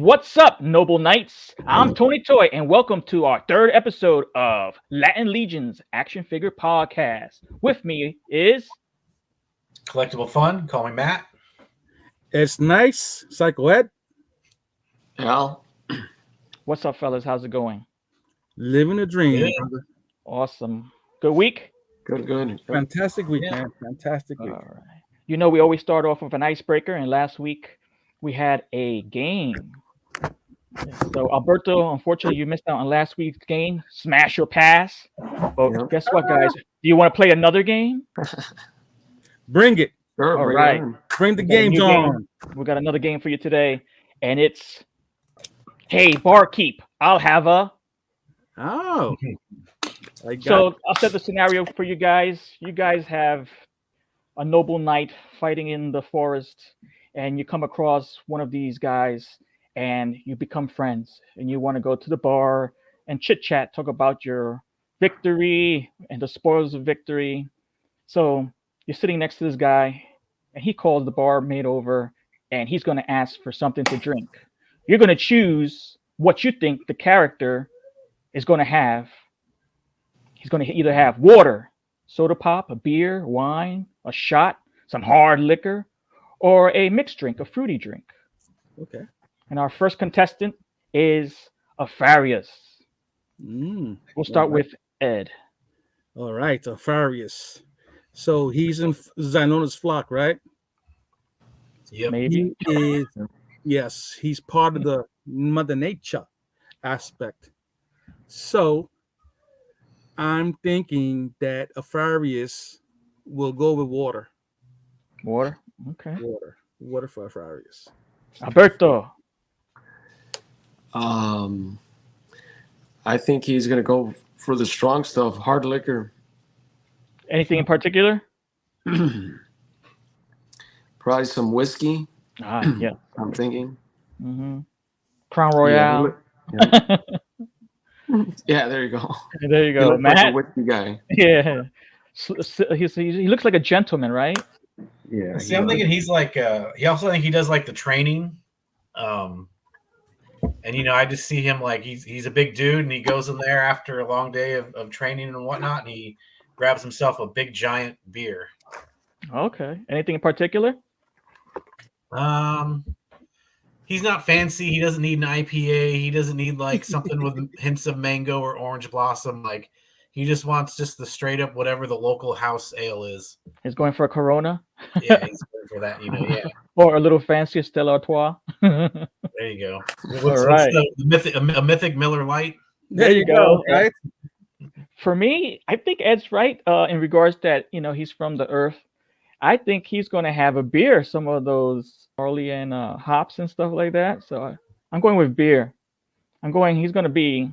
What's up, noble knights? I'm Tony Toy, and welcome to our third episode of Latin Legion's Action Figure Podcast. With me is Collectible Fun. Call me Matt. It's nice, Psycho Ed. Al. What's up, fellas? How's it going? Living a dream. Good. Awesome. Good week? Good. Fantastic week, Yeah. man. Fantastic week. All right. You know, we always start off with an icebreaker, and last week we had a game. So, Alberto, unfortunately, you missed out on last week's game, Smash or Pass. But Yep. guess what, guys? Do you want to play another game? Bring it. Sure, All bring it right. on. Bring the We got a games new on. We got another game for you today, and it's, hey, barkeep, I'll have a. Oh. I got So I'll set the scenario for you guys. You guys have a noble knight fighting in the forest, and you come across one of these guys, and you become friends, and you want to go to the bar and chit chat, talk about your victory and the spoils of victory. So you're sitting next to this guy, and he calls the barmaid over, and he's going to ask for something to drink. You're going to choose what you think the character is going to have. He's going to either have water, soda pop, a beer, wine, a shot, some hard liquor, or a mixed drink, a fruity drink. Okay. And our first contestant is Afarius. We'll start with Ed. All right. Afarius. So he's in Zanona's flock, right? Yep. Maybe. He is, yes, he's part of the Mother Nature aspect. So I'm thinking that Afarius will go with water. Water. Okay. Water for Afarius. Alberto. I think he's gonna go for the strong stuff, hard liquor. Anything in particular? Probably some whiskey. Yeah. I'm thinking. Mm-hmm. Crown Royale. Yeah, yeah, there you go. There you He go, looks like a Matt. whiskey guy. Yeah. He looks like a gentleman, right? Yeah. See, I'm thinking he's like. He also think he does like the training, and I just see him like he's a big dude, and he goes in there after a long day of training and whatnot, and he grabs himself a big giant beer. Okay. Anything in particular? He's not fancy. He doesn't need an IPA. He doesn't need like something with hints of mango or orange blossom. Like he just wants just the straight up whatever the local house ale is. He's going for a Corona Yeah, he's good for that. Yeah, or a little fancier Stella Artois. there you go. What's right. a mythic Miller Light? There you go. Right? For me, I think Ed's right in regards that, he's from the earth. I think he's going to have a beer, some of those barley and hops and stuff like that. So I'm going with beer. He's going to be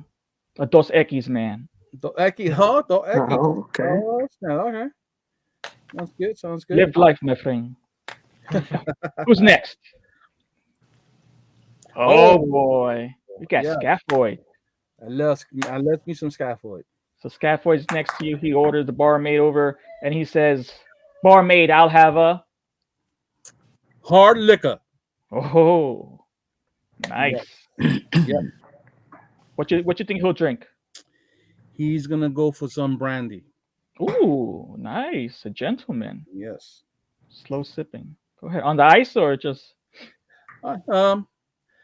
a Dos Equis man. Dos Equis. Oh, okay. Oh, okay. Sounds good. Live life, my friend. Who's next? Oh, boy. We got Yeah. Scaphoid. I love me some Scaffold. So Scaphoid's next to you. He orders the barmaid over, and he says, "Barmaid, I'll have a." Hard liquor. Oh, nice. Yeah. What you think he'll drink? He's gonna go for some brandy. Ooh, nice. A gentleman. Yes. Slow sipping. Go ahead. On the ice or just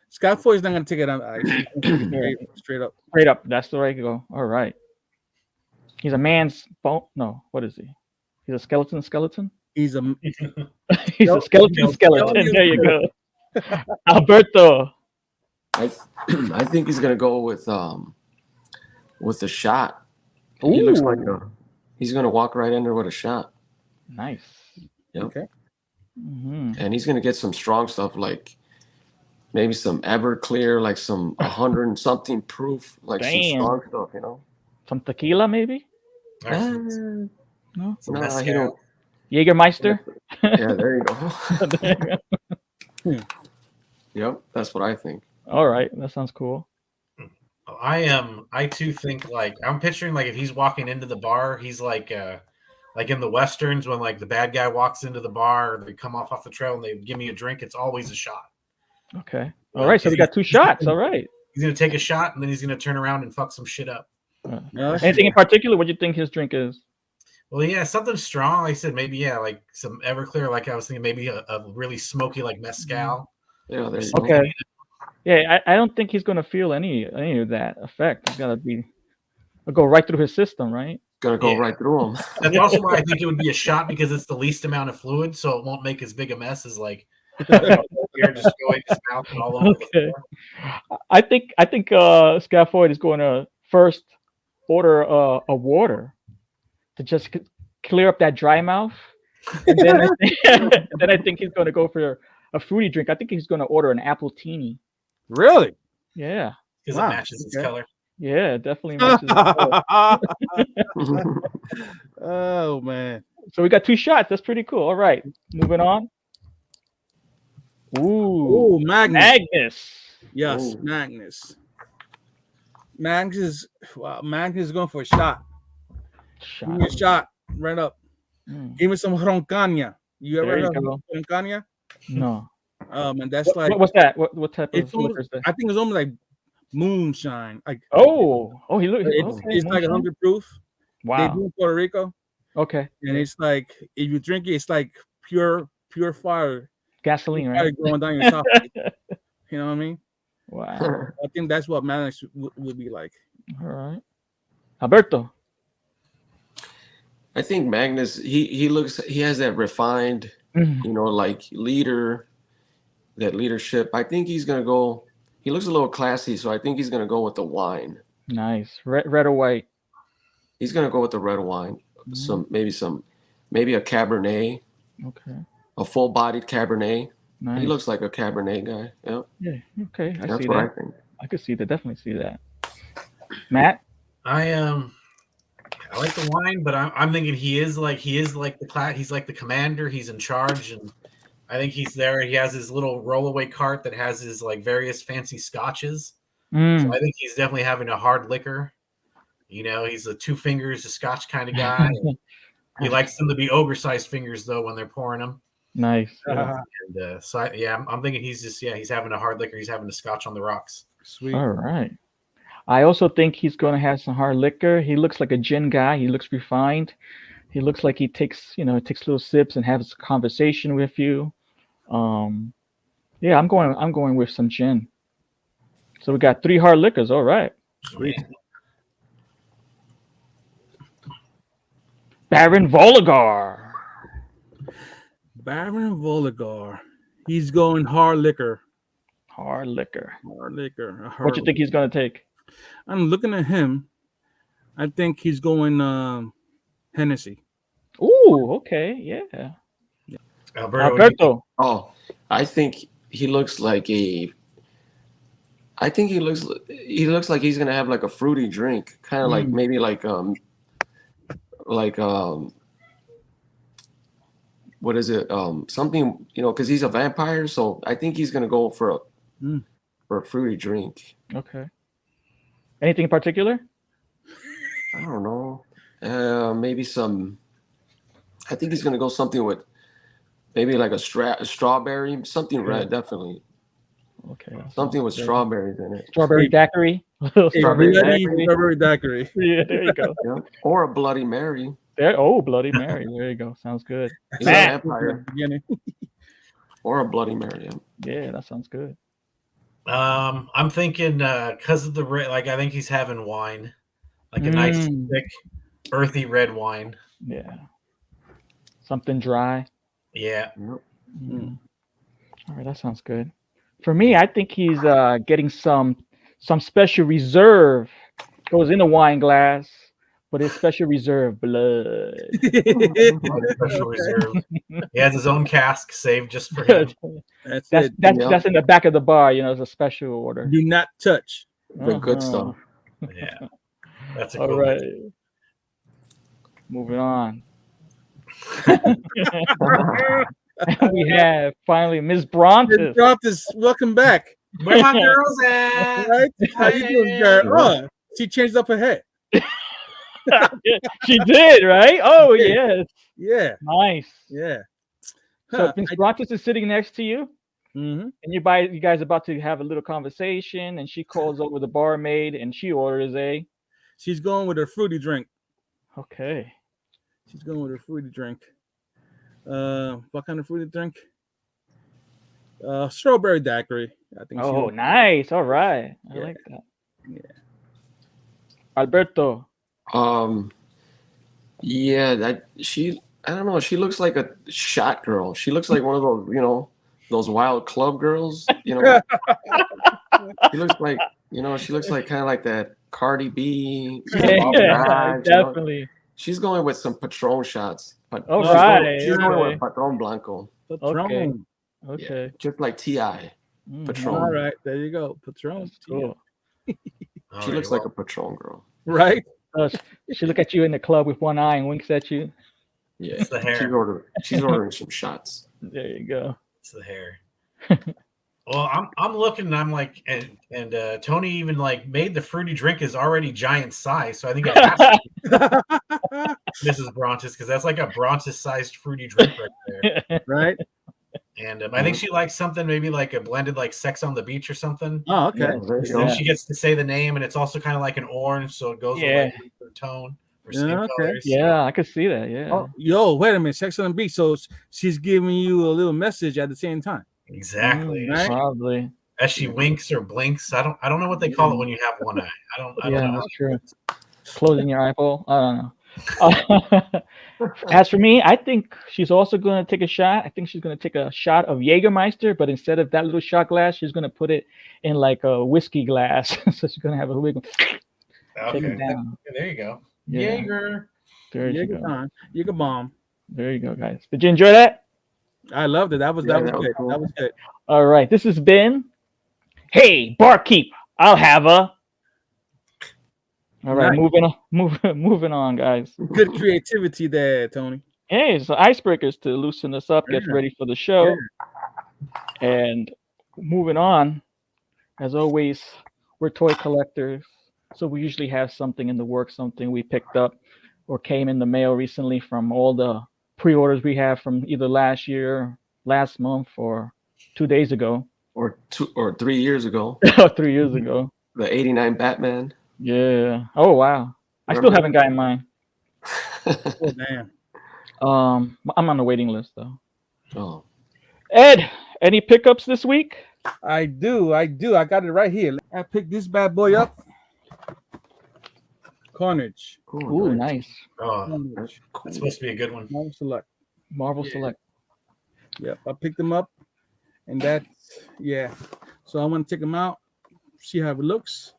Scaffold is not gonna take it on the ice. He's gonna take it straight up. straight up? That's the way to go. All right. He's a man's bone. No, what is he? He's a skeleton. He's a He's a skeleton. There you go. Alberto. I think he's gonna go with the shot. Ooh, He looks like he's gonna walk right in there with a shot. nice. Yep. Okay. Hmm. And he's gonna get some strong stuff like maybe some Everclear, like some 100 and something proof, like Damn. some strong stuff, Some tequila, maybe? Some No. No, mezcal. he don't. Jägermeister. Yeah, there you go. There you go. Yep, that's what I think. All right, that sounds cool. I too think like I'm picturing like if he's walking into the bar, he's like in the westerns when like the bad guy walks into the bar or they come off the trail and they give me a drink, it's always a shot. Okay. All right, so we got 2 shots. All right. He's gonna take a shot and then he's gonna turn around and fuck some shit up. Anything in particular? What do you think his drink is? Well, yeah, something strong. Like I said, maybe like some Everclear. Like I was thinking, maybe a really smoky like mezcal. Yeah, there you go. Okay. Yeah, I don't think he's gonna feel any of that effect. It's gotta go right through his system, right? Gonna go right through him. That's also why I think it would be a shot because it's the least amount of fluid, so it won't make as big a mess as like beer just going his mouth and all over the floor. I think Scaffold is going to first order a water to just clear up that dry mouth, and then I think he's going to go for a fruity drink. I think he's going to order an apple teeny. Really? Yeah. Because it matches his color. Yeah, it definitely matches his color. Oh man. So we got 2 shots. That's pretty cool. All right, moving on. Ooh, Magnus. Yes, Ooh. Magnus. Magnus is going for a shot. Give me a shot right up. Give me some roncaña. You ever heard of roncaña? No. And that's what's that? What type of liquor is that? I think it's almost like moonshine. Like he looks. It's like 100 proof. Wow. They do in Puerto Rico. Okay. And it's like if you drink it, it's like pure fire. Gasoline, right? Going down your esophagus. You know what I mean? Wow. I think that's what Magnus would be like. All right. Alberto. I think Magnus, he has that refined, like that leadership. I think he's gonna go. He looks a little classy, so I think he's gonna go with the wine. Nice, red or white. He's gonna go with the red wine. Maybe a Cabernet. Okay. A full-bodied Cabernet. Nice. He looks like a Cabernet guy. Yep. Yeah. Okay. That's what I think. I could see that. Definitely see that. Matt. I like the wine, but I'm thinking he's like the commander. He's in charge, and I think he's there. He has his little rollaway cart that has his like various fancy scotches. So I think he's definitely having a hard liquor. He's a 2 fingers of scotch kind of guy. He likes them to be ogre-sized fingers though when they're pouring them. Nice. And I'm thinking he's having a hard liquor. He's having a scotch on the rocks. Sweet. All right. I also think he's going to have some hard liquor. He looks like a gin guy. He looks refined. He looks like he takes little sips and has a conversation with you. I'm going with some gin. So we got 3 hard liquors. All right. Sweet. Baron Voligar. He's going hard liquor. Hard liquor. What you think he's going to take? I'm looking at him. I think he's going Hennessy. Ooh, okay, yeah. Alberto. Oh, I think he looks like he looks like he's gonna have like a fruity drink, kind of like maybe like what is it? Something, because he's a vampire, so I think he's gonna go for a fruity drink. Okay. Anything in particular? I don't know. Maybe some. I think he's gonna go something with maybe like a strawberry, something red, definitely. Okay. Something with strawberries in it. Strawberry daiquiri. Strawberry daiquiri. Yeah, there you go. Yeah. Or a Bloody Mary. Bloody Mary. There you go. Sounds good. He's a vampire. Or a Bloody Mary. Yeah, that sounds good. I'm thinking because of the red, like I think he's having wine, like a nice thick, earthy red wine. Yeah. Something dry. Yeah. All right, that sounds good. For me, I think he's getting some special reserve. Goes in a wine glass, but it's special reserve blood. Special reserve. He has his own cask saved just for him. That's in the back of the bar. It's a special order. Do not touch the good stuff. Yeah, that's a all right. Moving on. We have finally Miss Brontes. Welcome back. Where my girls at? Right? How you doing, girl? Oh, she changed up her head. She did, right? Oh, yes. Yeah. Nice. Yeah. So Miss Brontes is sitting next to you. Mm-hmm. And you guys about to have a little conversation, and she calls over the barmaid, and she orders a. She's going with her fruity drink. Okay. She's going with her fruity drink. What kind of fruity drink? Strawberry daiquiri. I think. Oh, nice. All right. I Yeah. like that. Yeah. Alberto. Yeah, I don't know. She looks like a shot girl. She looks like one of those, those wild club girls. She looks like, she looks like kind of like that Cardi B. Yeah, definitely. She's going with some Patron shots, but All she's right. she's going with Patron Blanco. Patron. Okay. Yeah, just like T.I. Patron. All right, there you go. Patron. That's cool. She looks like a Patron girl. Right? She look at you in the club with one eye and winks at you. Yeah, It's the hair. She's ordering some shots. There you go. It's the hair. Well, I'm looking and I'm like, and Tony even like made the fruity drink is already giant size, so I think it has to be Mrs. Brontes because that's like a Brontes sized fruity drink right there. Right? And I think she likes something maybe like a blended like Sex on the Beach or something. Oh, okay. Yeah, there you So go. then she gets to say the name, and it's also kind of like an orange, so it goes with like the tone or skin okay. colors. Yeah, I could see that. Yeah. Oh, yo, wait a minute. Sex on the Beach. So she's giving you a little message at the same time. Exactly. Right? Probably. As she winks or blinks, I don't know what they call it when you have one eye. I don't know. That's true. Closing your eyeball. I don't know. As for me, I think she's also going to take a shot. I think she's going to take a shot of Jägermeister, but instead of that little shot glass, she's going to put it in like a whiskey glass. So she's going to have a wiggle. Okay. Take it down. There you go. Yeah. Jaeger. There you Jaeger go. time. Jaeger bomb. There you go, guys. Did you enjoy that? I loved it. That was good. Cool. That was good. All right. This has been. Hey, barkeep. I'll have a. All right, Nice. moving on, guys. Good creativity there, Tony. Hey, so icebreakers to loosen us up, get ready for the show. And moving on, as always, we're toy collectors. So we usually have something in the works, something we picked up or came in the mail recently from all the pre-orders we have from either last year, last month, or 2 days ago. Or 3 years ago. 3 years ago. The 89 Batman. Yeah. Oh, wow. I still haven't gotten mine. Oh, damn. I'm on the waiting list, though. Oh. Ed, any pickups this week? I do. I got it right here. I picked this bad boy up. Carnage. Cool. Ooh, nice. Oh, Carnage. that's supposed to be a good one. Marvel Select. Marvel Select. Yep, I picked them up, and that's So I want to take him out, see how it looks.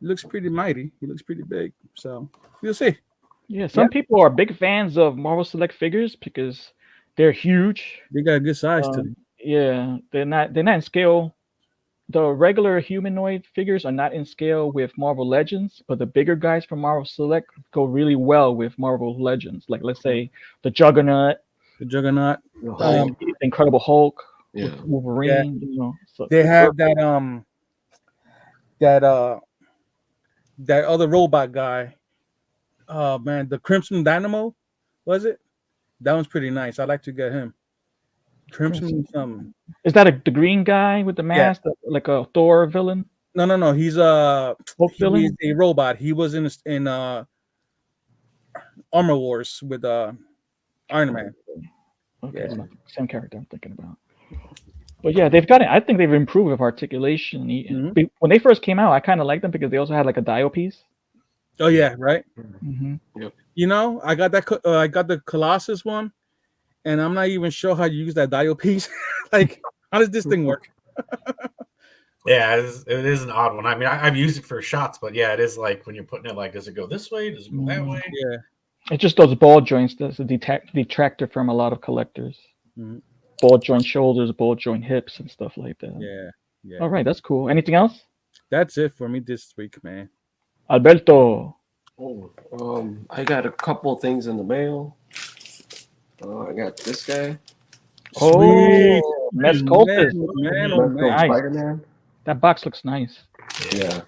It looks pretty mighty. He looks pretty big. So we'll see. Yeah, some people are big fans of Marvel Select figures because they're huge. They got a good size to them. Yeah, they're not in scale. The regular humanoid figures are not in scale with Marvel Legends, but the bigger guys from Marvel Select go really well with Marvel Legends. Like let's say the Juggernaut, The Incredible Hulk, Yeah. with Wolverine. You know, so They have that other robot guy. Oh man, the Crimson Dynamo, was it? That one's pretty nice. I'd like to get him. Crimson something. Is that the green guy with the mask, like a Thor villain? No. He's villain? He's a robot. He was in Armor Wars with Iron Man. Okay, it's not the same character I'm thinking about. But yeah, they've got it. I think they've improved with articulation. When they first came out, I kind of liked them because they also had like a dial piece. Oh yeah, right. Mm-hmm. Yep. You know, I got that. I got the Colossus one, and I'm not even sure how you use that dial piece. Like, how does this thing work? Yeah, it is an odd one. I mean, I've used it for shots, but yeah, it is like when you're putting it like, does it go this way? Does it go that way? Yeah. It's just those ball joints that's a detractor from a lot of collectors. Mhm. Ball joint shoulders, ball joint hips, and stuff like that. Yeah. All right, that's cool. Anything else? That's it for me this week, man. Alberto. Oh, I got a couple things in the mail. I got this guy. Sweet. Mess Cultist. Man, Nice. Spider-Man. That box looks nice. Yeah,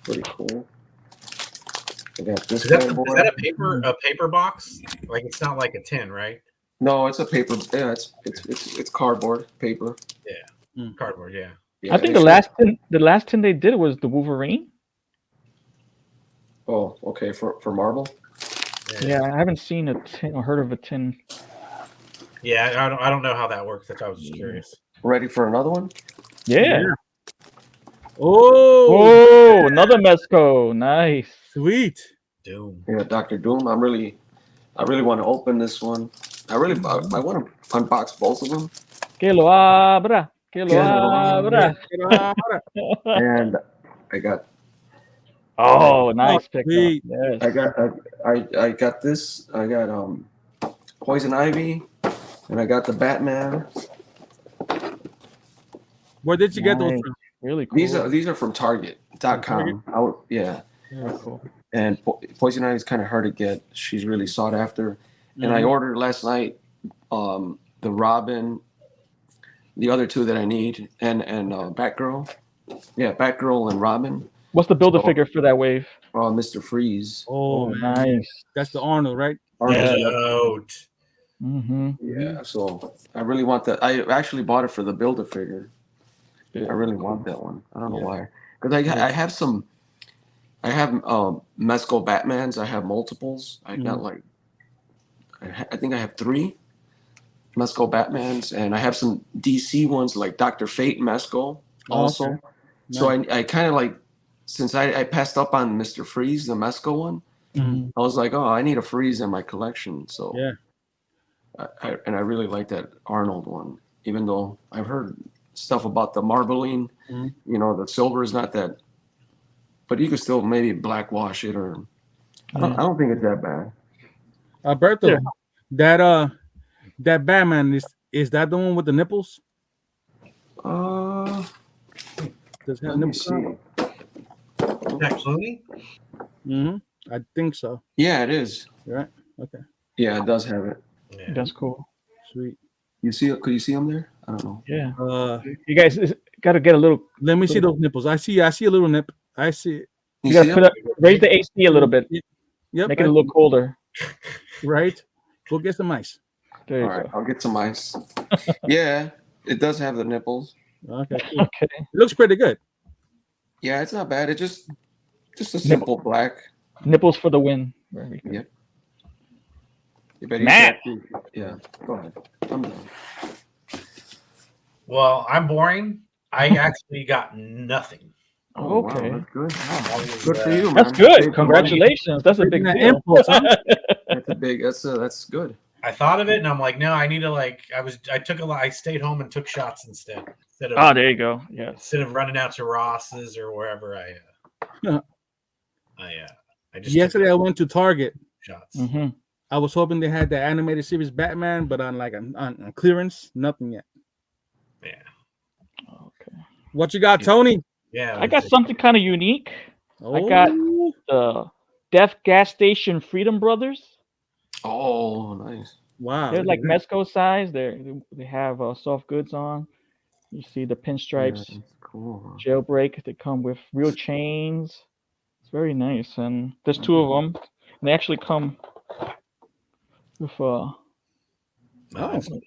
pretty cool. I got this Is that guy. a paper box? Like it's not like a tin, right? No, it's a paper. Yeah, it's cardboard paper. Yeah. Cardboard, yeah. Yeah, I think they the last tin they did was the Wolverine. Oh, okay. For Marvel. Yeah, I haven't seen a tin or heard of a tin. Yeah, I don't know how that works. That's why I was just curious. Ready for another one? Yeah. Oh, Oh, another Mezco. Nice. sweet. Doom. Yeah, Doctor Doom. I really want to open this one. I want to unbox both of them. Que lo abra. Que lo Que lo abra. And I got Oh, nice pickup. sweet. Yes. I got this. I got Poison Ivy, and I got the Batman. Where did you get those Nice. from? Really cool. These are from Target.com. Very cool. And Poison Ivy is kind of hard to get. She's really sought after. And I Mhm. ordered last night the Robin, the other two that I need, and Batgirl. Yeah, Batgirl and Robin. What's the builder So- figure for that wave? Mr. Freeze. Oh, Oh, man. nice. That's the Arnold, right? Yeah. Goat. Mm-hmm. Yeah, so I really want that. I actually bought it for the Builder figure. I really want that one. I don't know why. Because I have some. I have Mezco Batmans. I have multiples. I got like. I think I have 3 Mezco Batmans, and I have some DC ones like Doctor Fate Mezco also. Okay. So I kind of like, since I passed up on Mr. Freeze, the Mezco one, Mhm. I was like, oh, I need a Freeze in my collection. So Yeah. I really like that Arnold one, even though I've heard stuff about the marbling. Mhm. You know, the silver is not that, but you could still maybe blackwash it, or I don't think it's that bad. Alberto, Yeah. that Batman is that the one with the nipples? Uh, Does it have let me nipples? see. That Clooney? I think so. Yeah, it is. Right. Okay. Yeah, it does have it. Yeah. That's cool. Sweet. You see it? Could you see them there? I don't know. Yeah. You guys got to get a little. Let me see those nipples. I see a little nip. I see it. You got to see put them? up, raise the AC a little bit. Yep. Make it a little colder. Right. Go get some ice. There you All right, go. I'll get some ice. Yeah, it does have the nipples. Okay. Cool. Okay. It looks pretty good. Yeah, it's not bad. It's just a simple black. Nipples for the win. Very good. Yep. You better Matt. Yeah. Go ahead. I'm done. Well, I'm boring. I actually got nothing. Oh, Okay. wow, that's good. That was, Good for you, man. That's Save good. some money. Congratulations. That's a big That deal. impulse, huh? That's good. I thought of it, and I'm like, no, I need to I stayed home and took shots instead of Oh, there you go. Yes. instead of running out to Ross's or wherever I just Yesterday I went to Target. took shots. Mm-hmm. I was hoping they had the animated series Batman, but on clearance, nothing yet. Yeah. Okay. What you got, Tony? Yeah. I got something kind of unique. Oh, I got the Deaf Gas Station Freedom Brothers. Oh, nice. wow. They're look like at that. Mezco size. They have soft goods on. You see the Yeah, pinstripes, that's cool. jailbreak. They come with real chains. It's very nice, and there's 2 of them. And they actually come with Oh, ball and chain.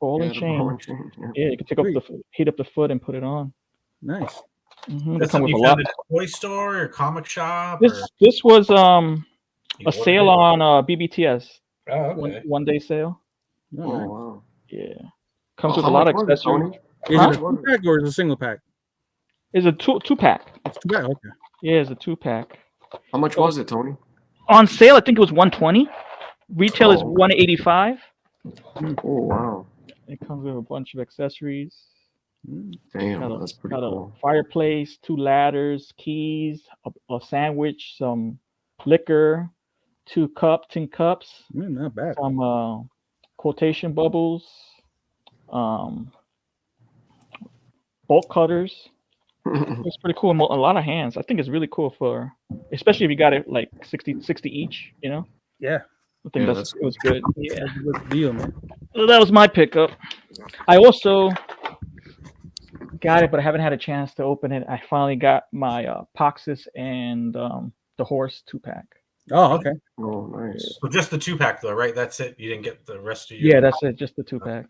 ball and the chain. ball and chain, yeah. Yeah, you can take up heat up the foot and put it on. Nice. They That's come something with a you lot. found at a toy store or comic shop? Or This was you a ordered sale it? on BBTS. Oh, okay. One day sale. All Oh, right. wow. Yeah, comes Oh, with how a lot much of was it, accessories. Tony? Is Huh? it a 2-pack or is it a single pack? It's a two pack. It's 2-pack. Okay. Yeah, it's a 2-pack. How much was it, Tony? On sale, I think it was 120. Retail is Oh. 185. Oh, wow. It comes with a bunch of accessories. Damn, that's pretty Got cool. a fireplace, 2 ladders, keys, a sandwich, some liquor, 2 tin cups, Not bad. some quotation bubbles, bolt cutters. It's pretty cool. A lot of hands. I think it's really cool especially if you got it like 60 each. You know. Yeah. I think Yeah, it was good. Yeah. That's a good deal, man. So that was my pickup. I also got it, but I haven't had a chance to open it. I finally got my Poxis and the Horse 2-pack. Oh, okay. Oh, nice. So just the 2-pack though, right? That's it. You didn't get the rest of your. Yeah, that's it. Just the 2-pack.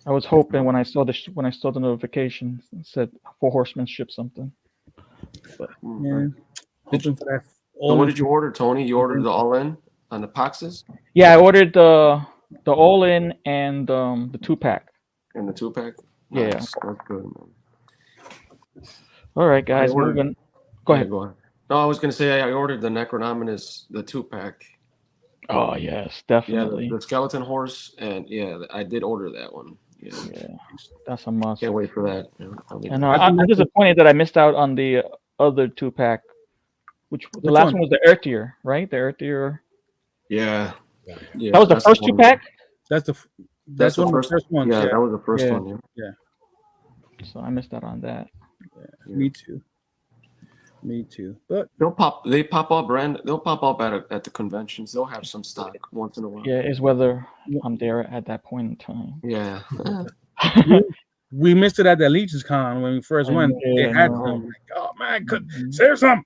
I was hoping when I saw the notification it said Four Horsemen ship something. Yeah, hoping for that. So what did you order, Tony? You ordered the all-in on the boxes Yeah, I ordered the all in and the 2-pack. and the 2-pack. Yeah. Nice. That's good, man. All right, I guys, ordered. moving. Go Yeah, ahead. go ahead. No, I was gonna say I ordered the Necronominus, the 2-pack. Oh yes, Yeah, definitely. the skeleton horse, and yeah, I did order that one. Yeah, Yeah, that's a must. can't wait for that. Yeah, I'll be And there. I'm disappointed that I missed out on the other 2-pack, which the last one was the Earthier, right? The Earthier. Yeah, yeah. That was the that's first one. 2-pack. That's That's one the of the first ones. Yeah, Yeah, that was the first Yeah. one. Yeah. So I missed out on that. Yeah. Me too. Me too. But They'll pop up at the conventions. They'll have some stock once in a while. Yeah, it's whether I'm there at that point in time. Yeah. we missed it at the Legions Con when we first went. They Yeah, had no. some. Like, oh man, Mhm. save some.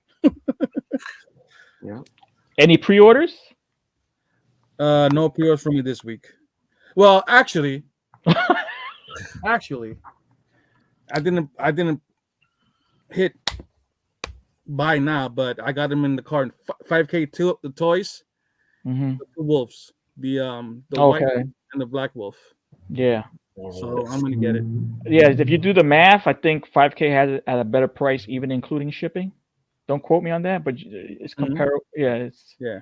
Yeah. Any pre-orders? No POs for me this week. Well, actually, I didn't hit buy now, but I got them in the cart. 5K the toys, Mm-hmm. the two wolves, the white Okay. wolf and the black wolf. Yeah. So I'm gonna get it. Yeah. If you do the math, I think 5K has it at a better price, even including shipping. Don't quote me on that, but it's Mhm. comparable. Yeah. It's Yeah.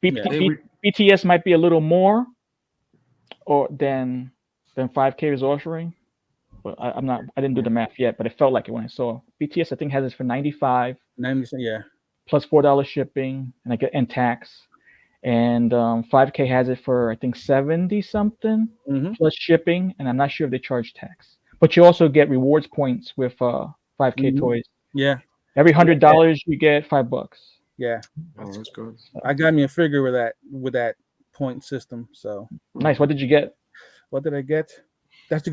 BTS might be a little more, or than 5K is offering. But I didn't do the math yet, but it felt like it when I saw BTS. I think has it for 95 90%. Yeah. plus $4 shipping and tax, and 5K has it for I think 70 something Mm-hmm. plus shipping, and I'm not sure if they charge tax. But you also get rewards points with 5K Mhm. toys. Yeah. Every $100 you get $5. Yeah. Oh, that's good. I got me a figure with that point system. So Nice. What did you get? what did I get? That's a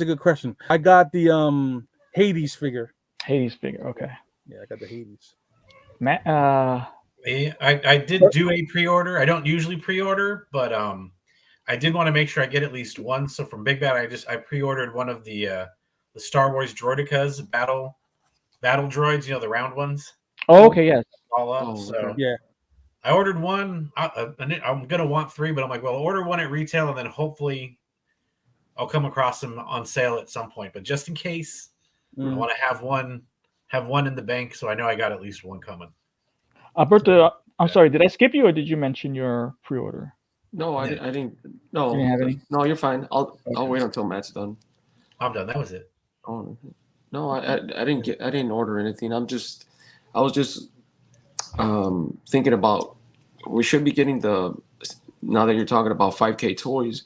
good question. I got the Hades figure. Hades figure. Okay. Yeah, I got the Hades. Matt. Yeah, I did do a pre-order. I don't usually pre-order, but I did want to make sure I get at least one. So from Big Bad, I pre-ordered one of the Star Wars Droidekas battle droids. You know, the round ones. Oh, okay. Yes. All up. Oh, So okay. Yeah. I ordered one. I'm gonna want 3, but I'm like, well, I'll order one at retail, and then hopefully I'll come across them on sale at some point. But just in case, I want to have one in the bank, so I know I got at least one coming. Alberto, I'm sorry. Did I skip you, or did you mention your pre-order? No, I didn't. No, You didn't have any? no, you're fine. I'll Okay. wait until Matt's done. I'm done. That was it. Oh, no, I didn't order anything. I was just thinking about we should be getting now that you're talking about 5K toys,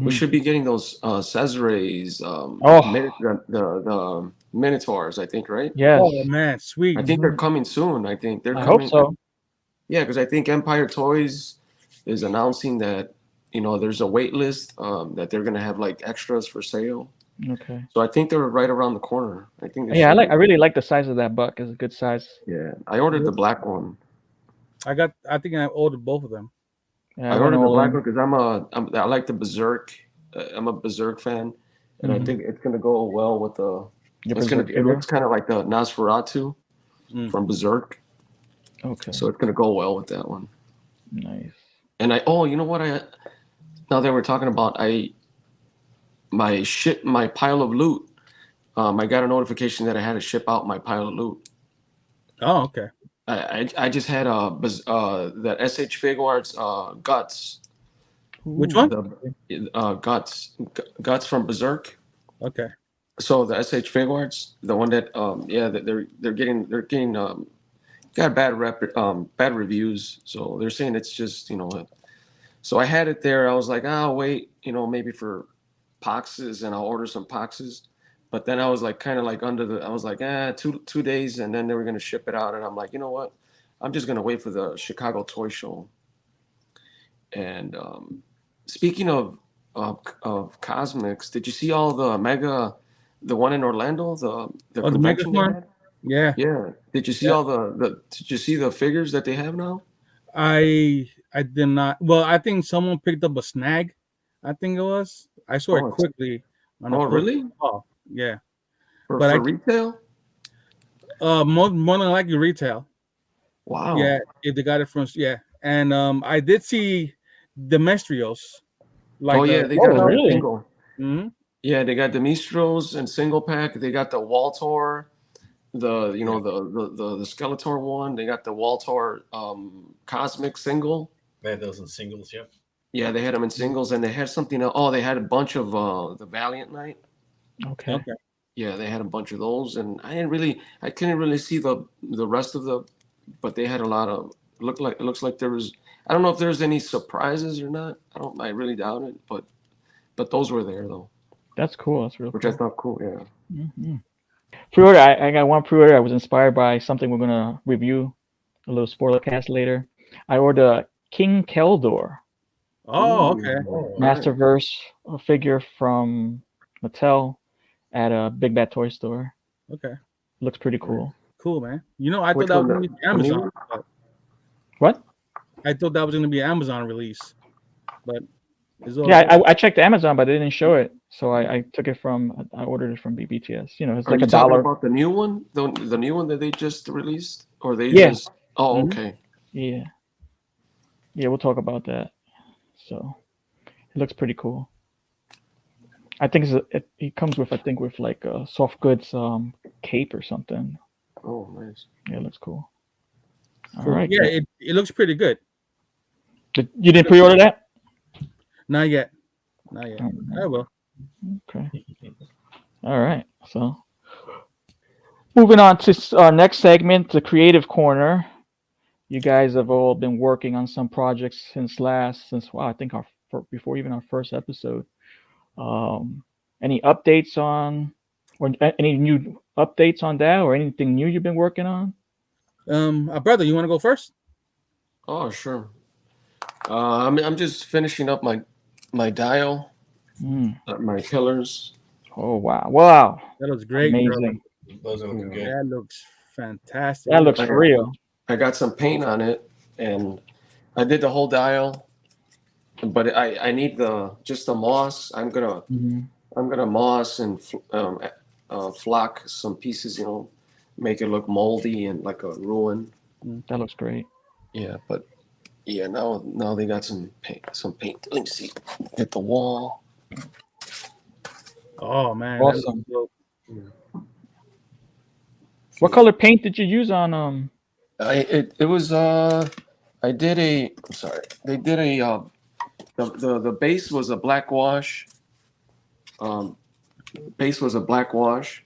we should be getting those Cesares, the Minotaurs, I think, right? Yes. Oh man, sweet. I think they're coming soon. I think they're I coming. hope so. Yeah, because I think Empire Toys is announcing that there's a wait list that they're gonna have like extras for sale. Okay. So I think they're right around the corner. I think. Yeah, I really like the size of that buck. It's a good size. Yeah, I ordered the black one. I think I ordered both of them. Yeah, I ordered the black one one because I like the Berserk. I'm a Berserk fan, and I think it's gonna go well with the. It looks kind of like the Nosferatu from Berserk. Okay. So it's gonna go well with that one. Nice. And you know what now that we're talking about my pile of loot. I got a notification that I had to ship out my pile of loot. Oh, okay. I just had the SH Figuarts guts. Which one? The guts from Berserk. Okay. So the SH Figuarts, the one that that they're getting got bad reviews. So they're saying it's just So I had it there. I was like, I'll wait, maybe for boxes, and I'll order some boxes. But then I was like, kind of like I was like, 2 days, and then they were gonna ship it out, and I'm like, you know what? I'm just gonna wait for the Chicago Toy Show. And speaking of cosmics, did you see all the one in Orlando, the convention they had? Yeah. Yeah. Did you see all did you see the figures that they have now? I did not. Well, I think someone picked up a snag. I think it was I saw Oh, it quickly on a oh, post. really? Oh, yeah. For, But for retail? more than likely retail. Wow. Yeah, if they got it from and I did see the Mestrios, like Oh, the yeah, they got Oh, them in really? single. Mhm. Yeah, they got the Mistros and single pack. They got the Waltor, the Skeletor one. They got the Waltor Cosmic single. They had those in singles. Yep. Yeah, they had them in singles, and they had something else. Oh, they had a bunch of the Valiant Knight. Okay. Okay. Yeah, they had a bunch of those, and I couldn't really see the rest of the, but they had a lot of. It looks like there was. I don't know if there's any surprises or not. I really doubt it, but those were there though, That's cool. That's real which I cool. thought cool. Yeah. Hmm. Pre-order. I got one pre-order. I was inspired by something we're gonna review a little spoiler cast later. I ordered a King Keldor Oh, okay. Oh, Masterverse figure from Mattel at a Big Bad Toy Store. Okay. Looks pretty cool. Cool, man. You know, I thought Which that was one? gonna be The new Amazon. one? But What? I thought that was gonna be an Amazon release, but it's all Yeah, good. I checked Amazon, but they didn't show it, so I took it from. I ordered it from BBTS. You know, it's Are like you a talking dollar. about the new one? The new one that they just released, or they Yeah. just? Oh, Mhm. okay. Yeah, yeah. We'll talk about that. So it looks pretty cool. I think it comes with with like a soft goods cape or something. Oh, nice. Yeah, it looks cool. All Cool. right. Yeah, it looks pretty good. You didn't pre-order that? Not yet. Not yet. Oh, I will. okay. All right. So moving on to our next segment, the creative corner. You guys have all been working on some projects since wow, I think before even our first episode. Um, any updates on or any new updates on that or anything new you've been working on? Brother, you want to go first? Oh, sure. I'm just finishing up my dial, Mm. my pillars. Oh wow, wow, That looks great, brother. amazing. those are looking good. That looks fantastic. That It looks looks I got, real. I got some paint on it, and I did the whole dial, but I need just the moss. Mhm. I'm gonna moss and flock some pieces, make it look moldy and like a ruin. That looks great. Yeah, but yeah, now they got some paint. Let me see. Hit the wall. Oh man, that looks Awesome. dope. What color paint did you use on It was I did a sorry they did a the base was a black wash. Um, base was a black wash.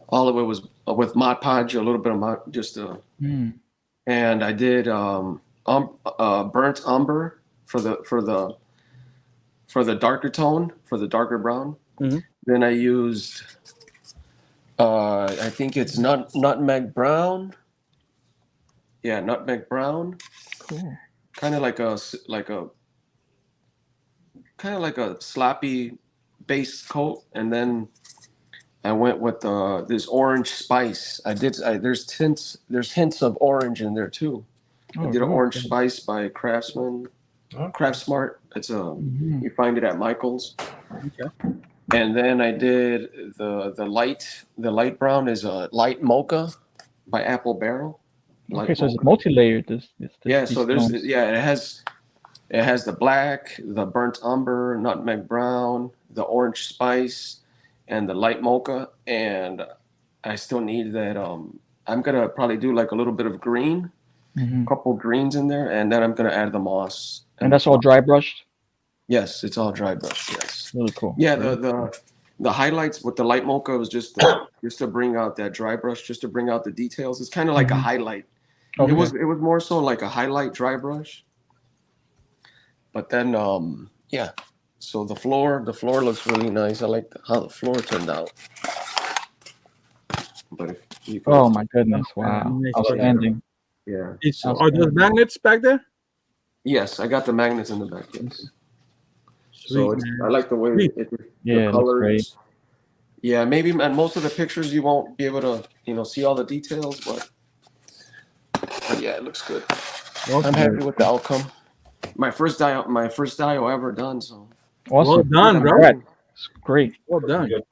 All of it was with Mod Podge, a little bit of Mod, just Mm. and I did burnt umber for the darker tone, for the darker brown. Mhm. Then I used I think it's nutmeg brown. Yeah, nutmeg brown. Cool. Kind of like a sloppy base coat, and then I went with this orange spice. There's hints of orange in there too. I Oh, did an really? orange spice by Craftsman, Okay. Craft Smart. It's Mhm. you find it at Michael's. Okay. And then I did the light brown is a light mocha by Apple Barrel. Light Okay, so it's mocha. multi-layered. Yeah, These so stones. it has the black, the burnt umber, nutmeg brown, the orange spice, and the light mocha. And I still need that. I'm gonna probably do like a little bit of green, Mhm. a couple greens in there, and then I'm gonna add the moss And the that's all dry brushed. Yes, it's all dry brush. Yes. Really cool. Yeah, Really? the highlights with the light mocha was just to bring out that dry brush, just to bring out the details. It's kind of like a Mhm. highlight. Okay. It was more so like a highlight dry brush. But then yeah, so the floor looks really nice. I like how the floor turned out. But if you can, Oh my goodness! Wow, Nice. outstanding. yeah, Are those magnets back there? yes, I got the magnets in the back. Yes, Sweet, so man. I like the way Sweet. Yeah, the it looks great. colors. Yeah, maybe and most of the pictures you won't be able to see all the details, but yeah, it looks good. I'm Okay. happy with the outcome. My first dial ever done. So Awesome. Well done, bro. Congrats. It's great. Well done. Good.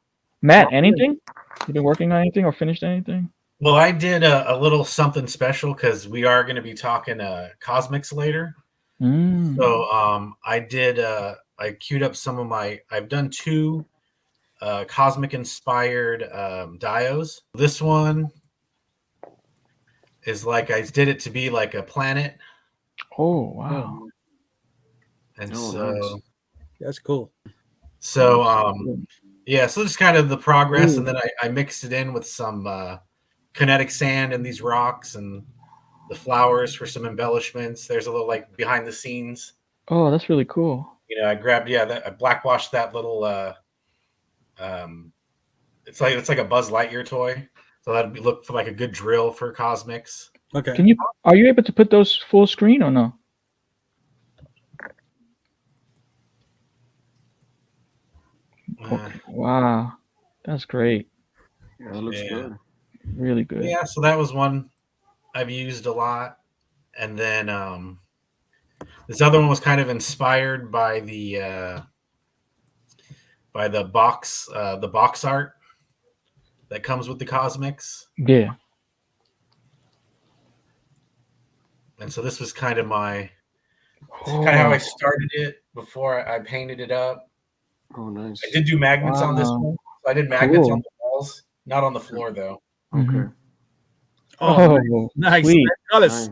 Matt, anything? You been working on anything or finished anything? Well, I did a little something special because we are going to be talking cosmics later. Mm. So I queued up some of I've done 2 cosmic inspired dios. This one is like I did it to be like a planet. Oh wow. And Oh, so nice. That's cool. so yeah, so just kind of the progress. Ooh. And then I mixed it in with some kinetic sand and these rocks and the flowers for some embellishments. There's a little like behind the scenes. Oh, that's really cool. I grabbed I blackwashed that little it's like a Buzz Lightyear toy. So that'd look for like a good drill for cosmics. Okay. Are you able to put those full screen or no? Okay. Wow. That's great. Yeah, that looks good. Really good. Yeah, so that was one I've used a lot. And then this other one was kind of inspired by the box art that comes with the cosmics. Yeah. And so this was kind of kind of how I started it before I painted it up. Oh, nice. I did do magnets on this Wow. one. So I did magnets Cool. on the walls, not on the floor though. Okay. Oh, nice. sweet. Colors.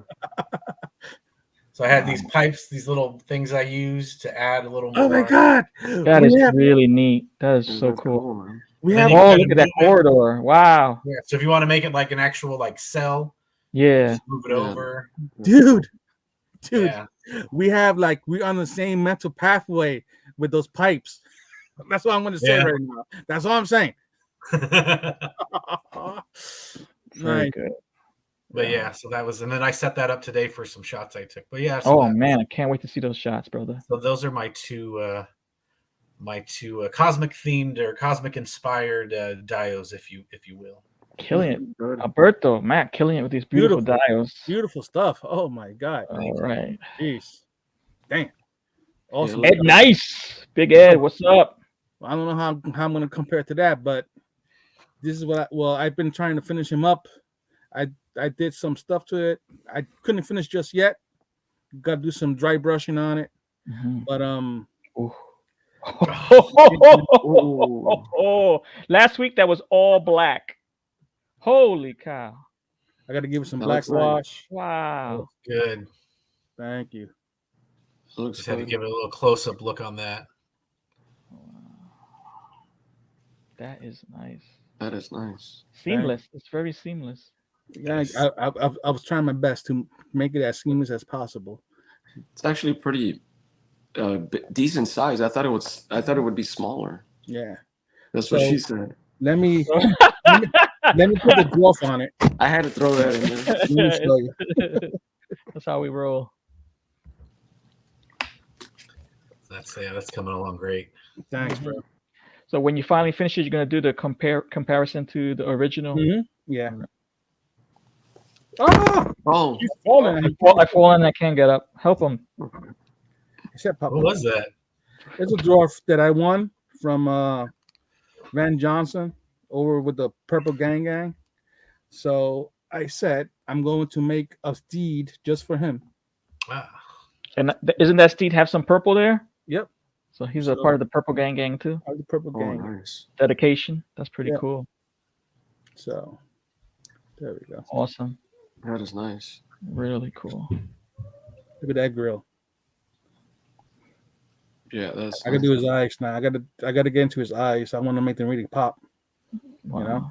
So I had these pipes, these little things I used to add a little more. Oh my god. That is really neat. That is Yeah, so that's cool. man. We And have then you Oh, can look at that move it. corridor. Wow. Yeah. So if you want to make it like an actual like cell, Yeah. just move it Yeah. over. dude. Yeah. We're on the same mental pathway with those pipes. That's what I'm going to say Yeah. right now. That's all I'm saying. Very Nice. good. But yeah, so that was, and then I set that up today for some shots I took. But yeah, so Oh man, I can't wait to see those shots, brother. so those are my two cosmic themed or cosmic inspired dios, if you will. Killing it. Good. Alberto, Matt, killing it with these beautiful dials. Beautiful stuff. Oh my god. All right. Jeez. Damn. Awesome. Yeah, Ed, nice. Big Ed, what's up? I don't know how I'm going to compare to that, but this is what I've been trying to finish him up. I did some stuff to it. I couldn't finish just yet. Got to do some dry brushing on it. Mhm. But Ooh. Ooh. Last week that was all black. Holy cow. I got to give it some That black looks nice. wash. Wow. Good. Thank you. It looks Just had to good. give it a little close up look on that. That is nice. That is nice. Seamless. It's very seamless. Yeah, I was trying my best to make it as seamless as possible. It's actually pretty decent size. I thought it would be smaller. Yeah. That's what So- she said. Let me let me put the dwarf on it. I had to throw that in there. Let me show you. That's how we roll. That's coming along great. Thanks, bro. So when you finally finish it, you're gonna do the comparison to the original. Mhm. Yeah. Oh, Oh, he's falling. I fall and I can't get up. Help him. Except Papa. What was that? It's a dwarf that I won from Van Johnson over with the Purple Gang. So I said I'm going to make a steed just for him. Ah, And isn't that Steve have some purple there? Yep. So he's a part of the Purple Gang too. Of the Purple oh, Gang. nice. Dedication. That's pretty Yeah. cool. So there we go. Awesome. That is nice. Really cool. Look at that grill. Yeah, that's. I gotta do his eyes now. I gotta get into his eyes. I want to make them really pop. Wow. You know?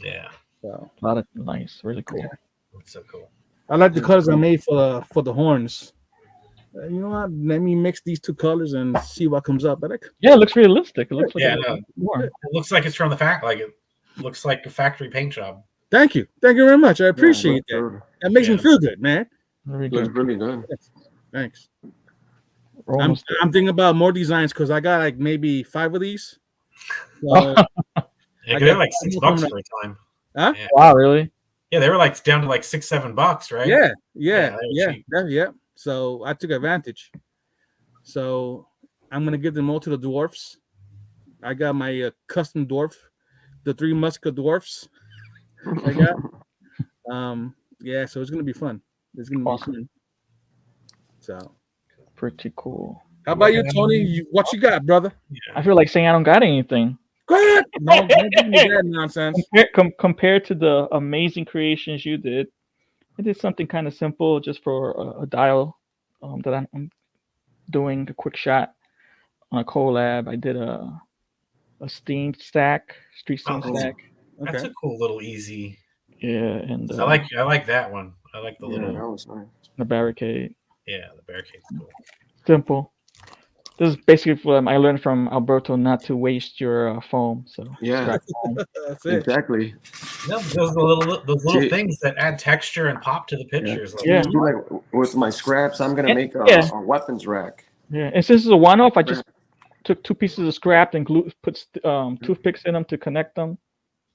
yeah. So A lot of nice. Really cool. That's so cool. I like the colors I made for the horns. You know what? Let me mix these two colors and see what comes up. But Yeah, it looks realistic. It looks like Yeah, a no. warm. It looks like it's from the it looks like a factory paint job. thank you very much. I appreciate that. Good. That makes me Yeah. feel good, man. Very Looks good. really good. Thanks. We're I'm almost I'm thinking about more designs because I got like maybe 5 of these. So, Yeah, I they're got like some $6 coming for a time. Huh? Yeah. Wow, really? Yeah, they were like down to like $6-7, right? yeah, they were cheap. yeah. So I took advantage. So I'm gonna give them all to the dwarfs. I got my custom dwarf, the 3 Musca dwarfs. I got. Yeah, so it's gonna be fun. It's gonna be Awesome. fun. So, Pretty cool. how about you, Tony? What you got, brother? I feel like saying I don't got anything. Go ahead. No, don't give me that nonsense. Compared to the amazing creations you did, I did something kind of simple just for a dial that I'm doing a quick shot on a collab. I did a steam stack, street steam Oh, stack. That's Okay. a cool little easy. Yeah, and I like that one. I like the Yeah, little that was nice. the barricade. the barricade's cool. Simple. This is basically what I learned from Alberto not to waste your foam. So Yeah, scrap foam. That's it. exactly. No, those little See- things that add texture and pop to the pictures. Like, Yeah. See, like with my scraps, I'm gonna And- make yeah. a weapons rack. Yeah, and since it's a one-off, I just took 2 pieces of scrap and put toothpicks in them to connect them.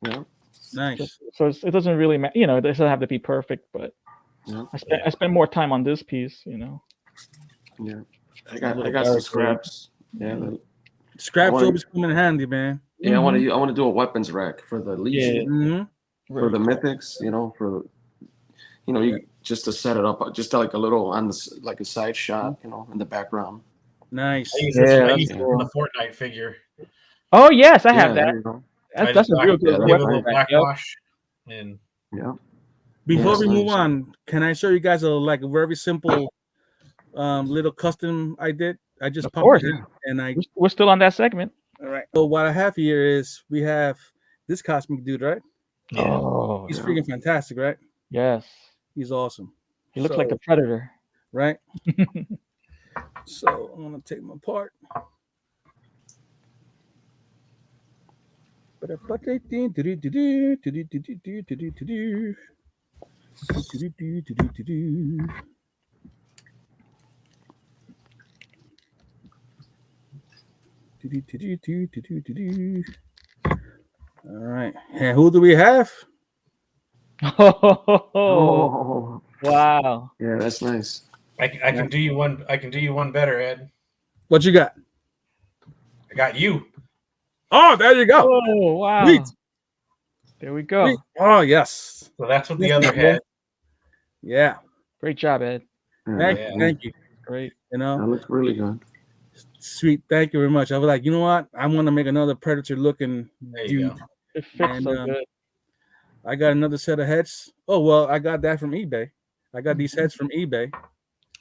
Yeah, Nice. So it doesn't really matter. You know, it doesn't have to be perfect, but yeah, I spent more time on this piece. You know. yeah. I little got some barricade. scraps. Yeah, Scraps wanna- always come in handy, man. yeah. I want to do a weapons rack for the Legion, Mm-hmm. for the mythics. Just to set it up, just like a little like a side shot, in the background. Nice. I use Yeah, this I that's use it cool. on the Fortnite figure. Oh yes, I Yeah, have there that. you go. That's a real good yeah, Give it a weapon. little rack, yep. blackwash. And Yeah. Before Yeah, we move nice. on, can I show you guys a very simple little custom I did? I just Of course. it and I We're still on that segment. all right. So what I have here is we have this cosmic dude, right? yeah. Oh He's Yeah. freaking fantastic, right? yes, He's awesome. he looks like So- the Predator. right? So I'm gonna take him apart. All right, and who do we have? Oh, Oh, wow. yeah, that's nice. I can do you one. I can do you one better, Ed. What you got? I got you. Oh, there you go. Oh, wow. Sweet. There we go. Sweet. Oh, yes. So that's what the Yes, other yeah. had. Yeah. Great job, Ed. Thank Yeah. you. Thank you. Great. You That know, looks really good. sweet. Thank you very much. I was like, you know what? I'm gonna make another predator looking There you dude. go. It fits And, so good. I got another set of heads. Oh well, I got that from eBay. I got these heads from eBay,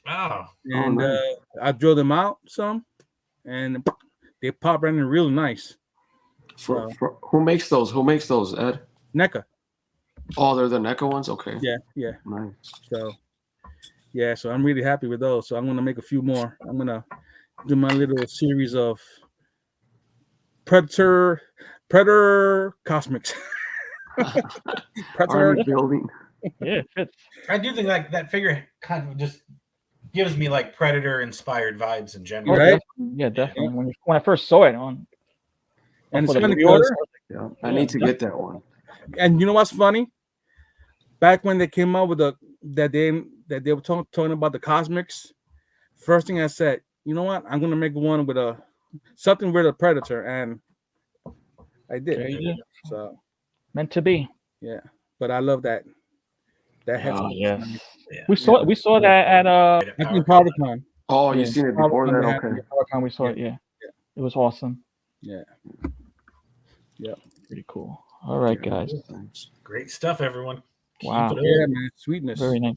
Oh, and nice. I drilled them out some, and they pop running real nice. For who makes those? Who makes those, Ed? NECA. Oh, they're the NECA ones. Okay. Yeah, yeah. Nice. So, yeah. So I'm really happy with those. So I'm gonna make a few more. I'm gonna do my little series of Predator Cosmics. Predator. Army building. Yeah, it fits. I do think like that figure kind of just gives me like Predator inspired vibes in Oh, general. Right? definitely. Yeah, definitely. When I first saw it on And for it's the funny pre-order, because, Yeah, I need to get that one. and you know what's funny? Back when they came out with that they were talking about the Cosmics, first thing I said, you know what? I'm gonna make one with something with a Predator, and I did. there you go. So Meant to be. yeah, but I love that. That Oh hefty. yes. Yeah. We saw that at I think PowerCon. Oh, Yeah, you've seen it before PowerCon that? they had Okay. it. PowerCon. We saw it. Yeah. It was awesome. Yeah. Pretty cool. All right, guys. Thanks. Great stuff, everyone. Keep Wow. it up. Yeah, man, sweetness. Very nice.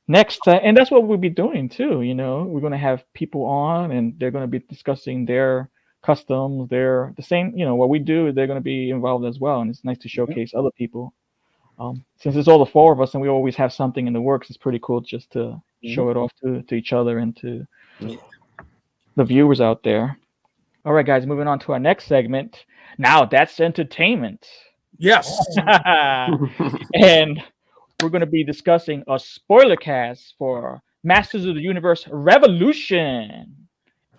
Next, and that's what we'll be doing too. You know, we're going to have people on, and they're going to be discussing their customs, the same. You know, what we do. They're going to be involved as well, and it's nice to showcase other people. Since it's all the four of us, and we always have something in the works, it's pretty cool just to show it off to each other and to the viewers out there. All right, guys, moving on to our next segment. Now that's entertainment. Yes. And we're going to be discussing a spoiler cast for Masters of the Universe Revolution.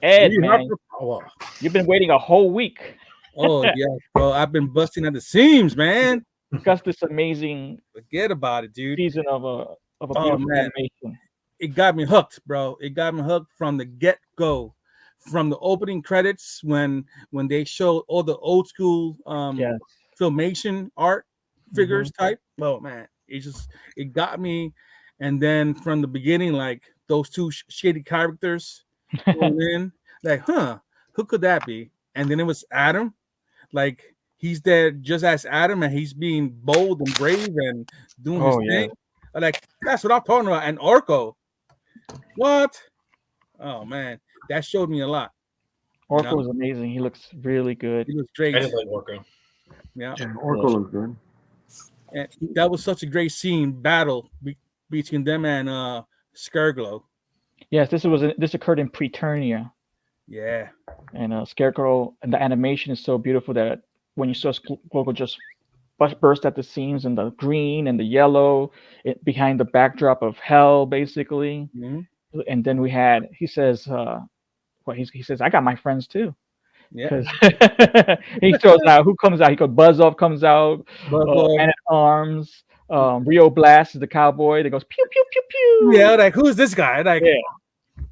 Ed, We man, have the power. you've been waiting a whole week Oh yeah, bro. I've been busting at the seams, man. to discuss this amazing Forget about it, dude. season of a Oh, beautiful man. animation. It got me hooked, bro. It got me hooked from the get-go. from the opening credits when they showed all the old school Yes. filmation art figures type. Oh man, it got me. And then from the beginning, like those two shady characters going in, like, who could that be? And then it was Adam. Like he's there just as Adam, and he's being bold and brave and doing his Oh yeah. thing. Like that's what I'm talking about. And Orko, what? Oh man, that showed me a lot. You Orko know, was amazing. He looks really good. it was I great. did like Orko. Yeah, Yeah, Oracle looks good. and that was such a great scene battle between them and Scareglow. Yes, this occurred in Preternia, Yeah, and Scarecrow, and the animation is so beautiful that when you saw Scarecrow just burst at the seams, and the green and the yellow behind the backdrop of hell, basically. mhm, And then he says, he says, I got my friends too. yeah. Because he throws out who comes out. He goes Buzz Off comes out, Buffalo. Man at Arms, Rio Blast is the cowboy that goes pew pew pew pew. Yeah, like who's this guy? Like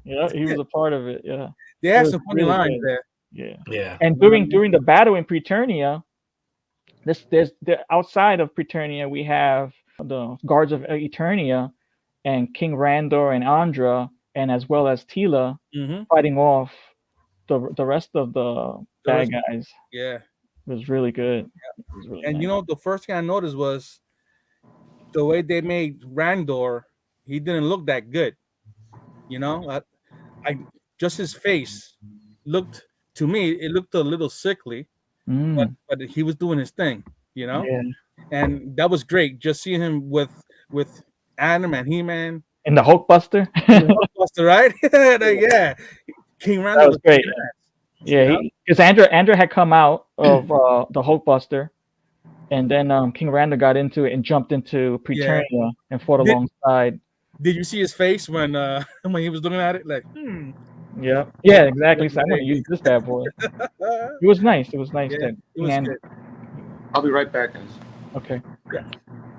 Yeah, he was a part of it. Yeah, they it had was some funny really lines good. there. Yeah, Yeah. and during the battle in Preternia, there's outside of Preternia we have the guards of Eternia and King Randor and Andra, and as well as Tila Mm-hmm. fighting off the rest of the bad guys. Yeah, It was really good. It was really and nice. you know the first thing I noticed was the way they made Randor. He didn't look that good. You know, I just his face looked to me. It looked a little sickly, but he was doing his thing. You know, Yeah. and that was great. Just seeing him with Adam and He-Man, And the Hulkbuster. Buster, right? Like, yeah, King Randor That was great. kicking ass, Yeah, you know? because Andrew had come out of the Hulkbuster, and then King Randor got into it and jumped into Yeah. Preternia and fought Did- alongside. Did you see his face when when he was looking at it? Like, Yeah, exactly. So I'm gonna use this bad boy. It was nice. It was nice Yeah, that it was good. I'll be right back, guys. Okay.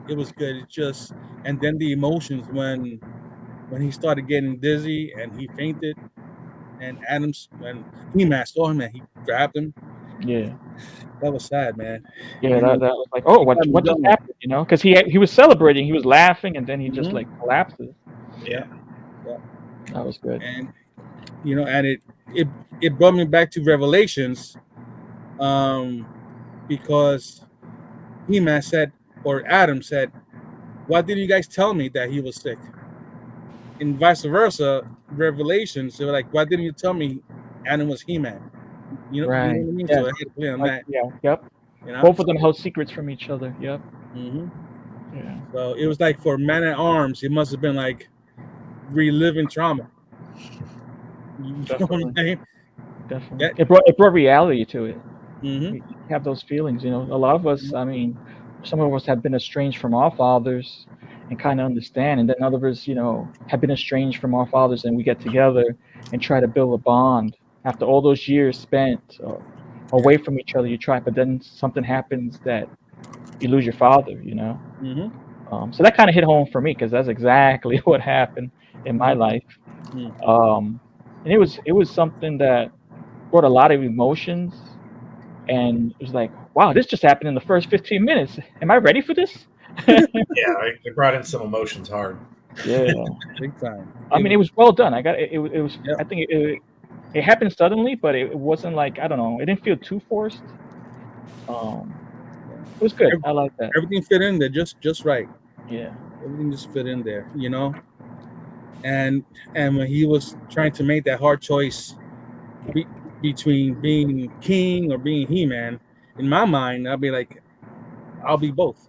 It was good. It just, and then the emotions when he started getting dizzy and he fainted, and Adams when He-Man saw him and he grabbed him. Yeah. That was sad, man. Yeah, that was like, oh, what just happened? You know, because he was celebrating, he was laughing, and then he just like collapses. Yeah. That was good. And you know, and it brought me back to Revelations, because He-Man said, or Adam said, "Why didn't you guys tell me that he was sick?" And vice versa, Revelations, they were like, "Why didn't you tell me Adam was He-Man?" You know what I mean? Yeah. So I had to play on that. Yeah. Yep. You know? Both of them held secrets from each other. Yep. Mm-hmm. Yeah. So it was like for Man at Arms, it must have been like reliving trauma. You know what I'm saying? Definitely. Yeah. It brought reality to it. Mm-hmm. You have those feelings, you know. A lot of us, I mean, some of us have been estranged from our fathers and kind of understand, and then others, you know, have been estranged from our fathers, and we get together and try to build a bond after all those years spent away from each other. You try, but then something happens that you lose your father, you know. Mm-hmm. So that kind of hit home for me because that's exactly what happened in my life. And it was something that brought a lot of emotions, and it was like, wow, this just happened in the first 15 minutes. Am I ready for this? Yeah, it brought in some emotions hard. Yeah. Big time. I mean, it was well done. I got it. It was. Yep. I think it happened suddenly, but it wasn't like, I don't know. It didn't feel too forced. It was good. I like that. Everything fit in there just right. Yeah. Everything just fit in there, you know. And when he was trying to make that hard choice between being king or being He-Man, in my mind, I'll be like, I'll be both.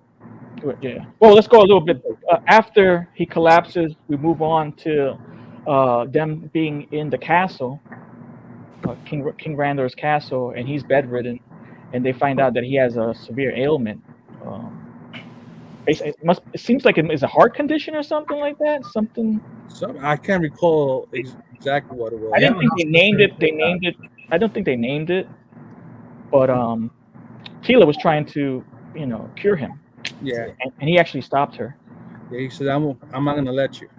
Yeah. Well, let's go a little bit after he collapses. We move on to them being in the castle, King Randor's castle, and he's bedridden, and they find out that he has a severe ailment. It seems like it is a heart condition or something like that. Something. I can't recall exactly what it was. I didn't think they named it. I don't think they named it, but Tila was trying to, you know, cure him. Yeah. And he actually stopped her. Yeah, he said, "I'm not gonna let you."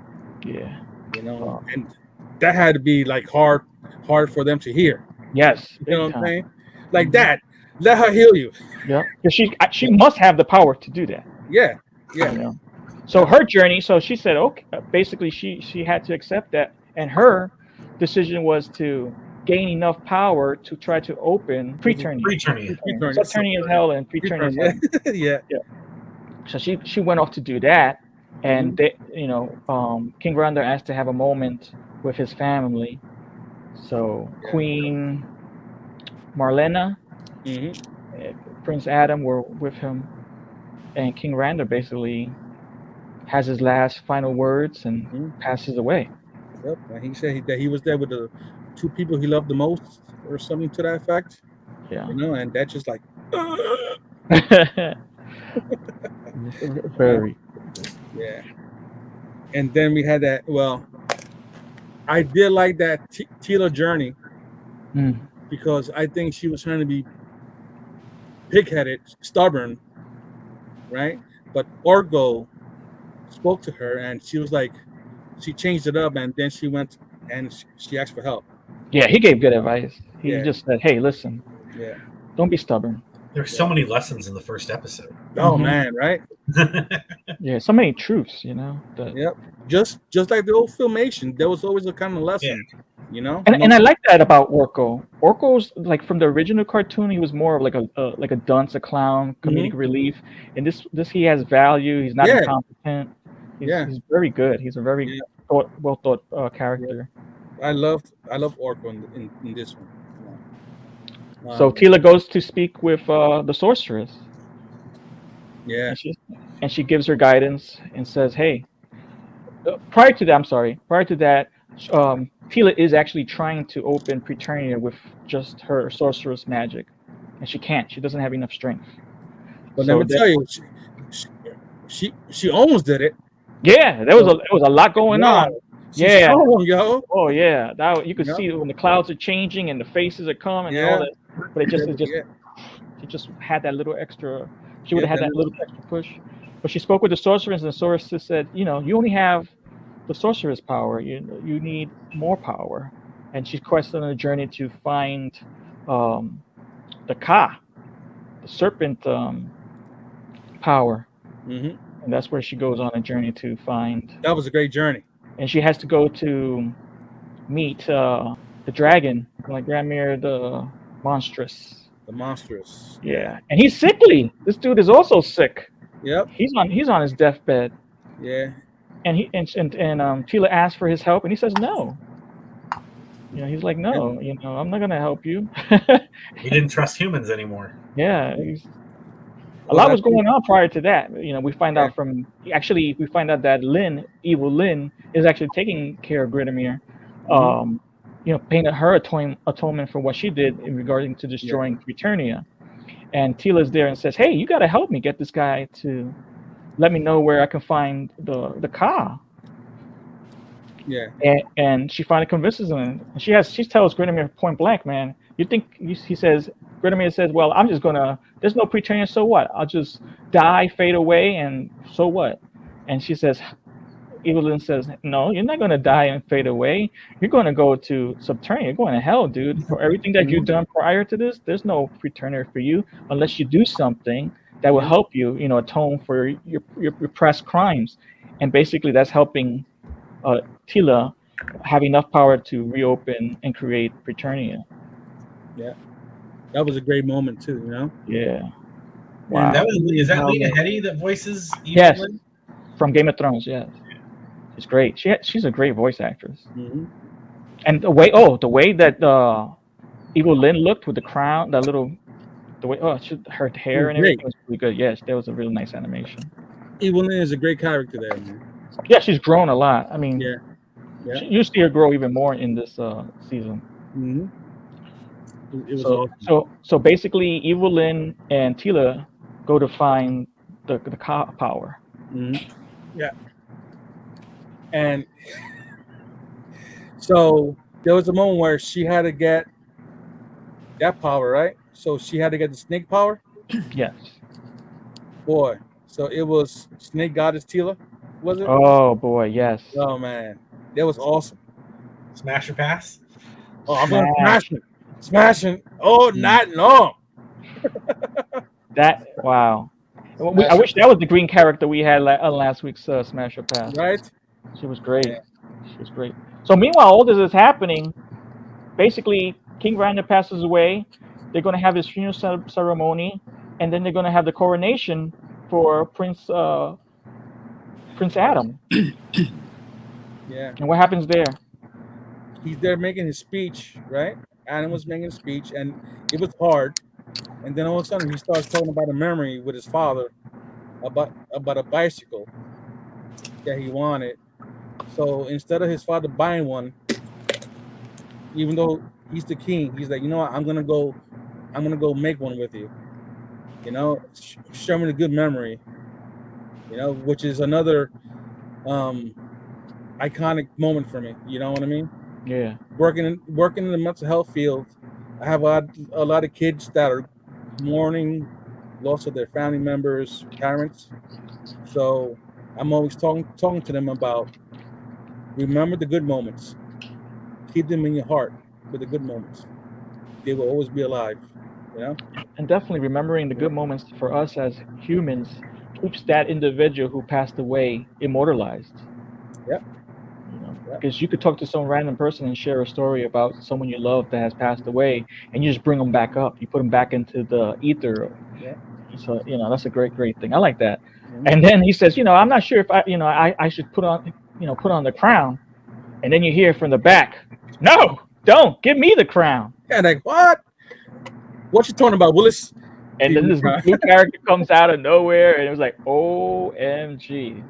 Yeah. You know, and that had to be like hard hard for them to hear. Yes, You know big what I'm time. saying? Like Mhm. that. Let her heal you. Yeah, because she must have the power to do that. Yeah. You Yeah. know. So her journey. So she said, okay. Basically, she had to accept that, and her decision was to gain enough power to try to open preternia. Preternia. Subternia is hell, and preternia is heaven. Yeah. Yeah. So she went off to do that, and they, King Randor asked to have a moment with his family. So Yeah. Queen Marlena, hmm Prince Adam were with him, and King Randor basically has his last final words and Mhm. passes away. Yep. And he said that he was there with the two people he loved the most, or something to that effect. Yeah. You know, and that's just like, Very. yeah. And then we had that. Well, I did like that Tila journey Mm. because I think she was trying to be pig-headed, stubborn, right? But Orgo spoke to her, and she was like, she changed it up, and then she went and she asked for help. Yeah, he gave good advice. He Yeah. just said, "Hey, listen, Yeah. don't be stubborn." There's so many lessons in the first episode. Oh Mhm. man, right? Yeah, so many truths, that. Yep. Just like the old Filmation, there was always a kind of lesson, you know. And I like that about Orko. Orko's like from the original cartoon, he was more of like a dunce, a clown, comedic relief. And this he has value. He's not Yeah. incompetent. Yeah. He's very good. He's a very Yeah. well thought character. I love Orko in this one. So Tila goes to speak with the sorceress, Yeah. and she gives her guidance and says, "Hey." Prior to that, Tila is actually trying to open Preternia with just her sorceress magic, and she can't. She doesn't have enough strength. But So let me tell you, she almost did it. yeah, there was a lot going Wow. on. She's Yeah. strong, yo. Oh yeah, that you could Yeah. see when the clouds are changing and the faces are coming and all that. But she just had that little extra. She would have had that little extra push. But she spoke with the sorceress, and the sorceress said, you only have the sorceress power. You need more power. And she's questing a journey to find the Ka, the serpent power. Mm-hmm. And that's where she goes on a journey to find. That was a great journey. And she has to go to meet the dragon, like Gramir the Monstrous. The monstrous. Yeah, and he's sickly. This dude is also sick. Yep. He's on his deathbed. Yeah. And Tila asks for his help, and he says no. He's like, no, I'm not gonna help you. He didn't trust humans anymore. Yeah, a lot was going on prior to that. We find out that evil Lynn, is actually taking care of Gridimir. Paying her atonement for what she did in regarding to destroying Preternia. And Tila's there and says, hey, you gotta help me get this guy to let me know where I can find the Ka. Yeah. And she finally convinces him. She tells Gridimir point blank, man. Gridimir says, well, I'm just gonna. There's no Preternia, so what? I'll just die, fade away, and so what? And she says, Evelyn says, no, you're not gonna die and fade away. You're gonna go to Subternia. You're going to hell, dude. For everything that you've done prior to this, there's no Preternia for you unless you do something that will help you, atone for your repressed crimes. And basically, that's helping Tila have enough power to reopen and create Preternia. Yeah, that was a great moment too. Yeah. Wow. Is that Lena Headey that voices Evelyn? Yes, from Game of Thrones. Yes, she's great. She's a great voice actress. Mm-hmm. And the way that Evil Lynn looked with the crown, her hair and everything was really good. Yes, that was a really nice animation. Evil Lynn is a great character there, man. Yeah, she's grown a lot. I mean, yeah. You see her grow even more in this season. Mm-hmm. It was awesome. So basically, Evelyn and Tila go to find the Ka power. Mm-hmm. Yeah. And so there was a moment where she had to get that power, right? So she had to get the snake power? Yes. Boy. So it was Snake Goddess Tila, was it? Oh boy, yes. Oh man. That was awesome. Smasher pass? Oh, I'm gonna smash it. Smashing. Oh, not long. That wow. I wish that was the green character we had on last week's Smash or Pass. Right? She was great. She was great. So meanwhile, all this is happening. Basically, King Randor passes away. They're going to have his funeral ceremony, and then they're going to have the coronation for Prince Adam. Yeah. And what happens there? He's there making his speech, right? Adam was making a speech, and it was hard. And then all of a sudden, he starts talking about a memory with his father about a bicycle that he wanted. So instead of his father buying one, even though he's the king, he's like, you know what, I'm gonna go make one with you. You know, show me the good memory. You know, which is another iconic moment for me. You know what I mean? Yeah. Working in the mental health field, I have a lot of kids that are mourning loss of their family members, parents. So I'm always talking to them about remember the good moments. Keep them in your heart with the good moments. They will always be alive. You know? And definitely remembering the good moments for us as humans keeps that individual who passed away immortalized. Yep. You know, Yep. because you could talk to some random person and share a story about someone you love that has passed away, and you just bring them back up. You put them back into the ether. Yeah. So that's a great thing. I like that. Mhm. And then he says, I'm not sure if I should put on the crown. And then you hear from the back, no, don't give me the crown. And like, what? What you talking about, Willis? And then this blue character comes out of nowhere, and it was like, OMG.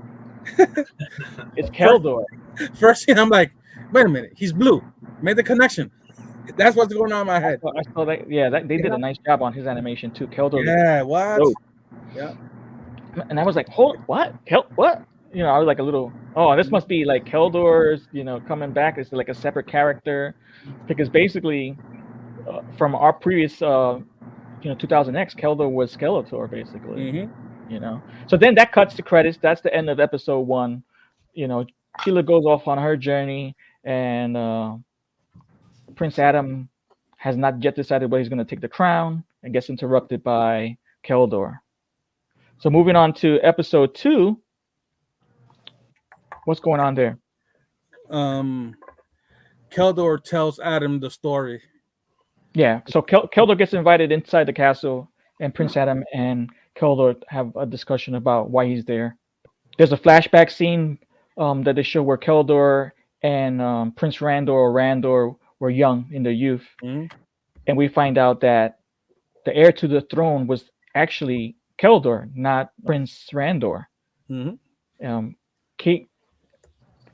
It's Keldor. First thing I'm like, wait a minute, he's blue. Made the connection. That's what's going on in my head. I saw that. Yeah, they did a nice job on his animation too. Keldor. Yeah, what? Dope. Yeah. And I was like, hold, what? What? I was like a little, oh, this must be like Keldor's, coming back. It's like a separate character, because basically, from our previous, 2000X, Keldor was Skeletor, basically. Mm-hmm. So then that cuts the credits. That's the end of episode 1. Sheila goes off on her journey, and Prince Adam has not yet decided whether he's going to take the crown, and gets interrupted by Keldor. So moving on to episode 2. What's going on there? Keldor tells Adam the story. Yeah, so Keldor gets invited inside the castle, and Prince Adam and Keldor have a discussion about why he's there. There's a flashback scene that they show where Keldor and Prince Randor were young in their youth. Mm-hmm. And we find out that the heir to the throne was actually Keldor, not Prince Randor. Mm-hmm.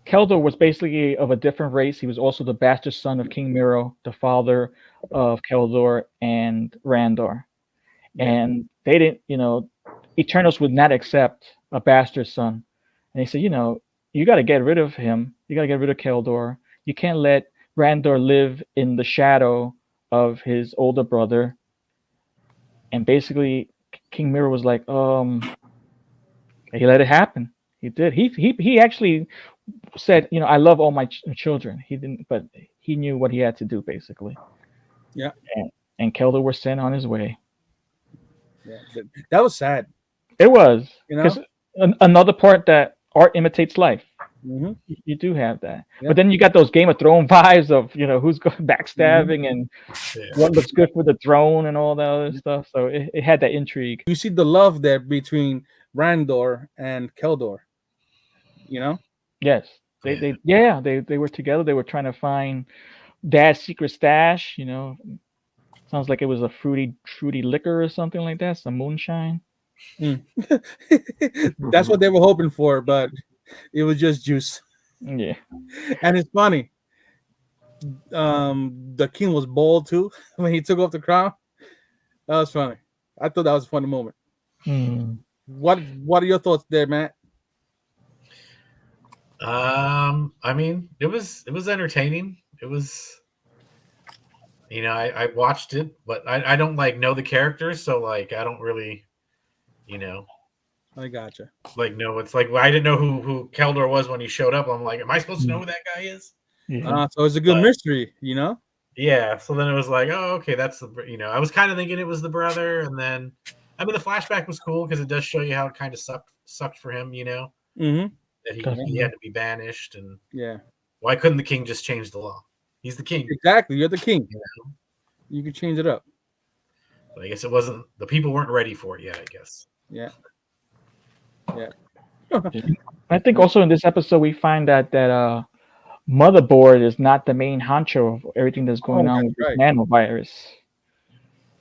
Keldor was basically of a different race. He was also the bastard son of King Miro, the father of Keldor and Randor. And they didn't, Eternals would not accept a bastard son. And they said, you got to get rid of him. You got to get rid of Keldor. You can't let Randor live in the shadow of his older brother. And basically, King Miro was like, he let it happen. He did. He actually said, I love all my children. He didn't, but he knew what he had to do, basically. Yeah. And Keldor was sent on his way. Yeah, that was sad. It was, because another part that art imitates life. Mm-hmm. You do have that, but then you got those Game of Thrones vibes of who's going backstabbing and what looks good for the throne and all that other stuff. So it had that intrigue. You see the love there between Randor and Keldor. Yes, they were together. They were trying to find Dad's secret stash. Sounds like it was a fruity liquor or something like that, some moonshine. That's what they were hoping for, but it was just juice. Yeah. And it's funny. The king was bald too when he took off the crown. That was funny. I thought that was a funny moment. What are your thoughts there, Matt? I mean, it was entertaining. It was, I watched it, but I don't know the characters, so I don't really, I gotcha. No, it's I didn't know who Keldor was when he showed up. I'm like, am I supposed to know who that guy is? Yeah. So it's a good mystery, Yeah, so then it was like, oh, okay, that's the I was kind of thinking it was the brother, and then I mean the flashback was cool because it does show you how it kind of sucked for him, Mm-hmm. that he Definitely. had to be banished, and Yeah. why couldn't the king just change the law? He's the king. Exactly. You're the king. You You can change it up. But I guess it wasn't the people weren't ready for it yet. I guess. Yeah. Yeah. I think also in this episode we find that Motherboard is not the main honcho of everything that's going Oh, on that's with this right.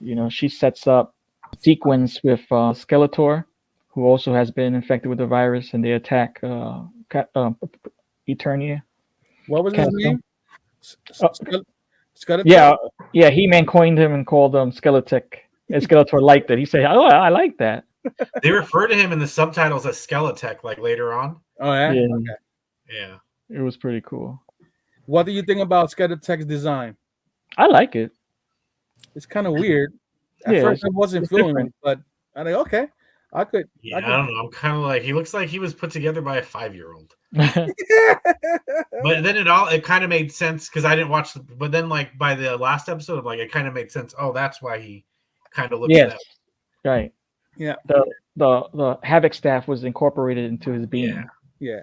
nanovirus. She sets up sequence with Skeletor, who also has been infected with the virus, and they attack Eternia. What was his Castle. name? Oh, Skeletor? yeah. He-Man coined him and called him Skeletech, and Skeletor liked it. He said, "Oh, I like that." They refer to him in the subtitles as Skeletech, like later on. Oh, yeah? Yeah, Okay. Yeah. it was pretty cool. What do you think about Skeletech's design? I like it. It's kind of weird. At Yeah, first, I wasn't it's feeling different. it, but I'm like, okay, I could. Yeah, I don't know. I'm kind of like he looks like he was put together by a 5-year-old. But then it kind of made sense because I didn't watch but then like by the last episode, like it kind of made sense. Oh, that's why he kind of looks Yes, that. right. Yeah. The Havoc staff was incorporated into his being. Yeah.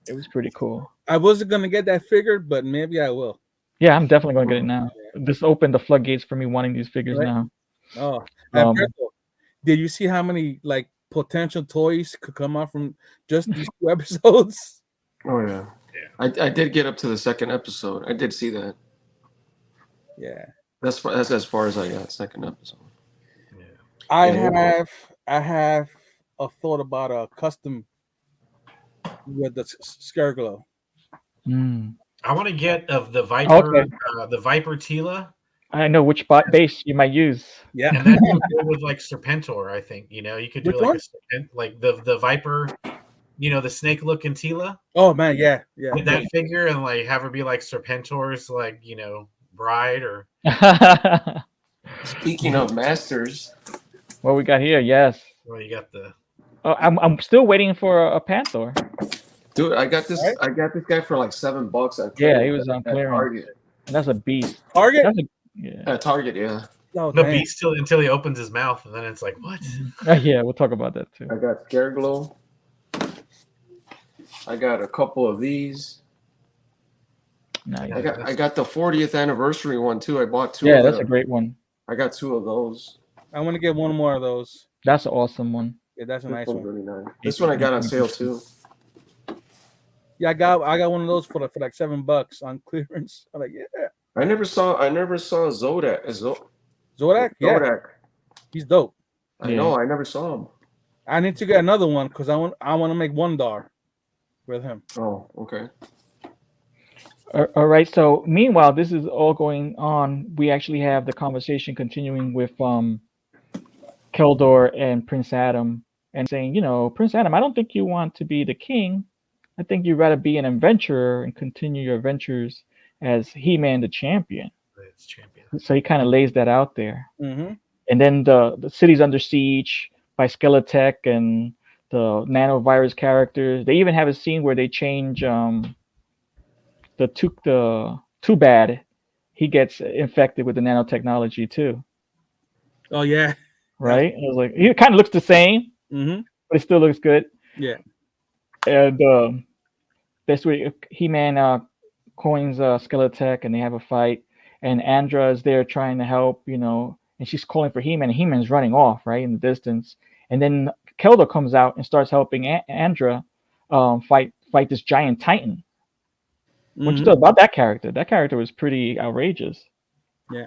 It was pretty cool. I wasn't gonna get that figure, but maybe I will. Yeah, I'm definitely gonna get it now. This opened the floodgates for me wanting these figures Right. now. Oh, Um, Alberto, did you see how many like potential toys could come out from just these 2 episodes? Oh yeah. I did get up to the second episode. I did see that. Yeah. That's as far as I got. Second episode. Yeah. I Yeah. have a thought about a custom with the Scareglow. mm. I want to get of the Viper, Okay. the Viper Tila, I know which base you might use. Yeah. and then you go with like Serpentor. I think you could do Which like one? a Serpent, like the Viper, the snake looking Tila Oh man, yeah. with that figure, and like have her be like Serpentor's like bride or. Speaking of masters, What we got here? Yes. Well, you got the. Oh, I'm still waiting for a Panther. dude, I got this. Right? I got this guy for like $7 on Yeah, he was on at clearance. Target. And that's a beast. Target? That's yeah. At Target, yeah. Oh, No damn. beast until he opens his mouth, and then it's like what? Yeah, we'll talk about that too. I got Scareglow. I got a couple of these. Nice. I got the 40th anniversary one too. I bought 2 Yeah, of that's them. a great one. I got 2 of those. I want to get one more of those. That's an awesome one. Yeah, that's a This nice one's one. really nice. This one I got on sale too. Yeah, I got one of those for like $7 on clearance. I'm like, yeah. I never saw Zodak. Zodak? Yeah, Zodak. he's dope. I know. I never saw him. I need to get another one because I want to make one Dar with him. Oh, okay. All right. So meanwhile, this is all going on. We actually have the conversation continuing with Keldor and Prince Adam, and saying, Prince Adam, I don't think you want to be the king. I think you'd rather be an adventurer and continue your adventures as He-Man the champion. It's champion. So he kind of lays that out there. Mm-hmm. And then the city's under siege by Skeletech and the nanovirus characters. They even have a scene where they change the Too Bad. He gets infected with the nanotechnology too. Oh yeah. Right? It was like he kind of looks the same, Mm-hmm. but it still looks good. Yeah. And this way, He-Man coins Skeletech, and they have a fight. And Andra is there trying to help, and she's calling for He-Man, and He-Man's running off right in the distance. And then Keldor comes out and starts helping Andra fight this giant Titan. What you thought about that character? That character was pretty outrageous. Yeah.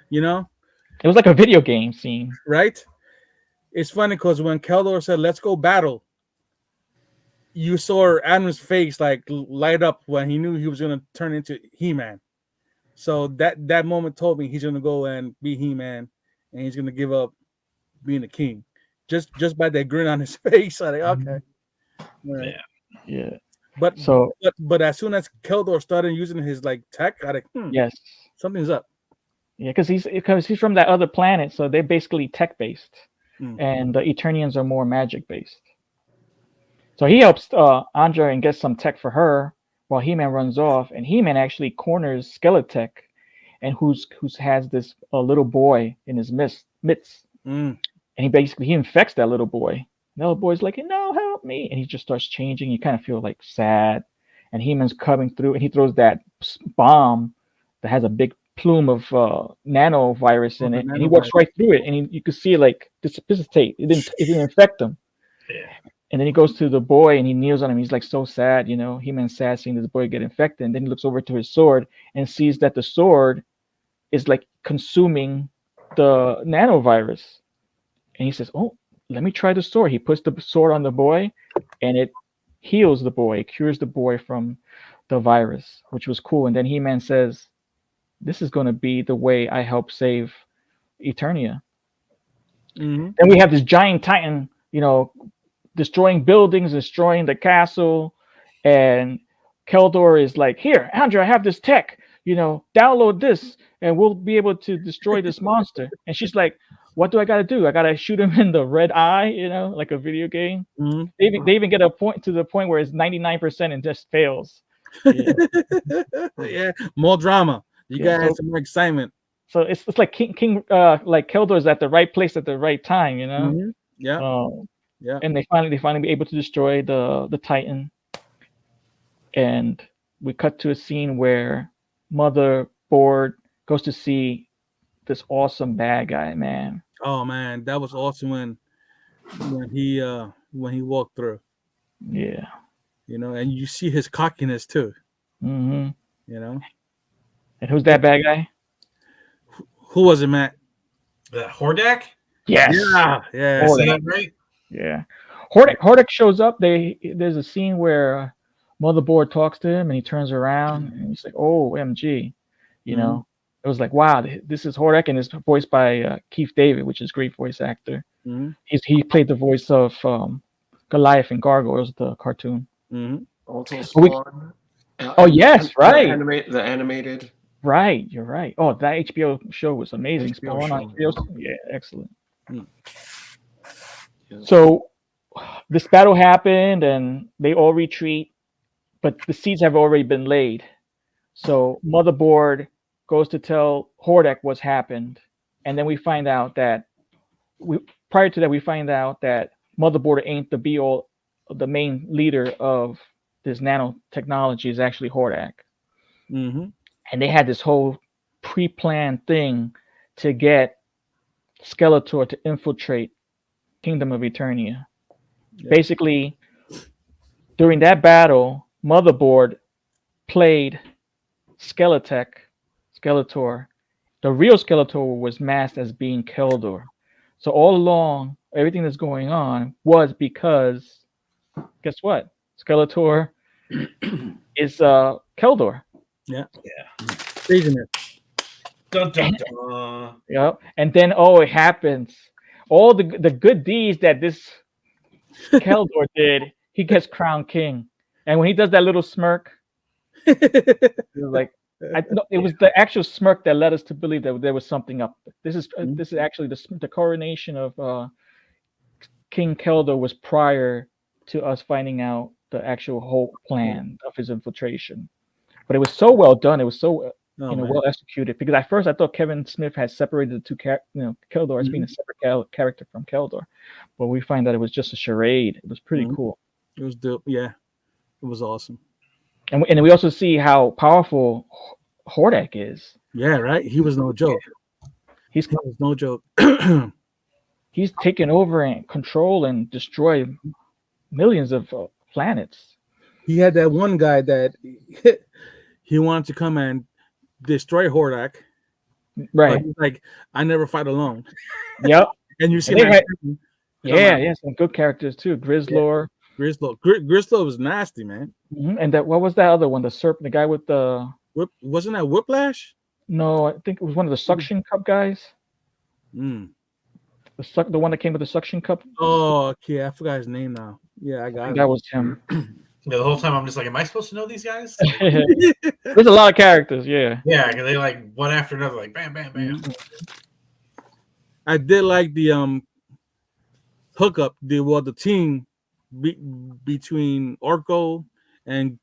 It was like a video game scene. Right? It's funny because when Keldor said, "Let's go battle," you saw Adam's face like light up when he knew he was going to turn into He-Man. So that moment told me he's going to go and be He-Man, and he's going to give up being a king. Just by that grin on his face, I'm like, okay. Right. Yeah. But So but as soon as Keldor started using his like tech, I like, yes. something's up. Yeah, because he's from that other planet, so they're basically tech based, and the Eternians are more magic based. So he helps Andra and gets some tech for her while He-Man runs off, and He-Man actually corners Skeletech and who's has this little boy in his midst, Mm. and he infects that little boy. The little boy's like, no, help me, and he just starts changing. You kind of feel like sad, and He-Man's coming through, and he throws that bomb that has a big plume of nanovirus in the it, and he walks nanovirus. right through it, and you could see it like dissipate. It didn't infect him. Yeah. And then he goes to the boy and he kneels on him. He's like so sad, He-Man's sad seeing this boy get infected. And then he looks over to his sword and sees that the sword is like consuming the nanovirus. And he says, "Oh, let me try the sword." He puts the sword on the boy, and it heals the boy, it cures the boy from the virus, which was cool. And then He-Man says, "This is going to be the way I help save Eternia." Mm-hmm. Then we have this giant Titan, destroying buildings, destroying the castle, and Keldor is like, "Here, Andrew, I have this tech. Download this, and we'll be able to destroy this monster." And she's like, "What do I got to do? I got to shoot him in the red eye, like a video game." Mm-hmm. They even get to the point where it's 99% and just fails. Yeah. Yeah, more drama. You Yeah, got some more excitement. So it's like like Keldor's at the right place at the right time, Mm-hmm. Yeah, yeah. And they finally be able to destroy the Titan. And we cut to a scene where Motherboard goes to see this awesome bad guy, man. Oh man, that was awesome when he walked through. Yeah. And you see his cockiness too. Mm-hmm. And who's that bad guy? who was it, Matt? Hordak? Yes. Yeah. Is that right? Yeah. Hordak shows up. There's a scene where Motherboard talks to him and he turns around and he's like, "Oh, MG." It was like, wow, this is Hordak, and it's voiced by Keith David, which is a great voice actor. Mm-hmm. He played the voice of Goliath in Gargoyles, the cartoon. Mm-hmm. Also Spawn. Yes, right. The animated. Right, you're right. Oh, that HBO show was amazing. HBO Spawn on show. HBO. Yeah, excellent. Mm. Yeah. So this battle happened and they all retreat, but the seeds have already been laid. So Motherboard goes to tell Hordak what's happened, and then we find out that prior to that we find out that Motherboard ain't the be all, the main leader of this nanotechnology is actually Hordak. Mm-hmm. And they had this whole pre-planned thing to get Skeletor to infiltrate Kingdom of Eternia. Yeah. Basically, during that battle, Motherboard played Skeletor. The real Skeletor was masked as being Keldor. So all along, everything that's going on was because, guess what? Skeletor is Keldor. Yeah. Yeah. Freezing it. Dun, dun, dun. Yep. And then it happens. All the good deeds that this Keldor did, he gets crowned king. And when he does that little smirk, it was like it was the actual smirk that led us to believe that there was something up. This is actually the coronation of King Keldor was prior to us finding out the actual whole plan of his infiltration. But it was so well done. It was so well executed. Because at first I thought Kevin Smith had separated the two Keldor as being a separate character from Keldor, but we find that it was just a charade. It was pretty cool. It was dope. Yeah, it was awesome. And we also see how powerful Hordak is. Yeah, right. He was no joke. He was no joke. He's taken over and control and destroy millions of planets. He had that one guy that he wanted to come and destroy Hordak. Right. He's like, I never fight alone. Yep. And you see some good characters too. Grizzlor. Grizzlor was nasty, man. Mm-hmm. And what was that other one? The guy with the wasn't that Whiplash? No, I think it was one of the suction cup guys. Mm. The one that came with the suction cup. Oh, okay. I forgot his name now. Yeah, I got it. That was him. Yeah, the whole time I'm just like, am I supposed to know these guys? There's a lot of characters, yeah. Yeah, because they like one after another, like bam, bam, bam. I did like the hookup. The team between Orko and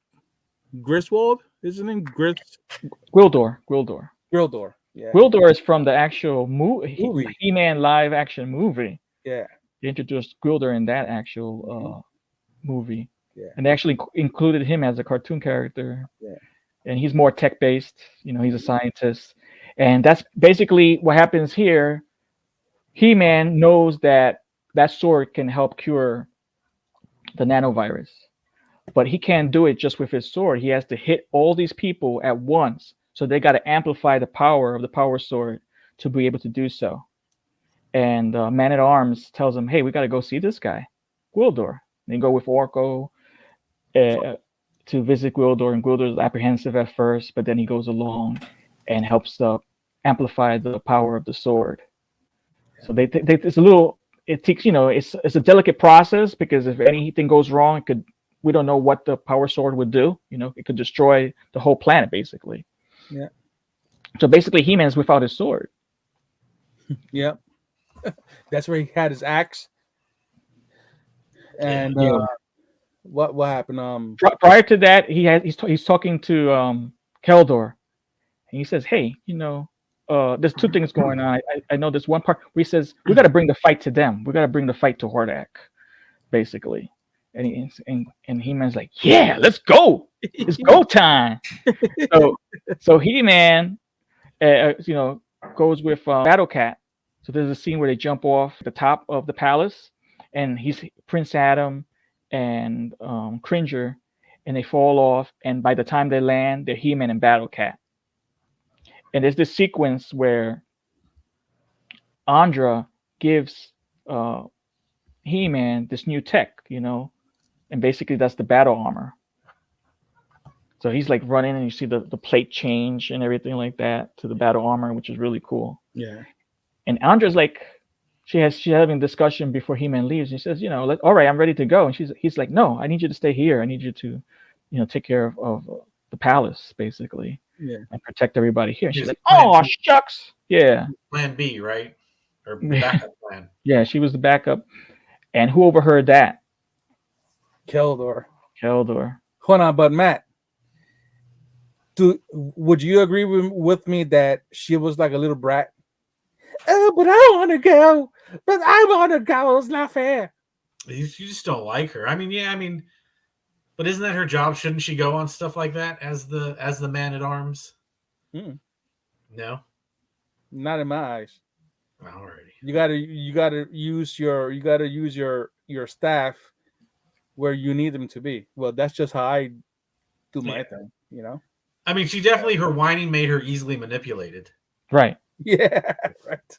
Griswold. Is his name Gwildor? Gwildor. Yeah. Gwildor is from the actual Movie. He-Man live action movie. Yeah. They introduced Gwildor in that actual movie. Yeah. And they actually included him as a cartoon character. Yeah. And he's more tech-based. He's a scientist. And that's basically what happens here. He-Man knows that sword can help cure the nanovirus. But he can't do it just with his sword. He has to hit all these people at once. So they got to amplify the power of the power sword to be able to do so. And Man-at-Arms tells him, hey, we got to go see this guy, Gwildor. They go with Orko to visit Gwildor, and Gwildor is apprehensive at first, but then he goes along and helps amplify the power of the sword. So it's a little, it takes, it's a delicate process, because if anything goes wrong, we don't know what the power sword would do. It could destroy the whole planet, basically. Yeah. So basically, He-Man is without his sword. Yep. That's where he had his axe. And what happened? Prior to that, he's talking to Keldor, and he says, "Hey, there's two things going on. I know this one part where he says we got to bring the fight to them. We got to bring the fight to Hordak, basically." And He-Man's like, "Yeah, let's go. It's go time." So He-Man, goes with Battle Cat. So there's a scene where they jump off the top of the palace, and he's Prince Adam and Cringer, and they fall off. And by the time they land, they're He-Man and Battle Cat. And there's this sequence where Andra gives He-Man this new tech, and basically that's the battle armor. So he's like running, and you see the plate change and everything like that to the battle armor, which is really cool. Yeah. And Andra's like, she's having a discussion before He-Man leaves. And she says, all right, I'm ready to go. And he's like, no, I need you to stay here. I need you to, take care of the palace, basically, and protect everybody here. And she's like, oh, shucks. Yeah. Plan B, right? Or backup plan. Yeah, she was the backup. And who overheard that? Keldor. Hold on, but Matt, would you agree with me that she was like a little brat? Oh, but I want to go. But I want to go. It's not fair. You just don't like her. But isn't that her job? Shouldn't she go on stuff like that as the Man-at-Arms? No, not in my eyes. Alrighty. You gotta use your staff where you need them to be. Well, that's just how I do my thing. She definitely, her whining made her easily manipulated. Right. Yeah. Right.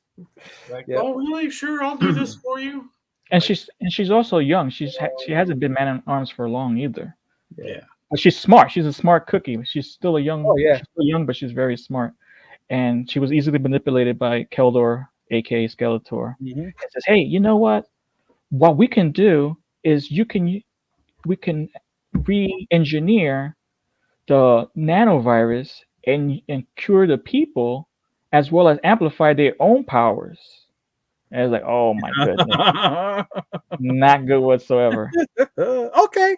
Like, oh really? Sure, I'll do this for you. And she's also young. She hasn't been Man-at-Arms for long either. Yeah. But she's smart. She's a smart cookie. She's still a young. Oh yeah. She's still young, but she's very smart. And she was easily manipulated by Keldor, aka Skeletor. And says, "Hey, you know what? What we can do is we can re-engineer the nanovirus and cure the people, as well as amplify their own powers." And I was like, oh my goodness. Not good whatsoever. Okay.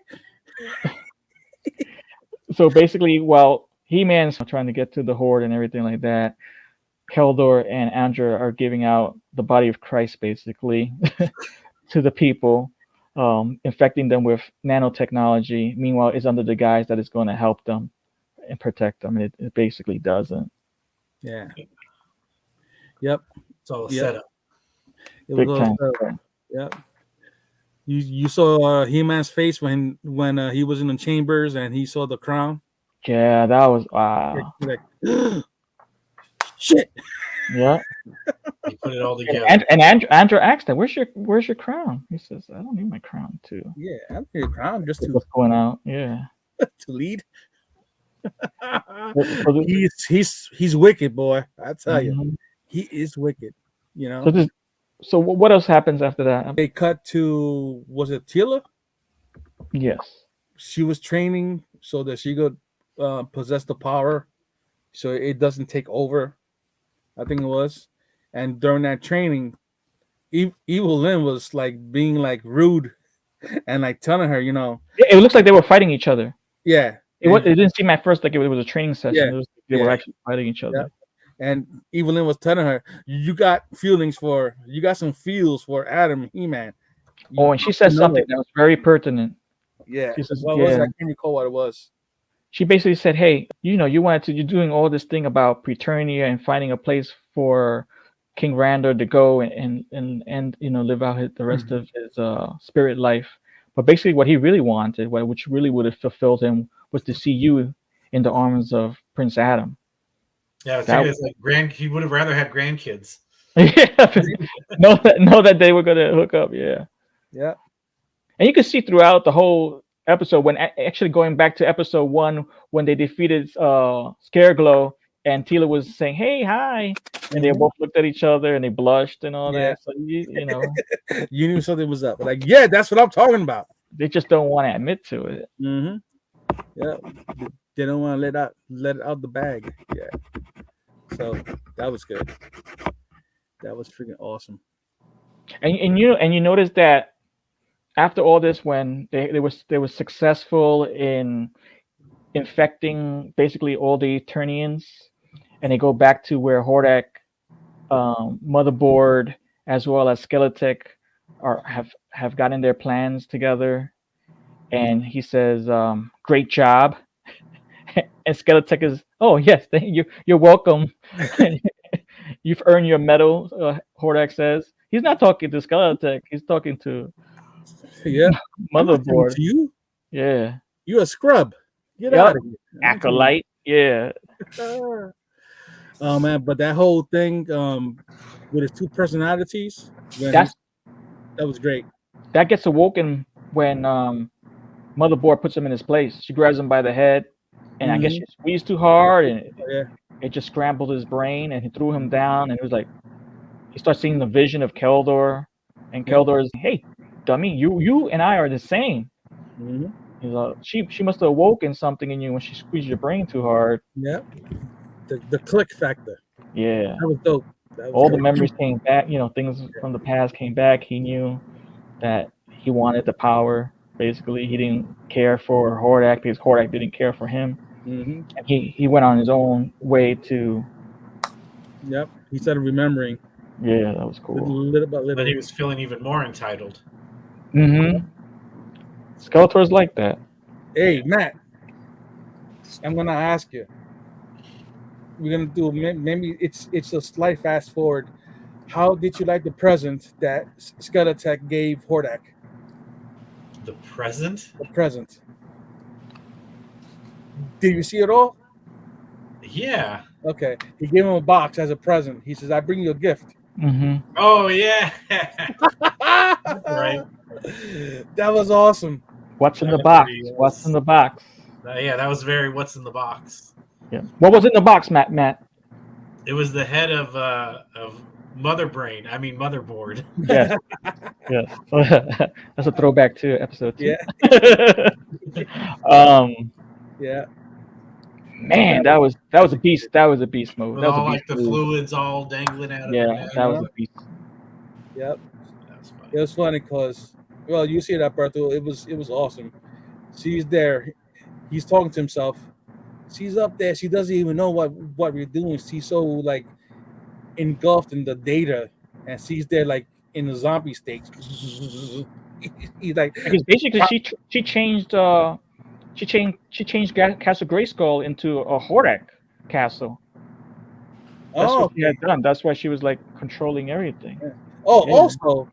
So basically, while He-Man's trying to get to the Horde and everything like that, Keldor and Andra are giving out the body of Christ, basically, to the people, infecting them with nanotechnology. Meanwhile, it's under the guise that it's going to help them and protect them. And it basically doesn't. Yeah. Yep. It's all a setup. Big time. Yep. You saw He-Man's face when he was in the chambers and he saw the crown. Yeah, that was wow. Like, shit. Yeah. He put it all together. And Andrew asked him, "Where's your crown?" He says, "I don't need my crown too." Yeah, I don't need a crown just to what's going out. Yeah. to lead. He's wicked, boy. I tell you, he is wicked. So what else happens after that? They cut to, was it Tila? Yes. She was training so that she could possess the power, so it doesn't take over. I think it was, and during that training, Evil Lynn was like being like rude, and like telling her, it looks like they were fighting each other. Yeah. It didn't seem at first like it was a training session. Yeah. It was, they were actually fighting each other. And Evelyn was telling her, you got some feels for Adam, He-Man. Oh, and she said know something it. that was very pertinent. Yeah. She says, What was it? yeah. I can't recall what it was. She basically said, "Hey, you're doing all this thing about Preternia and finding a place for King Randor to go and live out the rest of his spirit life. But basically, what he really wanted, which really would have fulfilled him, was to see you in the arms of Prince Adam. Yeah, I was That thinking it's like he would have rather had grandkids. yeah, know that they were gonna hook up. Yeah, Yeah. and you can see throughout the whole episode when actually going back to episode 1 when they defeated Scareglow and Tila was saying, "Hey, hi," and they Mhm. both looked at each other and they blushed and all Yeah. that. So you know You knew something was up. Like, yeah, that's what I'm talking about. they just don't want to admit to it. Mm-hmm. Yeah. They don't want to let it out the bag. Yeah. So that was good. That was freaking awesome. And you notice that after all this, when they were successful in infecting basically all the Eternians, and they go back to where Hordak, Motherboard, as well as Skeletek have gotten their plans together, and he says, "Great job," and Skeletek is, "Oh yes, thank you. You're welcome. You've earned your medal." Hordak says he's not talking to Skeletek. He's talking to Yeah. I'm not talking Motherboard. to you. Yeah. You're a scrub. Get Yep. out of here. Acolyte. Yeah. Oh man, but that whole thing with his two personalities, that was great. That gets awoken when Motherboard puts him in his place. She grabs him by the head, and I guess she squeezed too hard, and it just scrambled his brain, and he threw him down. And it was like he starts seeing the vision of Keldor, and Keldor is, "Hey, dummy, you and I are the same." He's like, she must have awoken something in you when she squeezed your brain too hard. Yeah, the click factor. Yeah, that was dope. All the memories came back. Things from the past came back. He knew that he wanted the power. Basically, he didn't care for Hordak because Hordak didn't care for him. And he went on his own way to. Yep, he started remembering. Yeah, that was cool. Little by little. Then he was feeling even more entitled. Mm-hmm. Skeletor's like that. Hey, Matt, I'm gonna ask you. We're gonna do maybe it's a slight fast forward. How did you like the present that Skeletek gave Hordak? The present? The present. Did you see it all? Yeah. Okay. He gave him a box as a present. He says, "I bring you a gift." Mm-hmm. Oh yeah. Right. That was awesome. What's in the box? What's in the box? Yeah, that was very what's in the box. Yeah. What was in the box, Matt? It was the head of Motherboard. Yes. Yes. That's a throwback to episode 2. Yeah. Yeah. Man, that was a beast. That was a beast mode. With That was all a beast like the move. fluids all dangling out of Yeah, that was a beast. Yep. That was funny. It was funny because, well, you see that, Berto. It was awesome. She's there. He's talking to himself. She's up there. She doesn't even know what we're doing. She's so like engulfed in the data, and she's there like in the zombie state. He's like, because basically she changed Castle Grayskull into a Hordak castle. That's what she had done. That's why she was like controlling everything. Oh, yeah. Also,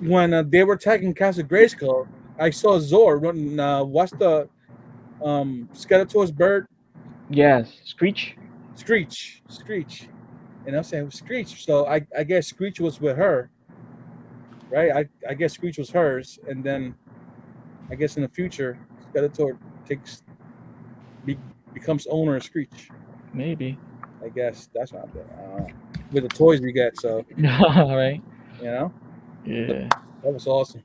when they were attacking Castle Grayskull, I saw Zor running. What's the Skeletor's bird? Yes, Screech. And I'm saying Screech. So I guess Screech was with her, right? I guess Screech was hers, and then I guess in the future Skeletor becomes owner of Screech. Maybe. I guess that's not good. With the toys we get, so all right. You know. Yeah. That was awesome.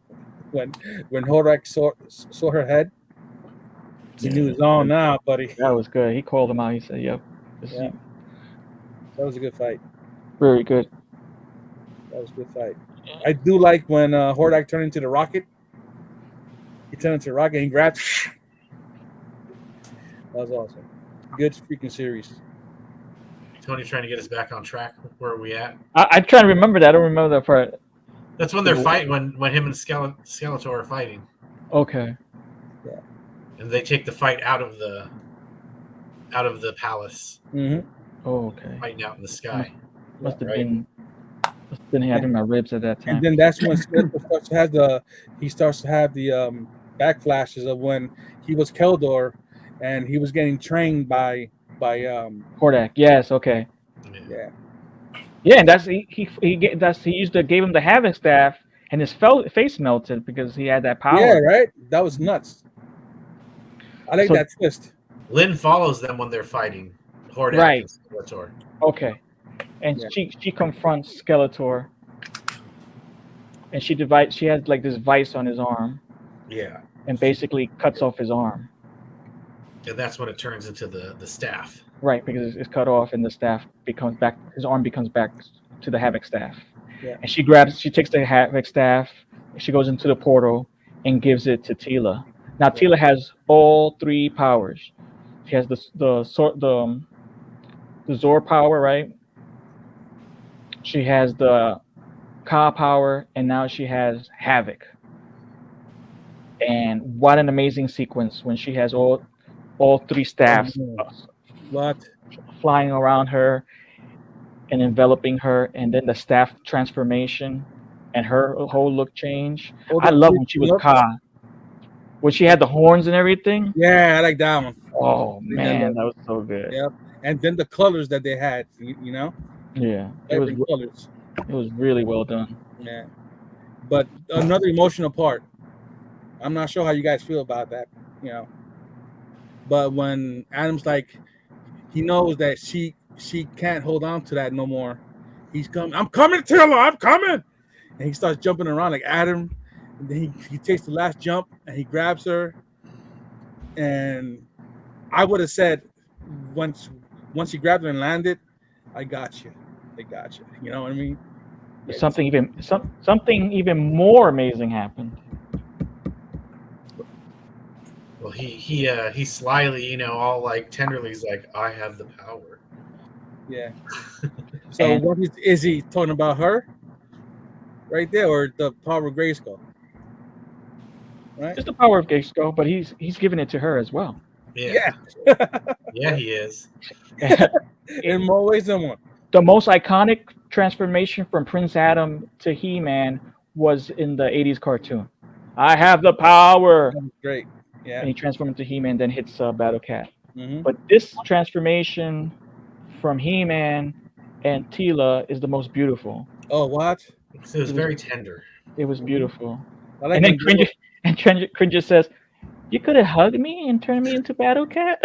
When Hordak saw her head, he knew it was on now, buddy. That was good. He called him out. He said, "Yep." Yeah. That was a good fight. Very good. That was a good fight. I do like when Hordak turned into the rocket. He turned into a rocket and he grabbed. That was awesome. Good freaking series. Tony trying to get us back on track. Where are we at? I'm trying to remember that. I don't remember that part. That's when they're fighting. When him and Skeletor are fighting, Okay. and they take the fight out of the palace, Mm-hmm. Oh, okay. fighting out in the sky. Must have right. been having my ribs at that time. And then that's when Skeletor starts to have the backflashes of when he was Keldor, and he was getting trained by Hordak. Yes. Okay. yeah. Yeah, and he gave him the Havoc staff, and his face melted because he had that power. Yeah, right. That was nuts. I like that twist. Lynn follows them when they're fighting. Hordak Right. and Skeletor. Okay. And she confronts Skeletor, and she has like this vice on his arm. Yeah. And basically cuts off his arm. And that's when it turns into the staff. Right, because it's cut off, and the staff becomes back. His arm becomes back to the Havoc staff. Yeah. And she takes the Havoc staff, and she goes into the portal and gives it to Teela. Now Teela has all 3 powers. She has the Zor power, right? She has the Ka power, and now she has Havoc. And what an amazing sequence when she has all 3 staffs flying around her and enveloping her, and then the staff transformation and her whole look change. I love when she was Ka. When she had the horns and everything. Yeah, I like that one. Oh man, that was so good. Yep. And then the colors that they had, you know? Yeah. Colors. It was really well done. Yeah. But another emotional part. I'm not sure how you guys feel about that, you know. But when Adam's like, he knows that she can't hold on to that no more. He's coming. I'm coming, Teela. I'm coming. And he starts jumping around like Adam. And then he takes the last jump and he grabs her. And I would have said once he grabbed her and landed, I got you. They got you. You know what I mean? Something even more amazing happened. Well, he slyly, all like tenderly, is like, I have the power. Yeah. So what is he talking about, her? Right there, or the power of Grayskull? Right. It's the power of Grayskull, but he's giving it to her as well. Yeah. Yeah, he is. In more ways than one. The most iconic transformation from Prince Adam to He-Man was in the 80s cartoon. I have the power. That was great. Yeah. And he transformed into He-Man, then hits Battle Cat. Mm-hmm. But this transformation from He-Man and Teela is the most beautiful. Oh, what? So it was very tender. It was beautiful. I like and then Cringer says, "You could have hugged me and turned me into Battle Cat."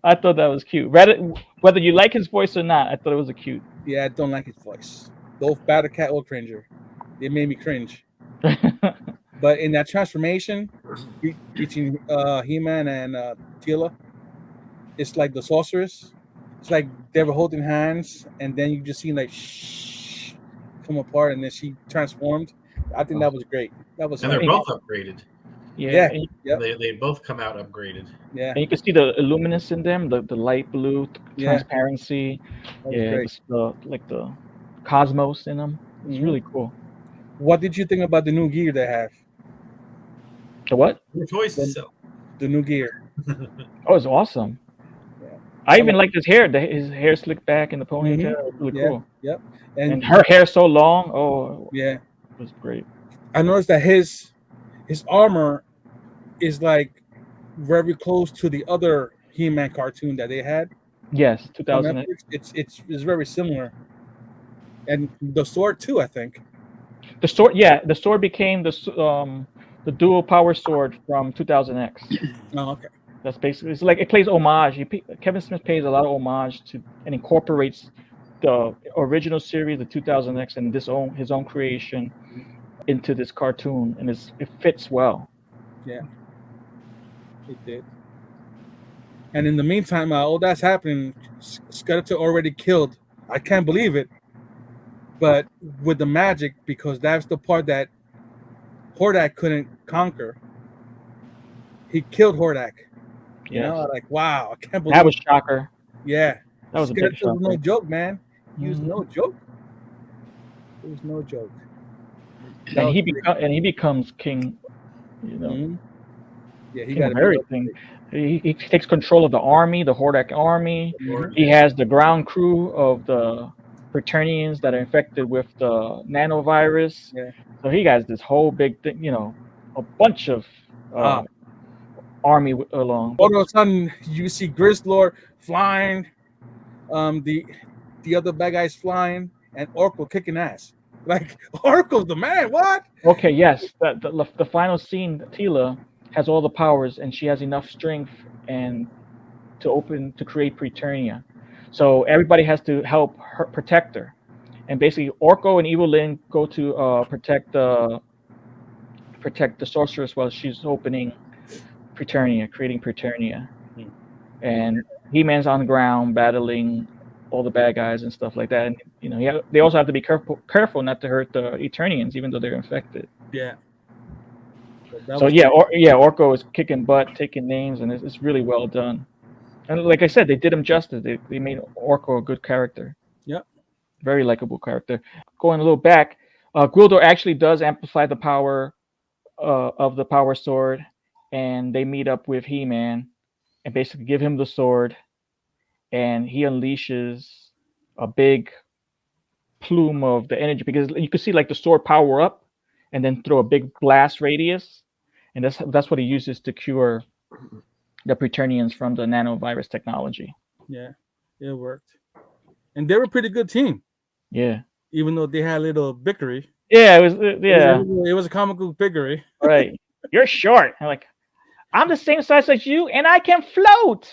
I thought that was cute. Whether you like his voice or not, I thought it was cute. Yeah, I don't like his voice. Both Battle Cat or Cringer. It made me cringe. But in that transformation between He-Man and Teela, it's like the sorceress. It's like they were holding hands, and then you just see like shh come apart, and then she transformed. I think that was great. That was. And they're both upgraded. Yeah. They both come out upgraded. Yeah. And you can see the luminous in them, the light blue transparency. Great. The cosmos in them. It's really cool. What did you think about the new gear they have? The what? Your toys to sell. The new gear. Oh, it's awesome. Yeah. I even like his hair. His hair slicked back in the ponytail. Mm-hmm. Really cool. Yep. And her hair so long. Oh, yeah. It was great. I noticed that his armor is like very close to the other He-Man cartoon that they had. Yes, 2008. It's very similar. And the sword too, I think. The sword became the dual power sword from 2000X. Oh, okay. That's basically, it's like it plays homage. Kevin Smith pays a lot of homage to and incorporates the original series, the 2000X, and his own creation into this cartoon, and it fits well. Yeah, it did. And in the meantime, all that's happening, Skeletor already killed. I can't believe it. But with the magic, because that's the part that Hordak couldn't conquer. He killed Hordak. You know, like, wow, I can't believe that was shocker. Yeah, That was a big Skeletor was no shocker. joke, man. He was Mhm. no joke. It was no joke. That And was he becomes king, you know, Mhm. Yeah, he king got of to be everything. He takes control of the army, the Hordak army. Mhm. He has the ground crew of the Preternians that are infected with the nanovirus. Yeah. So he has this whole big thing, you know, a bunch of Ah. army along. All of a sudden, you see Grizzlord flying, the other bad guys flying, and Oracle kicking ass. Like Oracle's the man. What? Okay, yes, the final scene, Tila has all the powers and she has enough strength and to create Preternia. So everybody has to help her protect her. And basically, Orko and Evelyn go to protect the sorceress while she's opening Preternia, creating Preternia. Hmm. And He-Man's on the ground battling all the bad guys and stuff like that. And you know, they also have to be careful not to hurt the Eternians, even though they're infected. Yeah. That So was yeah, Orko is kicking butt, taking names, and it's really well done. And like I said, they did him justice. They made Orko a good character. Yeah. Very likable character. Going a little back, Gwildor actually does amplify the power of the Power Sword, and they meet up with He-Man and basically give him the sword, and he unleashes a big plume of the energy because you can see like the sword power up, and then throw a big blast radius, and that's what he uses to cure the Preternians from the nanovirus technology. Yeah, it worked, and they were a pretty good team, Yeah. even though they had a little bickery. Yeah, it was. Yeah. It was a comical bickery. Right. You're short. I'm like, I'm the same size as you, and I can float.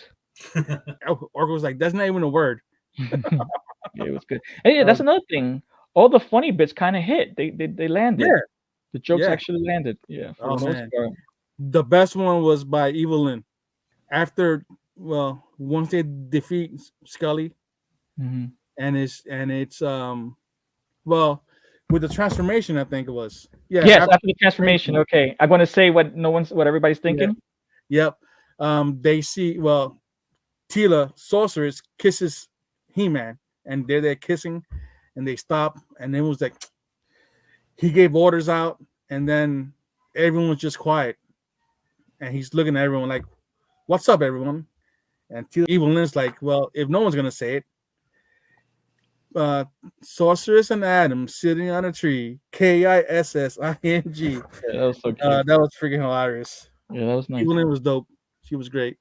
Orko was like, "That's not even a word." Yeah, it was good. And yeah, that's another thing. All the funny bits kind of hit. They landed. Yeah. The jokes Yeah. actually landed. Yeah, for Oh, the most man. part. The best one was by Evelyn. After, once they defeat Scully, Mhm. and it's with the transformation, I think it was. Yeah. Yes, after the transformation. Okay, I'm going to say what everybody's thinking. Yep. They see Tila sorceress kisses He-Man, and they're there kissing, and they stop, and it was like he gave orders out, and then everyone was just quiet, and he's looking at everyone like, "What's up, everyone?" And Tila Evelyn's like, "Well, if no one's gonna say it, sorceress and Adam sitting on a tree, Kissing." Yeah, that was so cute. That was freaking hilarious. Yeah, that was nice. Evelyn was dope. She was great.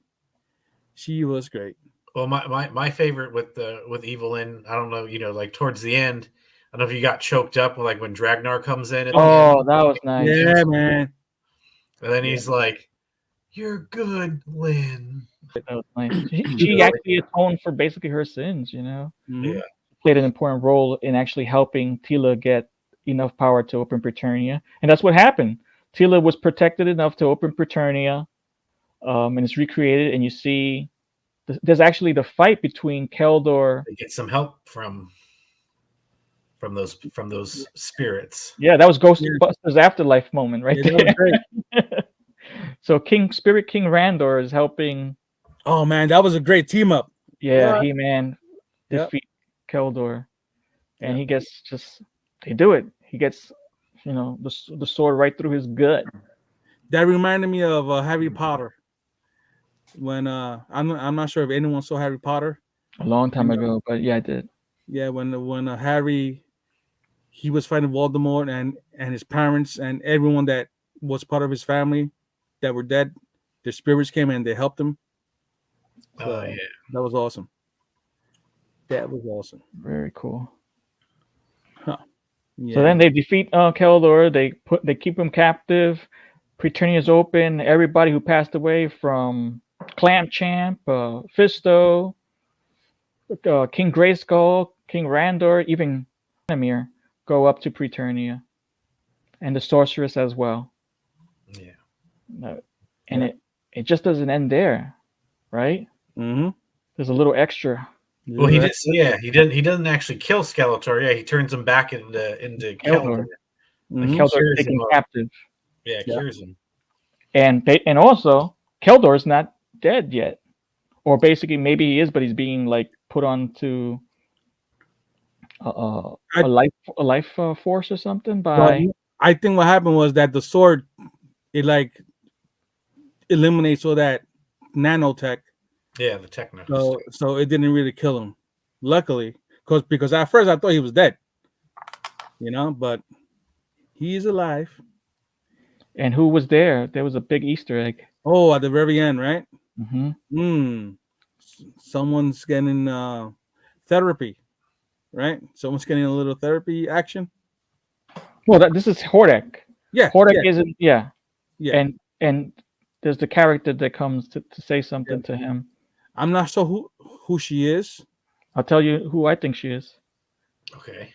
She was great. Well, my favorite with Evelyn, I don't know, like towards the end, I don't know if you got choked up like when Dragnar comes in at the end. Oh, that was nice. Yeah, man. And then he's like, "You're good, Lynn." That was nice. She actually atoned for basically her sins. Mhm. Yeah. Played an important role in actually helping Tila get enough power to open Preternia, and that's what happened. Tila was protected enough to open Preternia, and it's recreated. And you see, there's actually the fight between Keldor. They get some help from those spirits. Yeah, that was Ghostbusters Afterlife moment right there. That was great. So Spirit King Randor is helping. Oh man, that was a great team up. Yeah, What? He-Man Yep. defeat Keldor, and Yep. he gets they do it. He gets the sword right through his gut. That reminded me of Harry Potter. When I'm not sure if anyone saw Harry Potter. A long time ago, but yeah, I did. Yeah, when Harry, he was fighting Voldemort and his parents and everyone that was part of his family that were dead, their spirits came and they helped him. So, Oh yeah. that was awesome. That was awesome. Very cool. Yeah. So then they defeat Keldor. They keep him captive. Preternia's open. Everybody who passed away from Clamp Champ, Fisto, King Grayskull, King Randor, even Amir go up to Preternia, and the sorceress as well. Yeah. And it just doesn't end there, right? Mm-hmm. There's a little extra. Well, he did. Yeah, he didn't. He doesn't actually kill Skeletor. Yeah, he turns him back into Keldor. Mm-hmm. Keldor taken captive. Yeah, cures him. And also Keldor's not dead yet, or basically maybe he is, but he's being like put onto I- a life force or something But by. I think what happened was that the sword, it like eliminates all that nanotech, Yeah, the techno. so it didn't really kill him. Luckily, because at first I thought he was dead, but he's alive. And who was there? There was a big Easter egg. Oh, at the very end, right? Hmm. Someone's getting therapy, right? Someone's getting a little therapy action. Well, this is Hordak. Yeah, Hordak yeah, isn't. Yeah, yeah. and there's the character that comes to say something to him. I'm not sure who she is. I'll tell you who I think she is. Okay.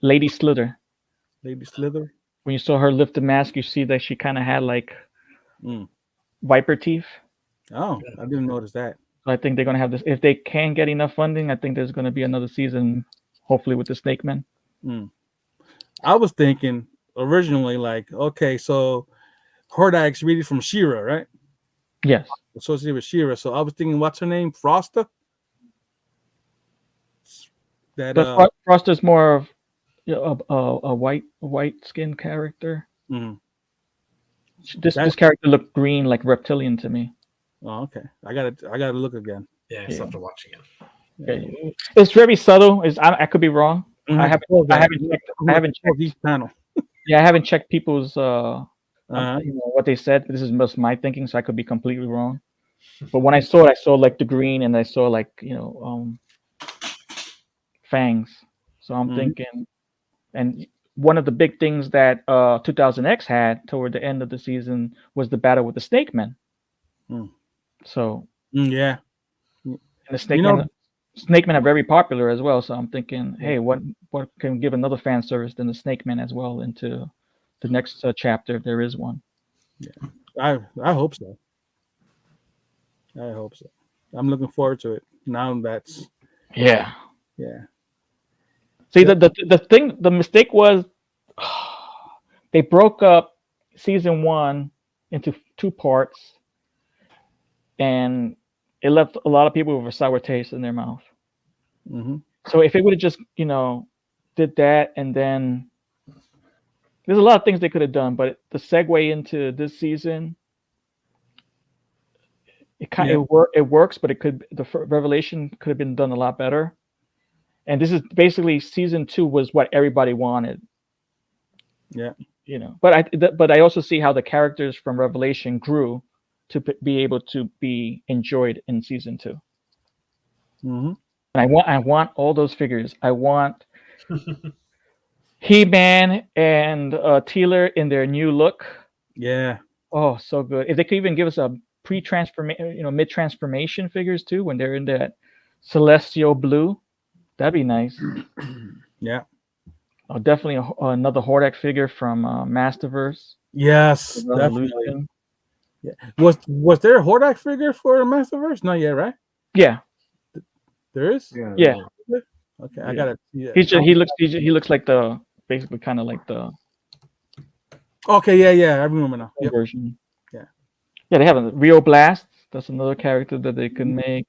Lady Slither. Lady Slither. When you saw her lift the mask, you see that she kind of had like Mm. viper teeth. Oh, I didn't notice that. So I think they're gonna have this. If they can get enough funding, I think there's gonna be another season, hopefully with the Snake Men. Mm. I was thinking originally, like, okay, so Hordak's really from She-Ra, right? Yes. Associated with She-Ra. So I was thinking, what's her name? Frosta? That But Froster's more of a white skin character. mhm. This character looked green, like reptilian to me. Oh, okay. I gotta look again. Yeah, I have to watch again. Yeah. It's very subtle. I could be wrong. Mhm. I haven't checked each panel. Yeah, I haven't checked people's Uh-huh. what they said. This is just my thinking, so I could be completely wrong. But when I saw it, I saw like the green, and I saw like fangs. So I'm thinking, and one of the big things that 2000X had toward the end of the season was the battle with the Snake Men. Mm. So Yeah. and the Snake Men are very popular as well. So I'm thinking, hey, what can give another fan service than the Snake Men as well into the next chapter if there is one. Yeah, I hope so. I hope so. I'm looking forward to it. Now that's yeah. See, the mistake was they broke up season 1 into 2 parts, and it left a lot of people with a sour taste in their mouth. Mm-hmm. So if it would have just did that, and then there's a lot of things they could have done, but the segue into this season, it works, but the Revelation could have been done a lot better. And this is basically season 2 was what everybody wanted. Yeah. But I also see how the characters from Revelation grew to be able to be enjoyed in season 2. Mm-hmm. And I want all those figures. I want He-Man and Teeler in their new look. Yeah. Oh, so good. If they could even give us a pre-transformation, mid-transformation figures too, when they're in that celestial blue, that'd be nice. Yeah. Oh, definitely another Hordak figure from Masterverse. Yes, definitely. Yeah. Was there a Hordak figure for Masterverse? Not yet, right? Yeah. There is. Yeah. Okay, I gotta. Yeah. He looks like the basically kind of like the. Okay, yeah, I remember now. Yep. Version. Yeah. Yeah, they have a Rio Blast. That's another character that they can make.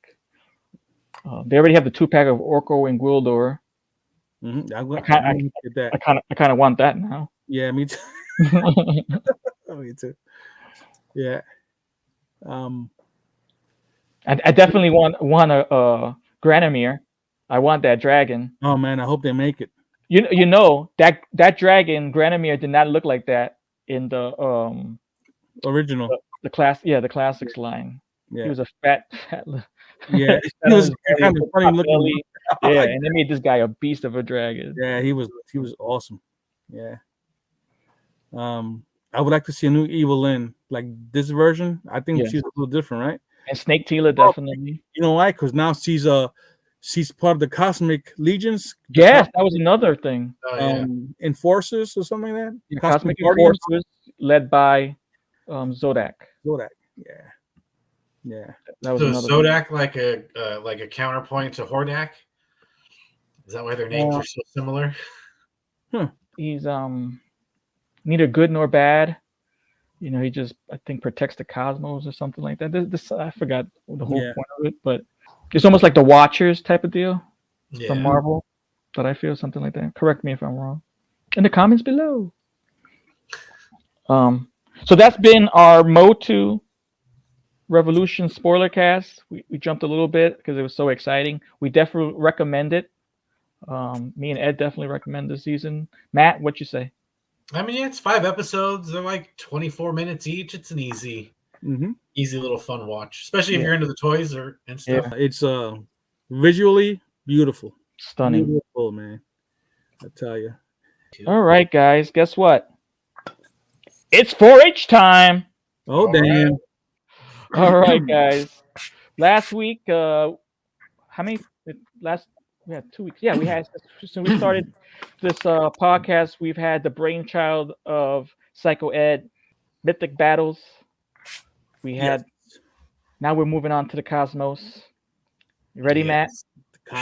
They already have the 2-pack of Orko and Gwildor. Mm-hmm. I kind of want that now. Yeah, me too. Me too. Yeah. I definitely want a Granomir. I want that dragon. Oh man, I hope they make it. That dragon Granomir did not look like that in the original. The classics line. Yeah. He was a fat. Yeah, he was kind of funny looking. Yeah, and they made this guy a beast of a dragon. Yeah, he was awesome. Yeah. I would like to see a new Evil Lyn, like this version. I think she's a little different, right? And Snake Teela definitely. You know why? Because now she's part of the Cosmic Legions. Yes, that was another thing. Enforcers or something like that. Yeah, Cosmic Enforcers led by Zodak. Yeah. That was Zodak like a counterpoint to Hordak? Is that why their names are so similar? He's neither good nor bad. He just I think protects the cosmos or something like that. This I forgot the whole point of it, but It's almost like the Watchers type of deal Yeah. from Marvel. But I feel something like that. Correct me if I'm wrong. In the comments below. So that's been our MOTU Revolution Spoilercast. We jumped a little bit because it was so exciting. We definitely recommend it. Me and Ed definitely recommend this season. Matt, what you say? I mean, yeah, it's 5 episodes. They're like 24 minutes each. It's an easy little fun watch, especially if you're into the toys and stuff. It's visually beautiful. Stunning. Beautiful, man. I tell you. All right, guys. Guess what? It's 4-H time. Oh, damn. All right, guys. Last week, how many? We had 2 weeks. Yeah, we had. So we started this podcast. We've had the brainchild of Psycho Ed, Mythic Battles. We had. Now we're moving on to the Cosmos. You ready, Matt?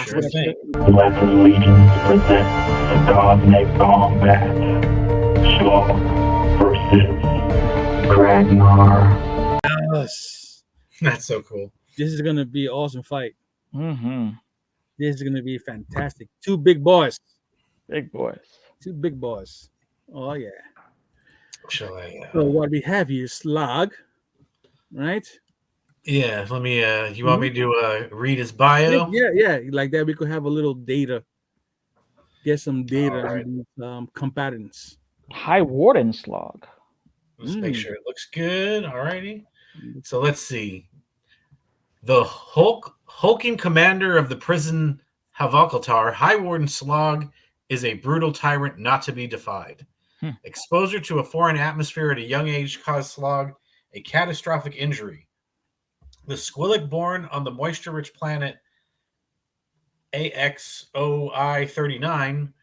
Sure thing. Pledge allegiance presents the Cosmic Combat. Slog versus Kragnar. Yes. That's so cool. This is going to be an awesome fight. Mm-hmm. This is going to be fantastic. 2 big boys. Big boys. 2 big boys. Oh, yeah. Shall I? So what we have here is Slog, right? Yeah, let me. You want me to read his bio? Yeah. Like that, we could have a little data. Get some data Alright. on these combatants. High Warden Slog. Let's make sure it looks good. Alrighty. So let's see. The hulking commander of the prison Havalkatar, High Warden Slog, is a brutal tyrant not to be defied. Exposure to a foreign atmosphere at a young age caused Slog a catastrophic injury. The Squillic born on the moisture-rich planet AXOI-39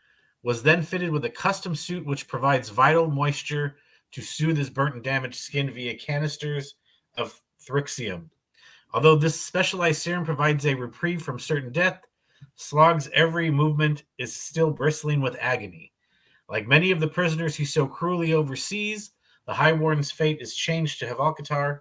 was then fitted with a custom suit which provides vital moisture to soothe his burnt and damaged skin via canisters of Thrixium. Although this specialized serum provides a reprieve from certain death, Slog's every movement is still bristling with agony. Like many of the prisoners he so cruelly oversees, the High Warden's fate is changed to Havalkatar.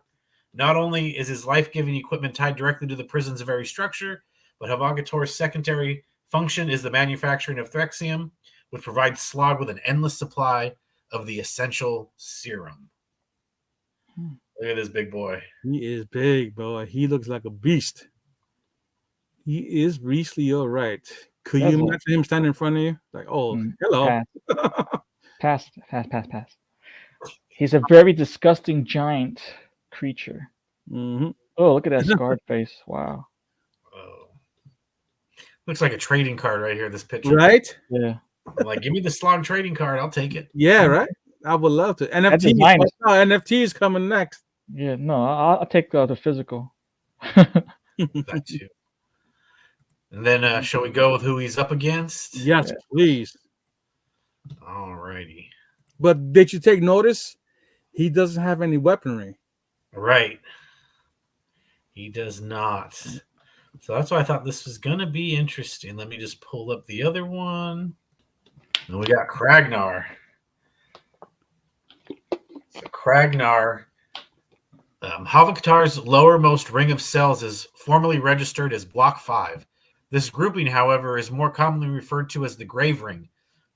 Not only is his life-giving equipment tied directly to the prison's very structure, but Havalkatar's secondary function is the manufacturing of Thrixium, which provides Slog with an endless supply of the essential serum. Look at this big boy. He is big, boy. He looks like a beast. He is beastly, all right. Could you imagine him standing in front of you? Like, oh, hello. Pass. He's a very disgusting giant creature. Mm-hmm. Oh, look at that scarred face. Wow. Oh. Looks like a trading card right here, this picture. Right? Yeah. Like, give me the Slog trading card. I'll take it. Yeah, right? I would love to. NFT is coming next. Yeah, no, I'll take the physical. That too. And then, shall we go with who he's up against? Yes, please. All righty. But did you take notice? He doesn't have any weaponry. Right. He does not. So that's why I thought this was going to be interesting. Let me just pull up the other one. And we got Kragnar. So Kragnar. Havalkatar's lowermost ring of cells is formally registered as Block 5. This grouping, however, is more commonly referred to as the Grave Ring,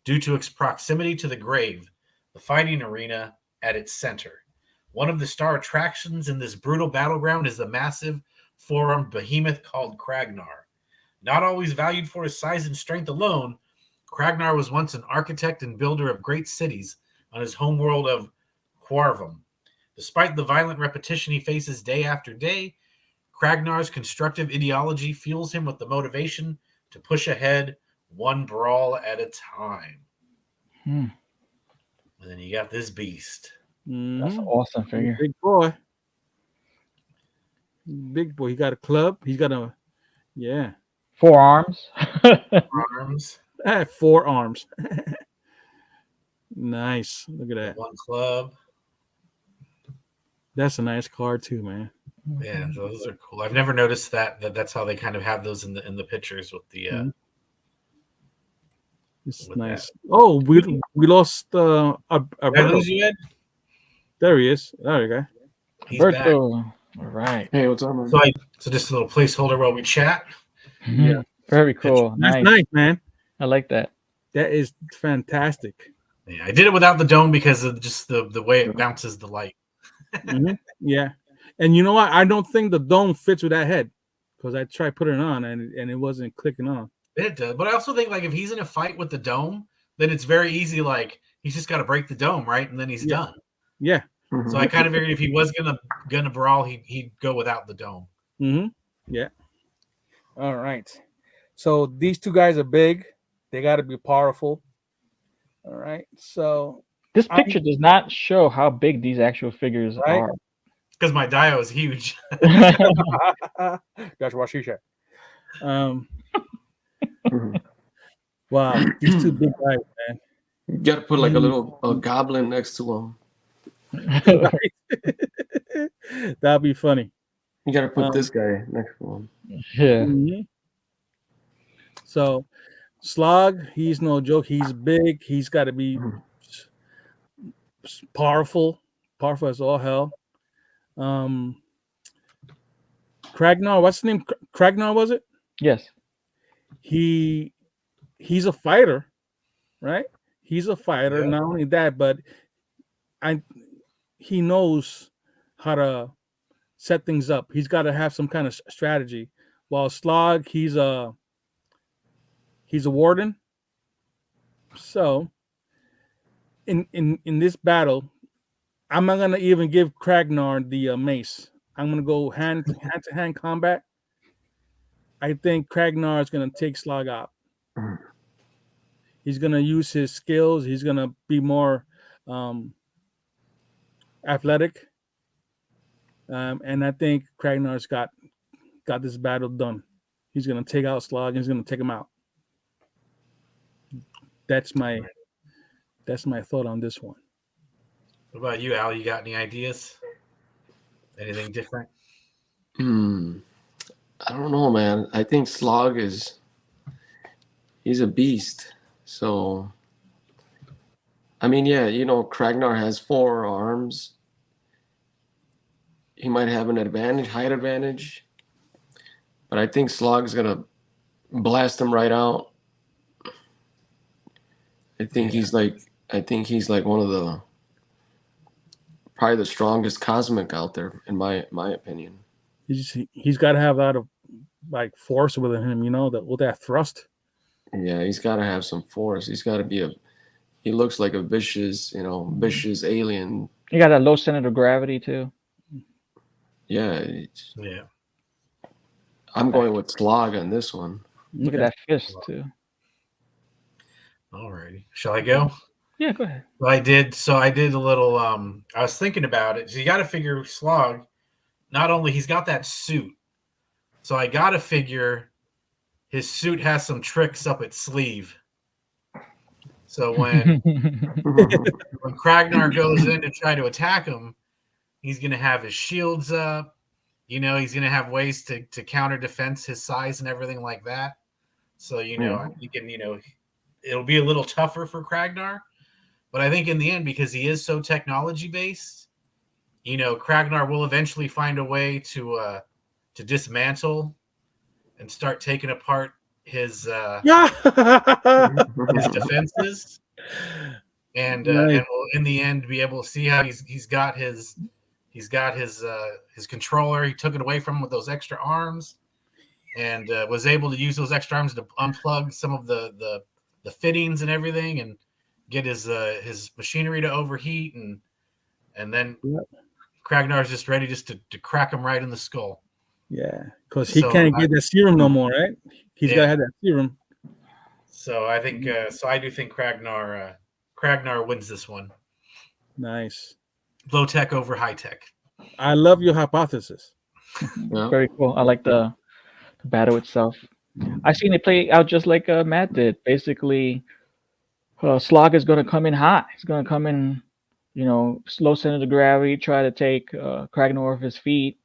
due to its proximity to the grave, the fighting arena at its center. One of the star attractions in this brutal battleground is the massive four-armed behemoth called Kragnar. Not always valued for his size and strength alone, Kragnar was once an architect and builder of great cities on his homeworld of Quarvum. Despite the violent repetition he faces day after day, Kragnar's constructive ideology fuels him with the motivation to push ahead one brawl at a time. And then you got this beast. That's an awesome figure. Big boy. Big boy. He got a club. He's got a, 4 arms. Arms. 4 arms. Nice. Look at that. 1 club. That's a nice card too, man. Yeah, those are cool. I've never noticed that's how they kind of have those in the pictures with the. It's nice. That. Oh, we lost Did I lose you, Ed? There he is. There you go. He's Berto. All right. Hey, what's up, man? So just a little placeholder while we chat. Yeah. Very cool. That's Nice. nice, man. I like that. That is fantastic. Yeah, I did it without the dome because of just the way it bounces the light. Mhm. Yeah. And you know what? I don't think the dome fits with that head because I tried putting it on and it wasn't clicking on. It does, but I also think like if he's in a fight with the dome, then it's very easy. Like he's just got to break the dome, right, and then he's Yeah. done. Yeah. So I kind of figured if he was gonna brawl, he'd go without the dome. Mm-hmm. Yeah. All right. So these two guys are big. They got to be powerful. All right. So This picture does not show how big these actual figures Right. are. Because my dio is huge. that's what she said. Wow, these two big guys, man. You gotta put like a little goblin next to him. That'd be funny. You gotta put this guy next to him. Yeah. Mhm. So, Slog, he's no joke. He's big. He's got to be powerful as all hell. Kragnar, what's his name? Kragnar, was it? Yes. He's a fighter, right? He's a fighter. Yeah. Not only that, but he knows how to set things up. He's got to have some kind of strategy. While Slog, he's a warden. So in this battle, I'm not gonna even give Kragnar the mace. I'm gonna go hand to hand combat. I think Kragnar is gonna take Slog out. He's gonna use his skills. He's gonna be more athletic, and I think Kragnar's got this battle done. He's gonna take out Slog. And he's gonna take him out. That's my thought on this one. What about you, Al? You got any ideas? Anything different? I don't know, man. I think Slog he's a beast. So, I mean, yeah, Kragnar has 4 arms. He might have an advantage, height advantage. But I think Slog's gonna blast him right out. I think he's like one of the probably the strongest cosmic out there, in my opinion. He's got to have a lot of like force within him, with that thrust. Yeah, he's got to have some force. He's got to be he looks like a vicious alien. You got that low center of gravity too. Yeah. Yeah. I'm going with Slog on this one. Look at that fist too. Alrighty. Shall I go? Yeah, go ahead. Well, I did a little I was thinking about it. So you gotta figure Slog, not only he's got that suit, so I gotta figure his suit has some tricks up its sleeve. So when Kragnar goes in to try to attack him, he's gonna have his shields up. He's gonna have ways to counter defense his size and everything like that. So I'm thinking, it'll be a little tougher for Kragnar. But I think in the end, because he is so technology based, Kragnar will eventually find a way to dismantle and start taking apart his defenses, and will in the end be able to see how he's got his controller. He took it away from him with those extra arms, and was able to use those extra arms to unplug some of the fittings and everything, and get his machinery to overheat, and then Kragnar's just ready to crack him right in the skull. Yeah, because he can't get that serum no more, right? He's got to have that serum. So I think I do think Kragnar wins this one. Nice. Low tech over high tech. I love your hypothesis. Yeah. Very cool. I like the battle itself. I seen it play out just like Matt did. Basically, Slog is going to come in hot. He's going to come in, slow center of gravity, try to take Kragnar off his feet.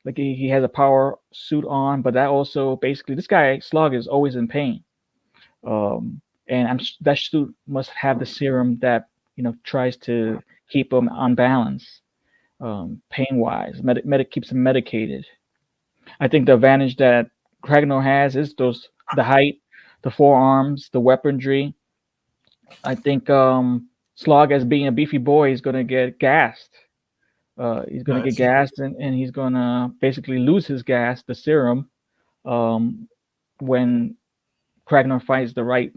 Like he has a power suit on, but that also basically this guy Slog is always in pain. And that suit must have the serum that tries to keep him on balance. pain wise. Medic keeps him medicated. I think the advantage that Kragnar has is the height, the forearms, the weaponry. I think Slog, as being a beefy boy, is gonna get gassed. He's gonna get That's gassed, and he's gonna basically lose his gas, the serum, um, when Kragnar finds the right,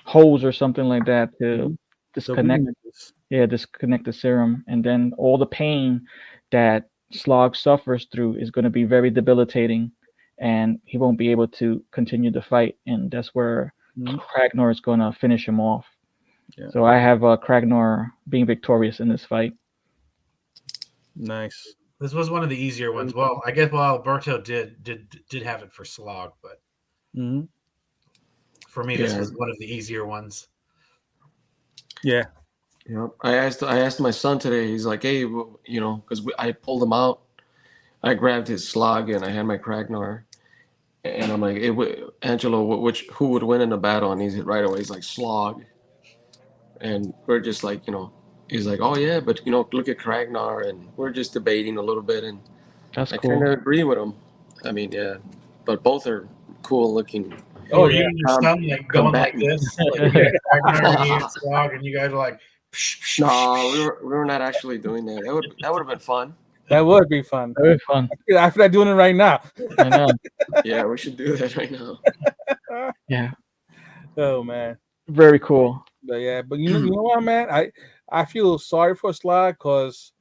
hose or something like that to So disconnect. remixes. Yeah, disconnect the serum, and then all the pain that Slog suffers through is going to be very debilitating, and he won't be able to continue the fight, and that's where Mhm. Kragnar is going to finish him off. Yeah. So I have Kragnar being victorious in this fight. Nice. This was one of the easier ones. Well, I guess Alberto did have it for Slog, but Hmm. for me, this Yeah. was one of the easier ones. Yeah. Yep. I asked my son today. He's like, hey, because I pulled him out. I grabbed his slog and I had my Kragnar, and I'm like, hey, Angelo, who would win in a battle? And he's right away. He's like slog, and we're just like, he's like, oh yeah, but look at Kragnar, and we're just debating a little bit, and That's I kind cool. of agree with him. I mean, yeah, but both are cool looking. Oh, yeah. you and your son like going like combatant. this, like you had Ragnar, he had Slog, and you guys are like, psh, psh, No, psh, we were not actually doing that. That would have been fun. That would be fun. Very fun. I feel like doing it right now. I know. Yeah, we should do that right now. Yeah, Oh man. very cool. But yeah, but you know what, man? I feel sorry for Sly because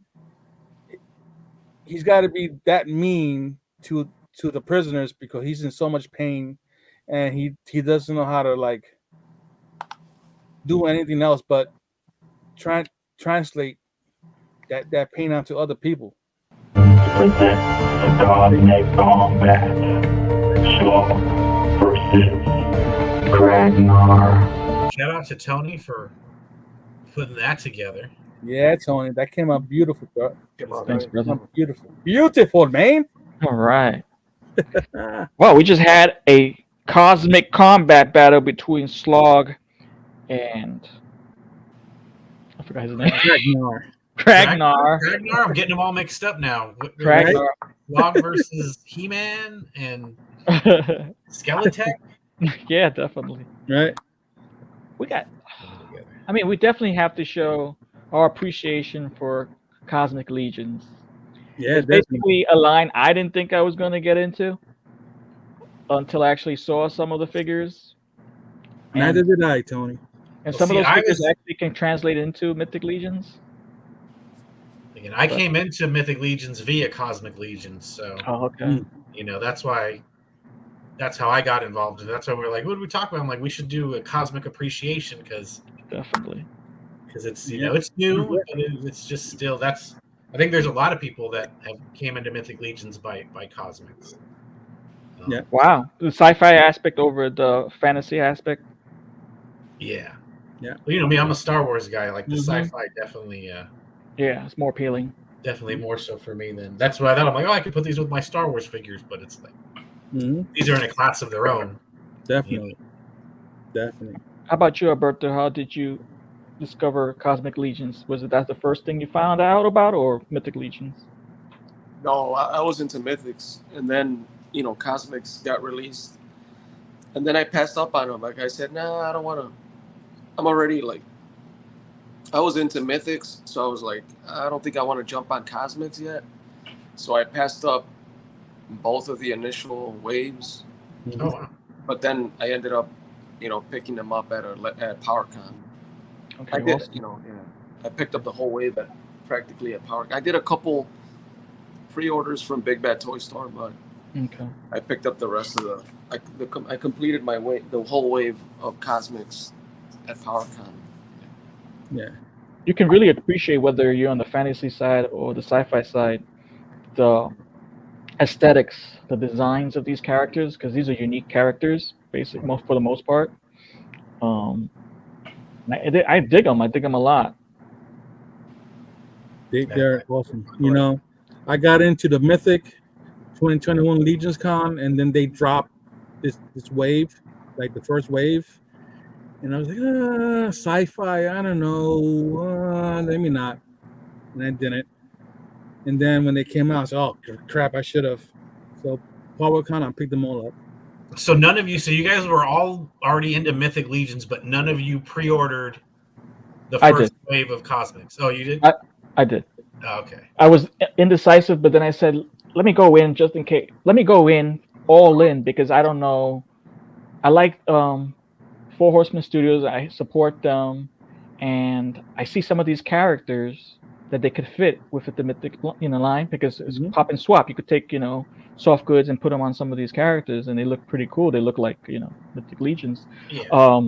he's got to be that mean to the prisoners because he's in so much pain, and he doesn't know how to like do anything else but translate that pain onto other people. Presents the Cosmic Combat. Slog versus Ragnar. Shout out to Tony for putting that together. Yeah, Tony, that came out beautiful, bro. Thanks, brother. Beautiful, man. All right. Well, we just had a cosmic combat battle between Slog and I forgot his name. Kragnar. Ragnar, I'm getting them all mixed up now. Kragnar. Slog versus He-Man and Skeletech. Yeah, definitely. Right? We definitely have to show our appreciation for Cosmic Legions. Yeah, It's basically a line I didn't think I was going to get into until I actually saw some of the figures. Neither did I, Tony. And Well, some see, of those I figures was- actually can translate into Mythic Legions. Again, I came into Mythic Legions via Cosmic Legions, so Oh, okay. that's how I got involved. And that's why we're like, what do we talk about? I'm like, we should do a Cosmic Appreciation because Definitely. it's it's new, but it's just still I think there's a lot of people that have came into Mythic Legions by Cosmics. Yeah. Wow. The sci-fi aspect over the fantasy aspect. Yeah. Yeah. Well, you know me, I'm a Star Wars guy. Like the Mhm. sci-fi definitely Yeah, it's more appealing. more so for me than that's why I thought I'm like, oh, I could put these with my Star Wars figures, but it's like these are in a class of their own. Definitely. How about you, Alberto? How did you discover Cosmic Legions? Was that the first thing you found out about, or Mythic Legions? No, I was into Mythics, and then Cosmics got released, and then I passed up on them. Like I said, nah, I don't want to. I'm already I was into Mythics, so I was like, I don't think I want to jump on Cosmics yet. So I passed up both of the initial waves, Oh wow. but then I ended up, picking them up at PowerCon. Okay, I did, awesome. I picked up the whole wave practically at PowerCon. I did a couple pre-orders from Big Bad Toy Store, but Okay. I picked up the rest of I completed the whole wave of Cosmics at PowerCon. Yeah. You can really appreciate whether you're on the fantasy side or the sci-fi side, the aesthetics, the designs of these characters, because these are unique characters, for the most part. I dig them. I dig them a lot. They're awesome. I got into the Mythic 2021 Legions Con, and then they dropped this wave, like the first wave. And I was like, sci-fi, I don't know. Let me not. and I didn't. And then when they came out, I said, "Oh crap, I should have." So PowerCon, I picked them all up. So none of you. So you guys were all already into Mythic Legions, but none of you pre-ordered the I first did. wave of Cosmics. Oh, you did. I did. Oh, okay. I was indecisive, but then I said, let me go in just in case. Let me go in all in because I don't know. I like Four Horsemen Studios. I support them, and I see some of these characters that they could fit with the Mythic line because it's pop and swap. You could take soft goods and put them on some of these characters, and they look pretty cool. They look like Mythic Legions. Yeah.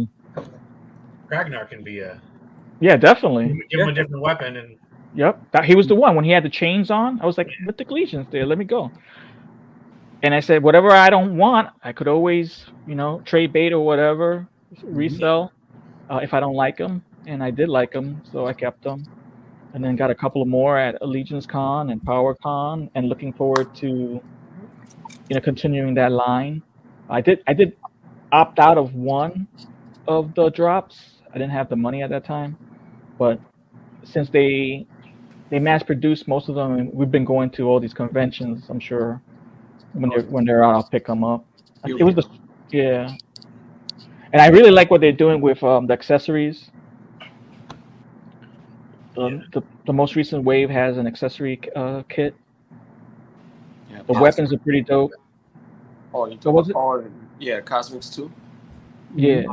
Ragnar can be a. Yeah, definitely. Give him a different weapon and. Yep, he was the one when he had the chains on. I was like, Mythic Legions there. Let me go. And I said, whatever I don't want, I could always, trade bait or whatever, resell if I don't like them. And I did like them, so I kept them. And then got a couple more at Allegiance Con and Power Con, and looking forward to, continuing that line. I did opt out of one of the drops. I didn't have the money at that time, but since they mass produce most of them, and we've been going to all these conventions, I'm sure. When they're out, I'll pick them up. It was and I really like what they're doing with the accessories. The most recent wave has an accessory kit. Yeah, The weapons are pretty dope. Oh, you talking about Cosmics too? Yeah.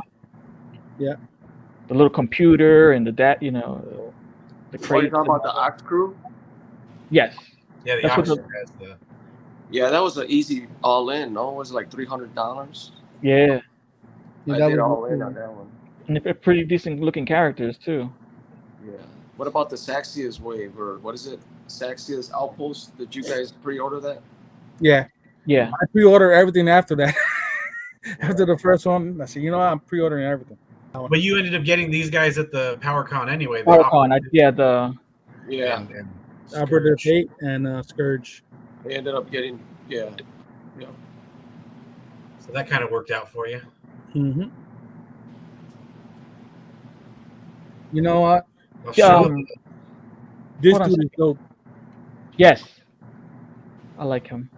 Yeah. The little computer and the crate. You talking about the Oct Crew? Yes. Yeah, the That's what Oct has the. Yeah, that was an easy all-in. No, it was like $300. Yeah. I did all in on that one. And they're pretty decent looking characters too. Yeah. What about the Saxia's wave, or what is it? Saxia's Outpost? Did you guys pre-order that? Yeah. Yeah. I pre-ordered everything after that. After the first one, I said, I'm pre-ordering everything. But you ended up getting these guys at the PowerCon anyway. PowerCon, and Arbiter of Fate and Scourge. They ended up getting, So that kind of worked out for you. Mm-hmm. You know what? This dude is dope. Yes. I like him.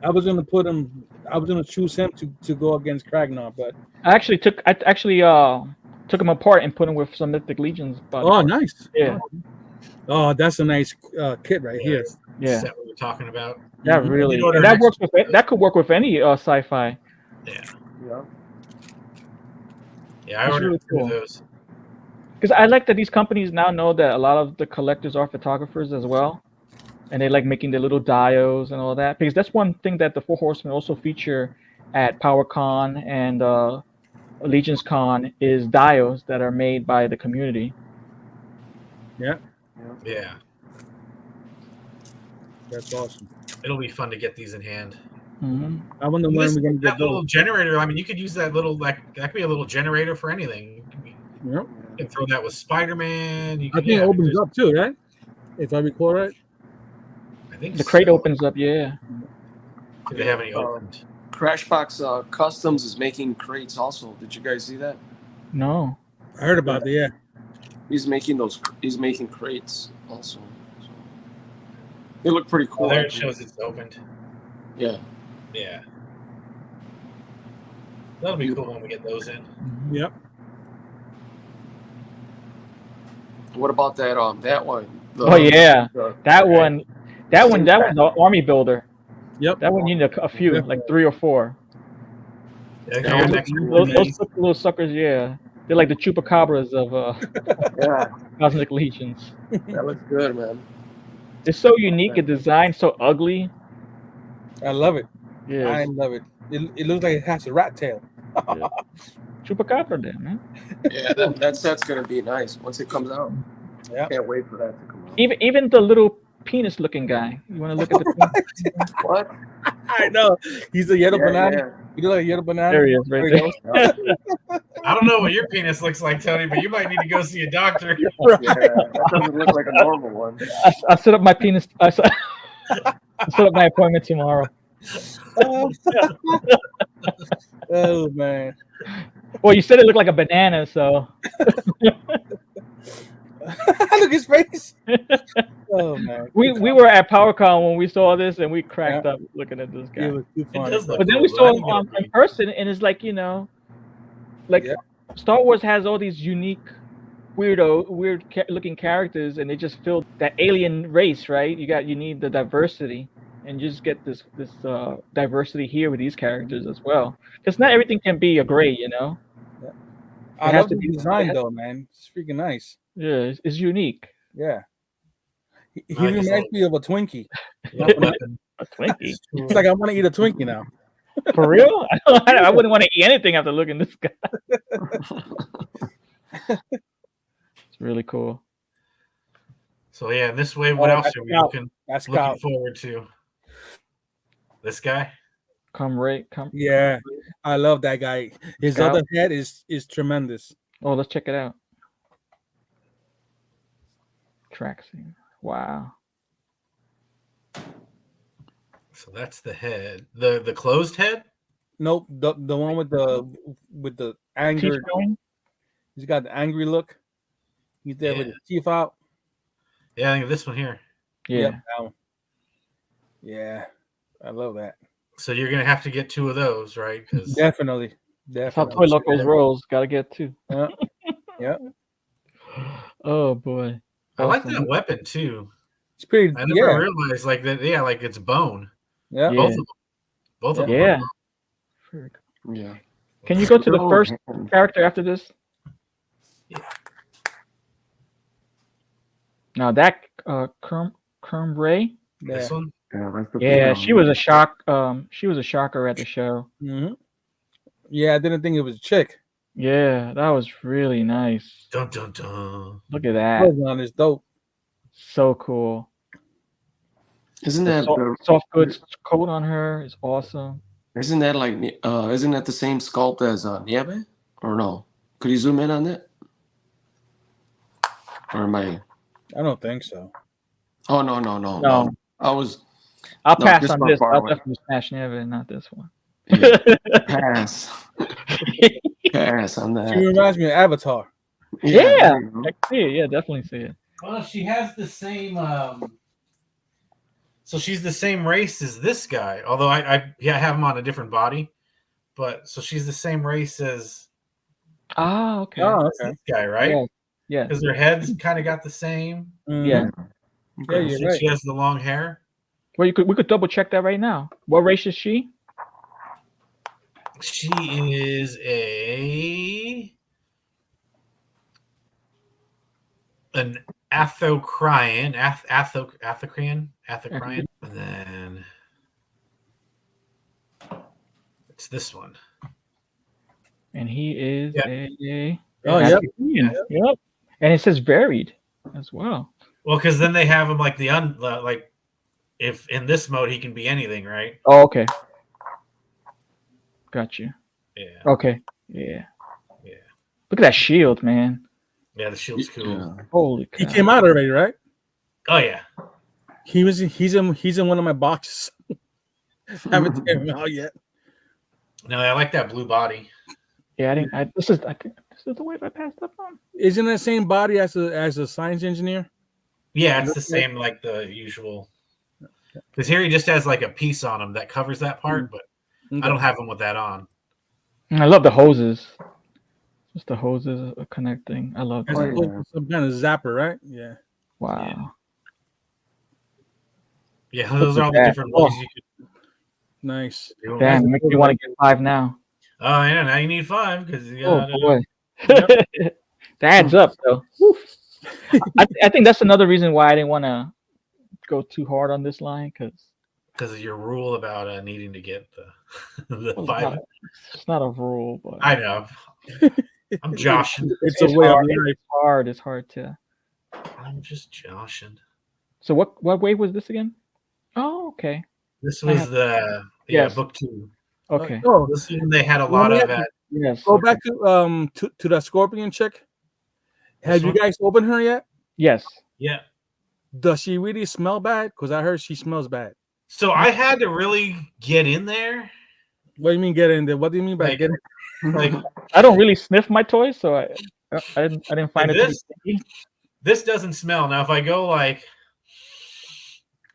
I was gonna choose him to go against Kragnar, but I actually took him apart and put him with some Mythic Legions. Oh, nice. Yeah. Oh, that's a nice kit right here. Yeah. Set we were talking about. Yeah, really. And that could work with any sci-fi. Yeah. Yeah. Yeah, I ordered two of those. Because I like that these companies now know that a lot of the collectors are photographers as well. And they like making their little dios and all that. Because that's one thing that the Four Horsemen also feature at PowerCon and Allegiance Con is dios that are made by the community. Yeah. Yeah. That's awesome. It'll be fun to get these in hand. Mm-hmm. I wonder when we're gonna get that little generator. I mean, you could use that little that could be a little generator for anything. Yep. You can throw that with Spider-Man. I think it opens up too, right? If I recall right. I think the crate opens up. Yeah. Do they have any opened? Crashbox Customs is making crates also. Did you guys see that? No. I heard about that. Yeah. He's making crates also. So they look pretty cool. Oh, there it shows it's opened. Yeah. Yeah. That'll be cool when we get those in. Yep. What about that that one? That one. That one's the army builder. Yep. That one you need a few, like 3 or 4. Yeah, those little suckers, yeah. They're like the chupacabras of Cosmic Legions. That looks good, man. It's so unique, a design so ugly. I love it. Yeah. I love it. It looks like it has a rat tail. Yeah. Chupacabra there, man. Yeah, that set's gonna be nice once it comes out. Yeah. Can't wait for that to come out. Even the little penis looking guy. You want to look at the penis? What? I know. He's a yellow banana. Yeah. You look like a yellow banana. There he is, right there. I don't know what your penis looks like, Tony, but you might need to go see a doctor. Yeah, that doesn't look like a normal one. I set up my penis. I set up my appointment tomorrow. Oh man. Well, you said it looked like a banana, so. Look at his face. Oh man, We were at PowerCon when we saw this, and we cracked up looking at this it guy. was too It funny. does look But then cool, we though. saw I him think it'll in be- person, and it's like, like Yeah. Star Wars has all these unique, weird looking characters, and they just fill that alien race, right? You need the diversity, and you just get this diversity here with these characters as well. Because not everything can be a gray, I has love to the be- design it has- though, man. It's freaking nice. Yeah, it's unique. Yeah. He I like his reminds me of a Twinkie. little weapon. A Twinkie. It's like I want to eat a Twinkie now. For real? I wouldn't want to eat anything after looking at this guy. It's really cool. So yeah, in this way, what Oh, else that's are we Scout. looking That's Scout. forward to? This guy? Come. Yeah, I love that guy. His Scout. other head is tremendous. Oh, let's check it out. Track scene. Wow. So that's the head. The closed head? Nope, the one with the Teeth anger. going? He's got the angry look. He's there with Yeah. his teeth out. Yeah, I think this one here. Yeah. Yep, that one. Yeah, I love that. So you're gonna have to get two of those, right? Because Definitely. That's how Definitely. Toy Locos rolls. Gotta get two. Yeah. Yeah. Oh boy. I like Awesome. that weapon too. It's pretty. I never realized like that. Yeah, like it's bone. Yeah. Yeah. Both of them. Both of them. Yeah. Yeah. Can you go to the Oh, first man. character after this? Yeah. Now that Kerm Ray. This Yeah. one. Yeah, that's the Yeah, thing. she was a shock. She was a shocker at the show. Mm-hmm. Yeah, I didn't think it was a chick. Yeah, that was really nice. Dun dun dun. Look at that. Hold is dope. So cool. Isn't The that soft goods coat on her is awesome. isn't that like isn't that the same sculpt as Nieve? Or no? Could you zoom in on that? Or am I? I don't think so. Oh no. No. I was I'll No, pass this on one this. far I'll away. definitely smash Neva, not this one. yeah, pass on She that. reminds me of Avatar. Yeah. there you go. I can see it. Yeah, definitely see it. Well, she has the same. So she's the same race as this guy, although I have him on a different body. But so she's the same race as Ah, okay. Oh, okay. this guy, right? Yeah. Yeah. Because their heads kind of got the same. Mhm. Yeah. Yeah, you're Since right. she has the long hair. Well, we could double check that right now. What race is she? She is an Athocrian, Athocrian, and then it's this one. And he is Yeah. a Oh, yep. Yep. And it says varied as well. Well, because then they have him like like if in this mode he can be anything, right? Oh, okay. Got you. Yeah, Okay. Yeah. Yeah. Look at that shield, man. yeah. The shield's cool. Yeah. Holy He cow. came out already, right? Oh yeah, He's in one of my boxes. Haven't taken him out yet. no, I like that blue body. Yeah, I think this is the wave I passed up on. Isn't it the same body as a science engineer? Yeah, it's the same like the usual. Because here he just has like a piece on him that covers that part, but I don't have him with that on. I love the hoses. Just the hoses are connecting. I love As that. opposed to some kind of zapper, right? Yeah. Wow. Yeah, those are all the that. different ways you could Nice. do 'em. Damn, makes me want to get 5 now. Oh yeah, now you need 5 because Oh boy. That adds up though. Woof. I think that's another reason why I didn't want to go too hard on this line because of your rule about needing to get the 5. it's not a rule, but I know. I'm joshing. It's a way of hard. life. It's hard. It's hard to. I'm just joshing. So what wave was this again? Oh, okay. This was Yes. book 2. Okay. Oh, This one they had a lot of at Yes. go back to that scorpion chick. Have you one? guys opened her yet? Yes. yeah. Does she really smell bad? Because I heard she smells bad. So I had to really get in there. What do you mean get in there? What do you mean by Like- get in? Like I don't really sniff my toys, so I didn't find it to be this? sticky. This doesn't smell. Now if I go like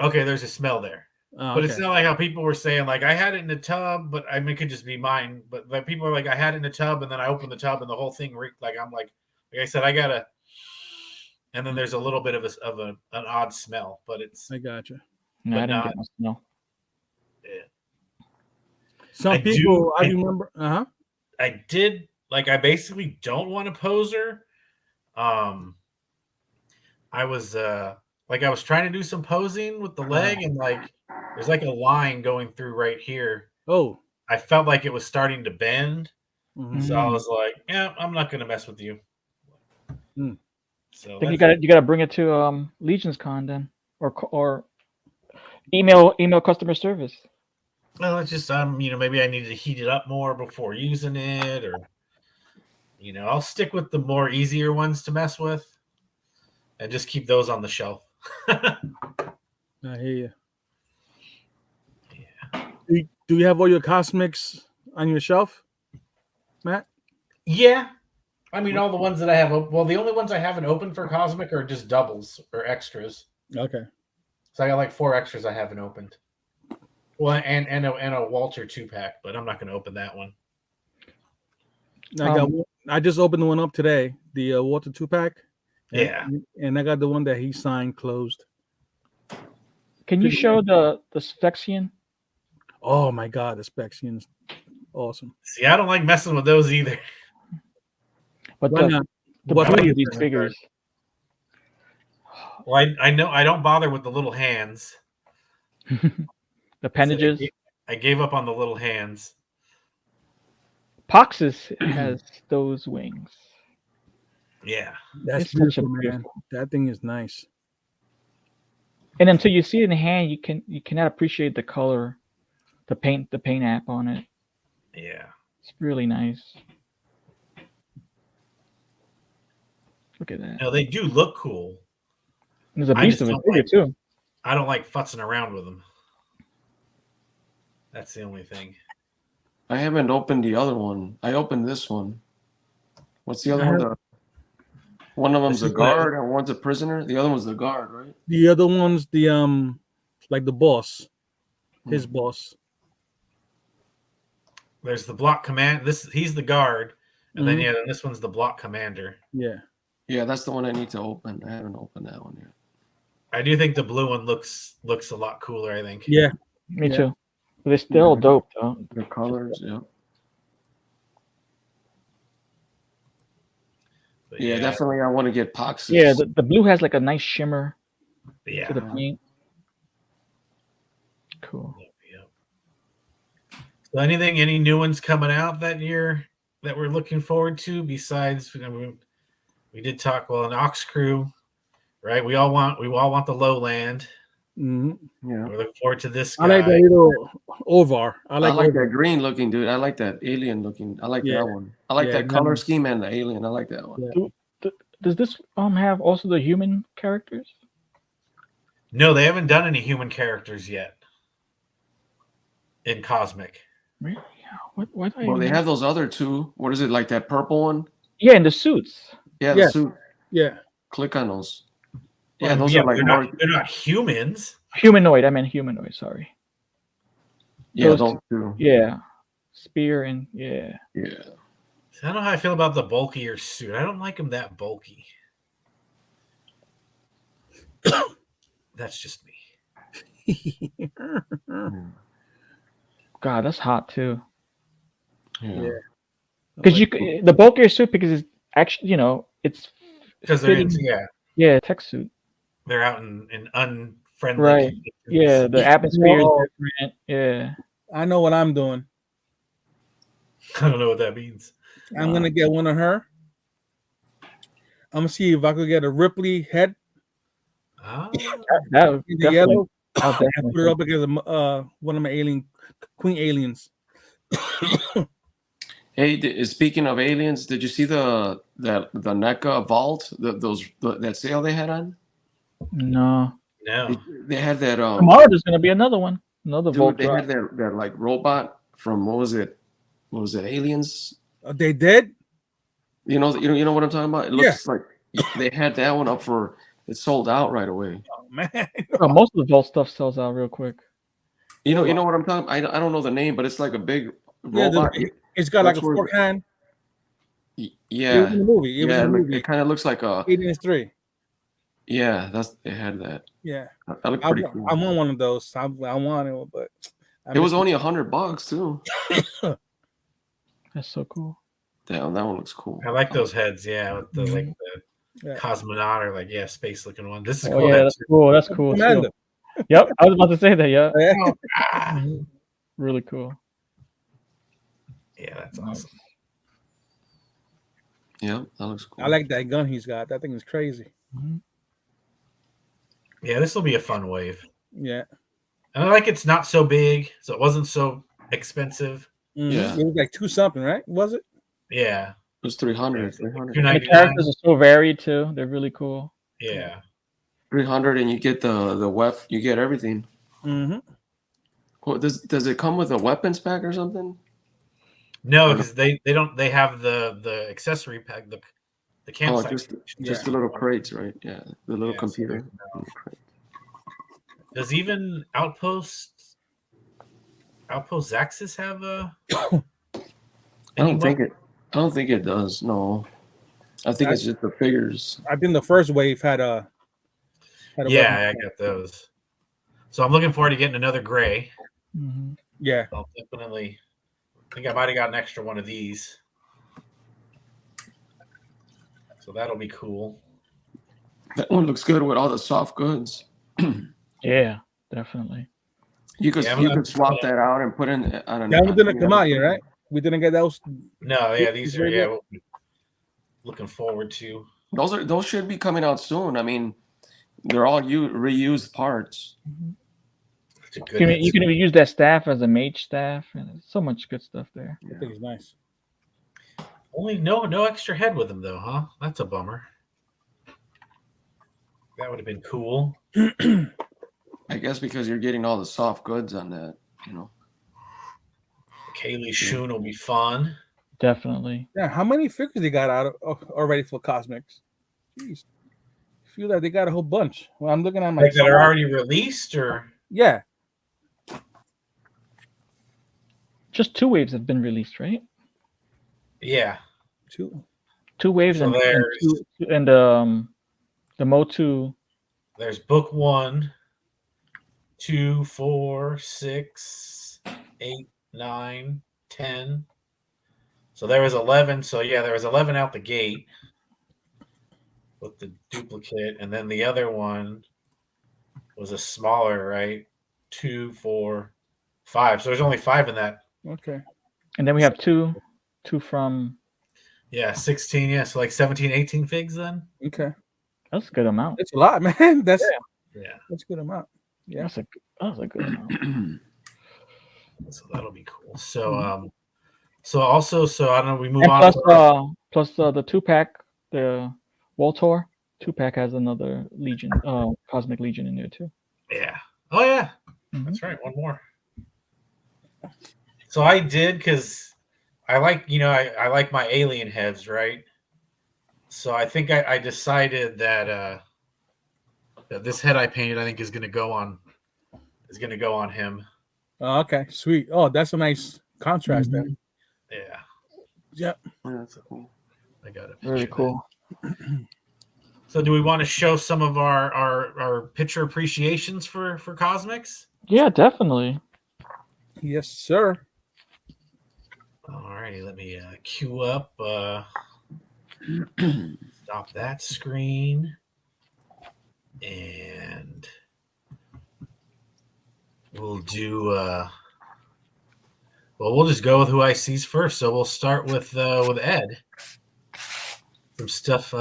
Okay, there's a smell there. Oh, But okay. it's not like how people were saying, like, I had it in the tub, but I mean, it could just be mine. But like people are like, I had it in the tub, and then I opened the tub, and the whole thing reeked. Like I'm like I said, I gotta. And then there's a little bit of an odd smell, but it's I got you. No, But I didn't not- get no smell. Some I people, I do- remember. I did like I basically don't want a poser. I was like I was trying to do some posing with the leg, and like there's like a line going through right here. Oh, I felt like it was starting to bend. mhm. So I was like, yeah, I'm not gonna mess with you. Mm. So I think that's- you gotta bring it to Legion's Con then, or email customer service. well, it's just maybe I need to heat it up more before using it, or I'll stick with the more easier ones to mess with, and just keep those on the shelf. I hear you. Do you have all your cosmics on your shelf, Matt? Yeah, I mean all the ones that I have. Well, the only ones I haven't opened for Cosmic are just doubles or extras. Okay. So I got like 4 extras I haven't opened. Well, and a Walter 2-pack, but I'm not going to open that one. I just opened the one up today, the Walter 2-pack. Yeah. And I got the one that he signed closed. Can you show the Spexian? Oh my God, the Spexian's awesome. See, I don't like messing with those either. But Why the not? the What- beauty of these figures. Well, I know I don't bother with the little hands. The appendages. I gave up on the little hands. Poxus has those wings. Yeah. That's It's such a beautiful, man. beautiful- That thing is nice. And until you see it in hand, you cannot appreciate the color, the paint app on it. Yeah. It's really nice. Look at that. No, they do look cool. And there's a I beast just of a don't figure like- too. I don't like futzing around with them. That's the only thing. I haven't opened the other one. I opened this one. What's the other one? One of them's This a is guard and one's a prisoner. The other one's the guard, right? The other one's the like the boss, his boss. There's the block command. He's the guard, and Mhm. then this one's the block commander. Yeah. Yeah, that's the one I need to open. I haven't opened that one yet. I do think the blue one looks a lot cooler. I think. Yeah. Me Yeah. too. But they're still Yeah. dope though. The colors, yeah. But Yeah, definitely. I want to get Poxes. Yeah, the blue has like a nice shimmer Yeah. to the paint. Cool. Yep. So any new ones coming out that year that we're looking forward to? Besides, we did talk an Ox Crew, right? We all want the Lowland. Hmm. Yeah. We're looking forward to this guy. I like that little Ovar. I I like, like Ovar. that green looking dude. I like that alien looking. I like Yeah. that one. I like Yeah, that color nice. scheme and the alien. I like that one. Yeah. Does this have also the human characters? No, they haven't done any human characters yet in Cosmic. Really? Why do I Well, they even- have those other two. What is it, like that purple one? Yeah, in the suits. Yeah, Yeah. the suit. Yeah. Click on those. Yeah, those Yeah, are like they're more. not humans. Humanoid. I meant humanoid. Sorry. Yeah, those- those two. Yeah. Spear and yeah. Yeah. I don't know how I feel about the bulkier suit. I don't like him that bulky. That's just me. God, that's hot too. Yeah. Because the bulkier suit because it's actually it's Because they're in, fitting- tech suit. they're out in unfriendly Right. conditions. Yeah, the atmosphere Whoa. is different. Yeah. I know what I'm doing. I don't know what that means. I'm gonna get one of her. I'm gonna see if I could get a Ripley head Oh, That would in the definitely- yellow. I'll And definitely put her up against one of my queen aliens. Hey, speaking of aliens, did you see the NECA vault? That sale they had on? No. no. They had that. Tomorrow there's gonna be another one. Another Dude, Volt they drop. had that like robot from what was it? What was it? Aliens? They did. You know what I'm talking about? It looks like they had that one up for. It sold out right away. Oh, man. Most of the Volt stuff sells out real quick. You know what I'm talking. I don't know the name, but it's like a big Yeah, robot. it's got like That's a where- fork hand. It was Yeah, in the movie. It was yeah. in the movie. It kind of looks like a. 8-3. Yeah, they had that. Yeah. That looked I pretty want, cool. I want one of those. I want it, but It was only $100 too. That's so cool. Damn, that one looks cool. I like those heads. Yeah, with the like the Yeah. cosmonaut or like space looking one. This is Oh cool. yeah, that's cool. That's cool. Commander. Too. Yep, I was about to say that. Yeah, Yeah. Mhm. Really cool. Yeah, that's awesome. Yeah, that looks cool. I like that gun he's got. That thing is crazy. Mhm. Yeah, this will be a fun wave. Yeah. And I like it's not so big, so it wasn't so expensive. Mhm. Yeah. It was like 2 something, right? Was it? Yeah, It was 300. Yeah, 300. And the $2.99. characters are so varied too. They're really cool. Yeah. 300, and you get the weapon. You get everything. Mm-hmm. Well, does it come with a weapons pack or something? No, because they don't. They have the accessory pack, the Oh, campsite. just the little crates, right? Yeah, the little Yeah, so computer. there's no- Does even Outpost Zaxxas have a? I don't think it does. No, I think it's just the figures. I think the first wave had a Yeah, weapon. I got those. So I'm looking forward to getting another gray. Mhm. Yeah. I'll definitely. I think I might have got an extra one of these. So that'll be cool. That one looks good with all the soft goods. Yeah, definitely. You could Yeah, you I'm- could swap that out and put in. I don't know. That one didn't come out yet, right? We didn't get those. No, yeah, these are Yeah. looking forward to. Those should be coming out soon. I mean, they're all reused parts. It's a You good can, head you can even use that staff as a mage staff, and there's so much good stuff there. I think it's nice. Only no extra head with him though, huh? That's a bummer. That would have been cool. I guess because you're getting all the soft goods on that, you know. Kaylee Shun will be fun. Definitely. Yeah. How many figures they got out already for Cosmics? Jeez. I feel like they got a whole bunch. Well, I'm looking at my Like that are already released, or Yeah. Just 2 waves have been released, right? yeah. 2. 2 waves So and there's- the MOTU. There's book 1, 2, 4, 6, 8, 9, 10. So there was 11. So yeah, there was 11 out the gate with the duplicate, and then the other one was a smaller, right? 2, 4, 5. So there's only 5 in that. Okay. And then we have two from. Yeah, 16. Yeah, so like 17, 18 figs then. Okay. That's a good amount. That's a lot, man. That's Yeah. a good amount. Yeah. That's a good amount. So that'll be cool. So so I don't know. We move And on. plus the 2-pack, the Waltor 2-pack has another Legion, Cosmic Legion in there too. Yeah. Oh yeah. Mhm. That's right. One more. So I did because I like I like my alien heads, right? So I think I decided that that this head I painted I think is gonna go on him. Oh, okay. Sweet. Oh, that's a nice contrast then. Yeah. Yeah. Yeah, that's cool. I got it. Very cool. So do we want to show some of our picture appreciations for Cosmics? Yeah, definitely. Yes, sir. All righty, let me queue up. Stop that screen. And we'll do we'll just go with who I sees first. So we'll start with Ed. Some stuff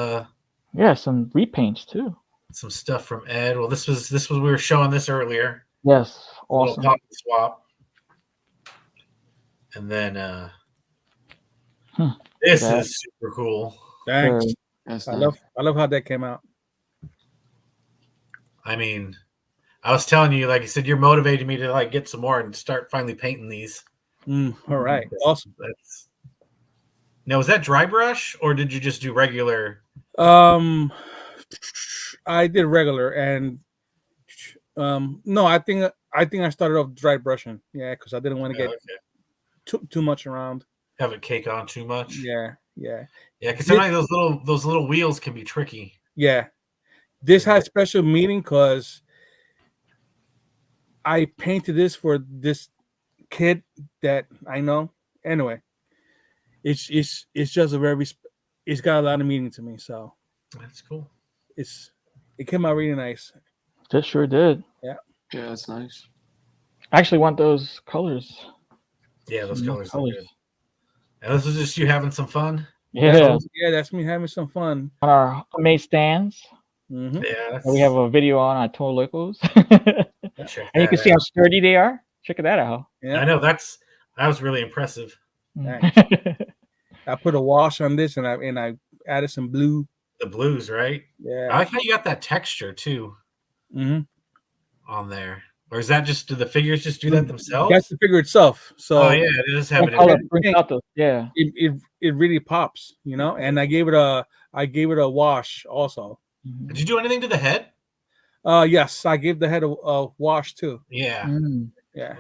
Yeah, some repaints too. some stuff from Ed. Well, this was we were showing this earlier. Yes, A little awesome. copy swap. And then this That- is super cool. Thanks. Very- That's I nice. love how that came out. I mean, I was telling you, like you said, you're motivating me to like get some more and start finally painting these. All right. Awesome. That's Now, was that dry brush or did you just do regular? I I did regular, and no, I think I started off dry brushing. Yeah, because I didn't want to Yeah, get okay. too much around. Have it cake on too much. Yeah. Yeah, because sometimes those little wheels can be tricky. Yeah. This had special meaning because I painted this for this kid that I know. Anyway, it's just a very it's got a lot of meaning to me. So That's cool. it came out really nice. That sure did. Yeah. Yeah, it's nice. I actually want those colors. Yeah, those Some more colors look good. And this is just you having some fun. Yeah. That's me having some fun. On our homemade stands. Mm-hmm. Yeah, that we have a video on our Tolocos. check And you can that see out. how sturdy they are. Check that out. I know that was really impressive. Nice. I put a wash on this, and I added some blue. The blues, right? Yeah. I like how you got that texture too Mm-hmm. on there. Or is that just do the figures just do that themselves? That's the figure itself. So oh yeah, it does have it. color In brings out the it really pops, you know. And I gave it a wash also. Did you do anything to the head? Yes, I gave the head a wash too. Yeah. Yeah.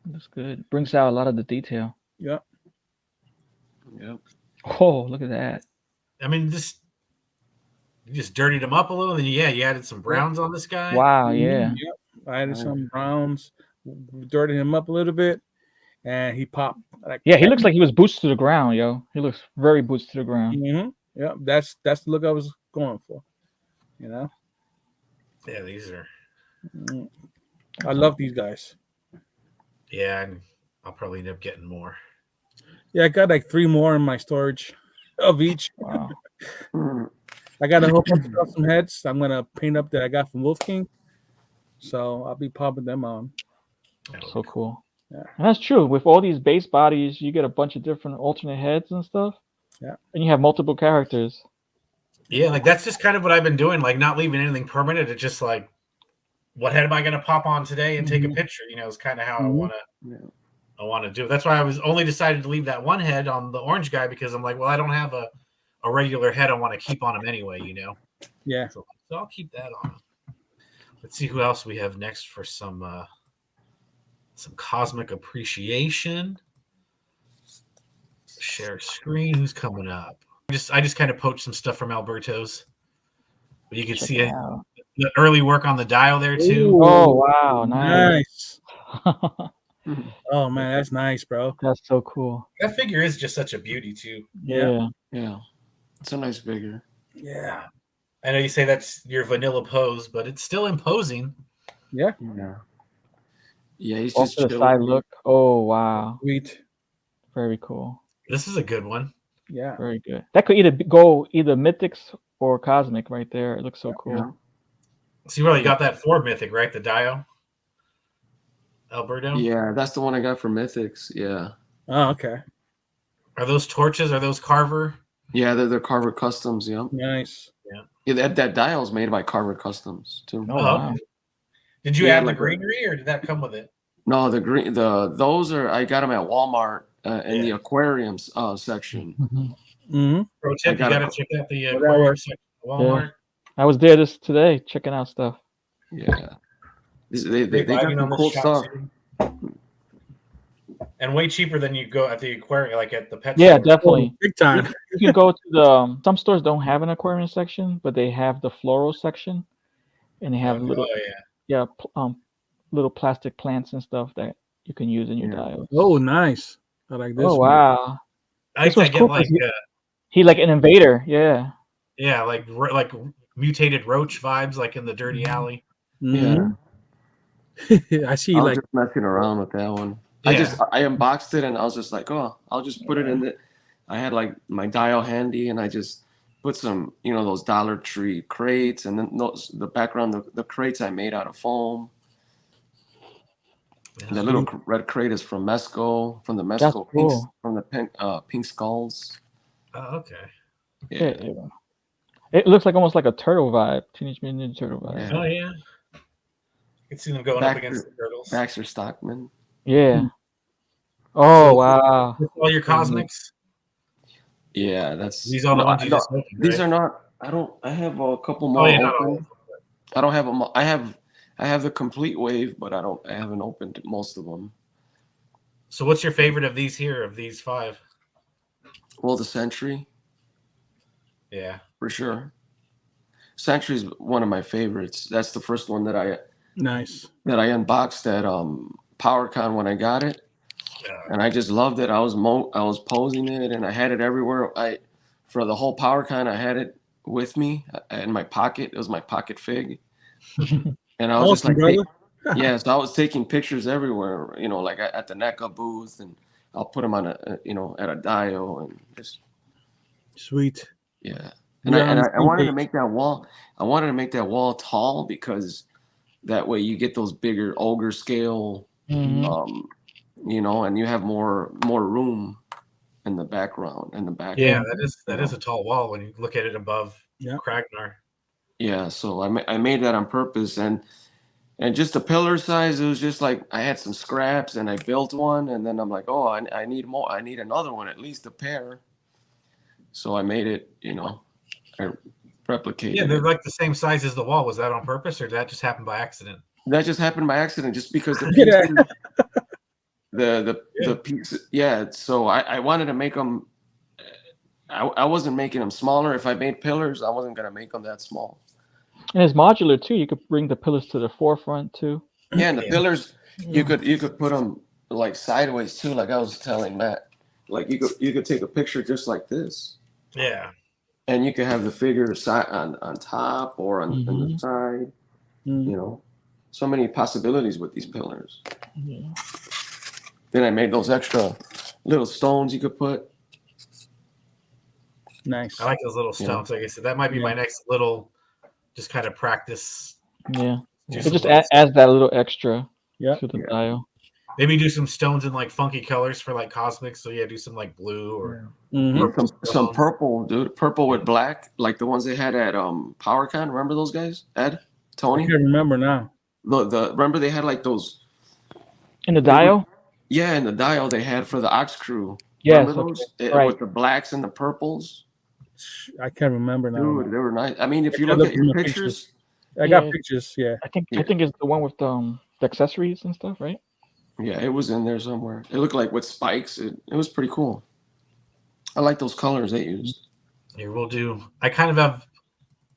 That's good. Brings out a lot of the detail. Yeah. Yep. Oh, look at that. I mean, you just dirtied them up a little, and you added some browns on this guy. Wow, yeah. Yep. I added some browns, dirtied him up a little bit, and he popped. Yeah, he looks like he was boots to the ground, yo. He looks very boots to the ground. Mm-hmm. Yeah, that's the look I was going for. You know. Yeah, these are. I love these guys. Yeah, and I'll probably end up getting more. Yeah, I got like 3 more in my storage of each. Wow. I got a whole bunch of custom heads. I'm gonna paint up that I got from Wolf King, so I'll be popping them on. So cool. Yeah. And that's true. With all these base bodies, you get a bunch of different alternate heads and stuff. Yeah. And you have multiple characters. Yeah, like that's just kind of what I've been doing, like not leaving anything permanent. It's just like, what head am I going to pop on today and take a picture? You know, it's kind of how I want to do it. That's why I was only decided to leave that one head on the orange guy, because I'm like, well, I don't have a regular head I want to keep on him anyway, you know? Yeah. So I'll keep that on. Let's see who else we have next for some cosmic appreciation. Share screen. Who's coming up? I just kind of poached some stuff from Alberto's, but you can see the early work on the dial there too. Ooh, oh wow, nice. Oh man, that's nice, bro. That's so cool. That figure is just such a beauty too. Yeah. It's a nice figure. Yeah. I know you say that's your vanilla pose, but it's still imposing. Yeah. Yeah, he's Off just to the side look. Oh wow. Sweet. Very cool. This is a good one. Yeah. Very good. That could go either mythics or cosmic right there. It looks so cool. Yeah. So you really got that for mythic, right? The Dio, Alberto. Yeah, that's the one I got for Mythics. Yeah. Oh, okay. Are those torches? Are those Carver? Yeah, they're Carver Customs. Yeah. Nice. Yeah, that dial is made by Carver Customs too. Oh wow. Okay. Did you add the greenery, or did that come with it? No, those are I got them at Walmart in the aquariums section. Mm-hmm. Pro tip: you got to check out the that aquarium works. section at Walmart. I was there today checking out stuff. Yeah. They got some cool stuff. And way cheaper than you go at the aquarium, like at the pet Yeah, store. definitely. Big time. You can go to the some stores don't have an aquarium section, but they have the floral section, and they have little little plastic plants and stuff that you can use in your dials. Oh, nice. I like this. Oh one. wow. I This one's get cool like 'cause he like an invader. Yeah. yeah, like mutated roach vibes, like in the dirty alley. Mhm. I see. I was Like just messing around with that one. Yeah. I unboxed it and I was just like, oh, I'll just put it in the. I had like my dial handy and I just put some, those Dollar Tree crates, and then the background, the crates I made out of foam. And the little red crate is from Mesco, from the Mesco pinks, from the pink skulls. Oh, okay. Yeah. It looks like almost like a turtle vibe, Teenage Mutant Ninja Turtle vibe. Yeah. Oh yeah. You can see them going up against the turtles. Baxter Stockman. Yeah. Oh wow. All your cosmics. Yeah, that's These are the ones you just mentioned, these right? are not. I don't. I have a couple Oh, more yeah, not all open. of them. I don't have them. I have the complete wave, but I don't. I haven't opened most of them. So what's your favorite of these here, of these 5? Well, the Sentry Yeah. for sure. Sentry's one of my favorites. That's the first one that I Nice. unboxed at PowerCon when I got it, and I just loved it. I was posing it, and I had it everywhere. For the whole PowerCon, I had it with me in my pocket. It was my pocket fig, and I was just Awesome, like, brother. yeah. So I was taking pictures everywhere. You know, like at the NECA booth, and I'll put them on at a dio, and just Sweet. yeah. And We're I on and the I, I same wanted to page. make that wall. I wanted to make that wall tall because that way you get those bigger ogre scale, Mhm. and you have more room in the background in the back. Yeah, Yeah. that is a tall wall when you look at it above Yeah. Kragnar. Yeah, so I made that on purpose, and just the pillar size, it was just like I had some scraps and I built one, and then I'm like, oh, I need more. I need another one, at least a pair. So I made it. I replicated Yeah, they're it. like the same size as the wall. Was that on purpose, or did that just happen by accident? That just happened by accident, just because the Look at pieces, that. the piece. Yeah, so I wanted to make them. I wasn't making them smaller. If I made pillars, I wasn't gonna make them that small. And it's modular too. You could bring the pillars to the forefront too. Yeah, and the Yeah. pillars, you Yeah. could put them like sideways too. Like I was telling Matt, like you could take a picture just like this, Yeah. and you could have the figure side on top or on the Mhm. side. Mm, So many possibilities with these pillars. Yeah. Then I made those extra little stones you could put. nice. I like those little Yeah. stones. Like I said, that might be Yeah. my next little, just kind of practice. Yeah. Do It some just little, adds that little extra Yeah. to the Yeah. dial. maybe do some stones in like funky colors for like cosmic. So yeah, do some like blue or Mhm. Yeah, purple some stone. purple, dude. Purple with black, like the ones they had at PowerCon. Remember those guys? Ed, I Tony? can't remember now. Remember they had like those. In the They were, dial? yeah, and the dial they had for the Ox Crew. Yes. Remember Okay. those Right. with the blacks and the purples? I can't remember now. Dude, they were nice. I mean, if I you gotta look look at through your my pictures. pictures, I got Yeah. pictures. Yeah. I think Yeah. it's the one with the accessories and stuff, right? yeah, it was in there somewhere. It looked like with spikes. It was pretty cool. I like those colors they used. Here we'll do. I kind of have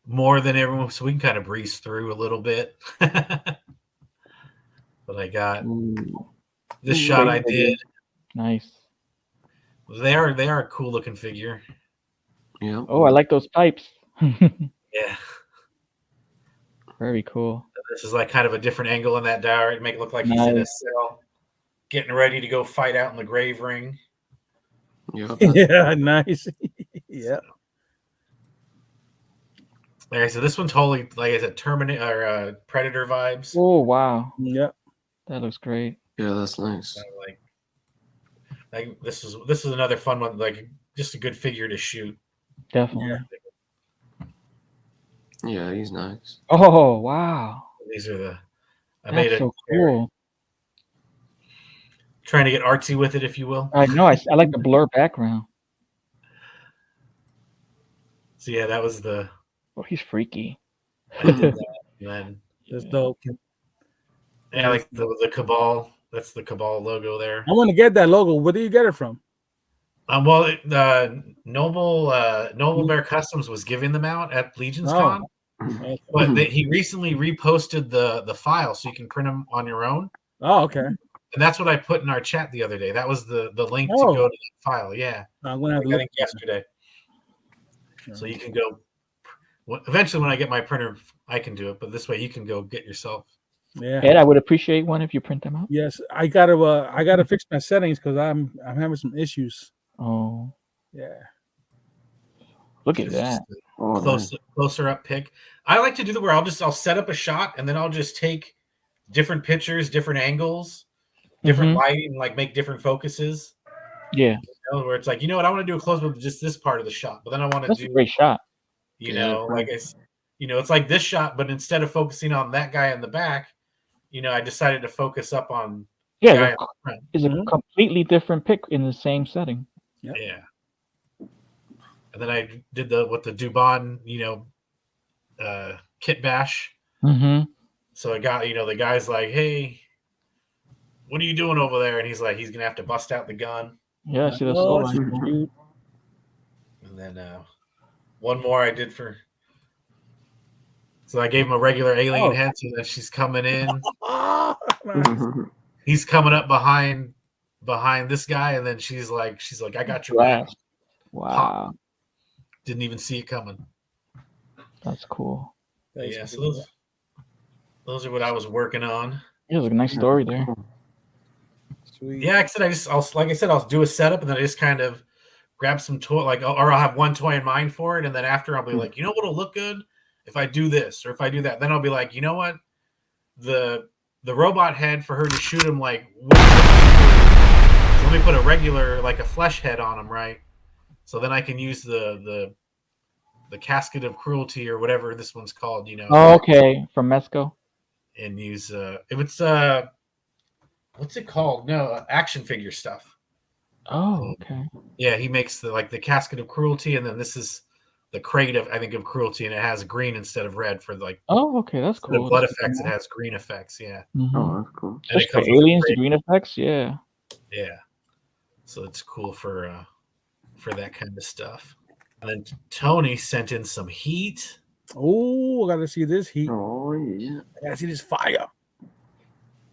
more than everyone, so we can kind of breeze through a little bit. But I got this shot I did. Nice. They are a cool looking figure. Yeah. Oh, I like those pipes. Yeah. Very cool. This is like kind of a different angle in that dial to make it look like he's in a Nice. cell, getting ready to go fight out in the grave ring. Yeah. Yeah. Nice. Yeah. Like I said, this one totally, like I said, Terminator or Predator vibes. Oh wow, Yeah. that looks great. Yeah, that's nice. Like this is another fun one. Like just a good figure to shoot. Definitely. Yeah. Yeah, he's nice. Oh wow, These are the. I that's made a so cool. trying to get artsy with it, if you will. I know. I like the blur background. So yeah, that was the. Oh, he's freaky. I did that. And then That's dope. yeah, like the Cabal. That's the Cabal logo there. I want to get that logo. Where do you get it from? Well, Noble Bear Customs was giving them out at Legion's Oh. Con, Okay. but he recently reposted the file so you can print them on your own. Oh, okay. And that's what I put in our chat the other day. That was the link to Oh. go to the file. Yeah, I'm gonna have to I look. think yesterday. Yeah. So you can go. Eventually, when I get my printer, I can do it. But this way, you can go get yourself. Yeah. Ed, I would appreciate one if you print them out. Yes, I gotta fix my settings because I'm having some issues. Oh, Yeah. look at It's that. just a Oh, closer up pick. I like to do the where I'll set up a shot and then I'll just take different pictures, different angles, different Mhm. lighting, like make different focuses. Yeah, Where it's like, what, I want to do a close up of just this part of the shot, but then I want to that's a do, great shot. like it's like this shot, but instead of focusing on that guy in the back, I decided to focus up on the Yeah, guy in the front. it's a Mhm. completely different pick in the same setting. Yeah. and then I did the Dubon, kit bash. Mm-hmm. So I got, the guy's like, "Hey, what are you doing over there?" And he's like, he's gonna have to bust out the gun. Yeah, see, that's Oh, all that's right. cute. And then one more I did for. So I gave him a regular alien head, so that she's coming in. He's coming up behind this guy, and then she's like, "I got your back." Wow, Pop. Didn't even see it coming. that's cool. Yeah, so those are what I was working on. Yeah, it was a nice story there. Sweet. Yeah, I'll do a setup, and then I just kind of grab some toy, or I'll have one toy in mind for it, and then after I'll be like, what'll look good if I do this or if I do that. Then I'll be like, you know what, the robot head for her to shoot him, like, so let me put a regular, like a flesh head on him, right? So then I can use the casket of cruelty or whatever this one's called, Oh, okay, from Mesco. and use what's it called? No, action figure stuff. Oh, okay. Yeah, he makes the casket of cruelty, and then this is the crate of cruelty, and it has green instead of red for Oh, okay, that's the cool. blood effects. It has green effects. Yeah, Mm-hmm. Oh, that's cool. and Just for aliens, the green effects. Yeah. Yeah, so it's cool for that kind of stuff. And then Tony sent in some heat. Oh, I gotta see this heat. Oh yeah. I gotta see this fire.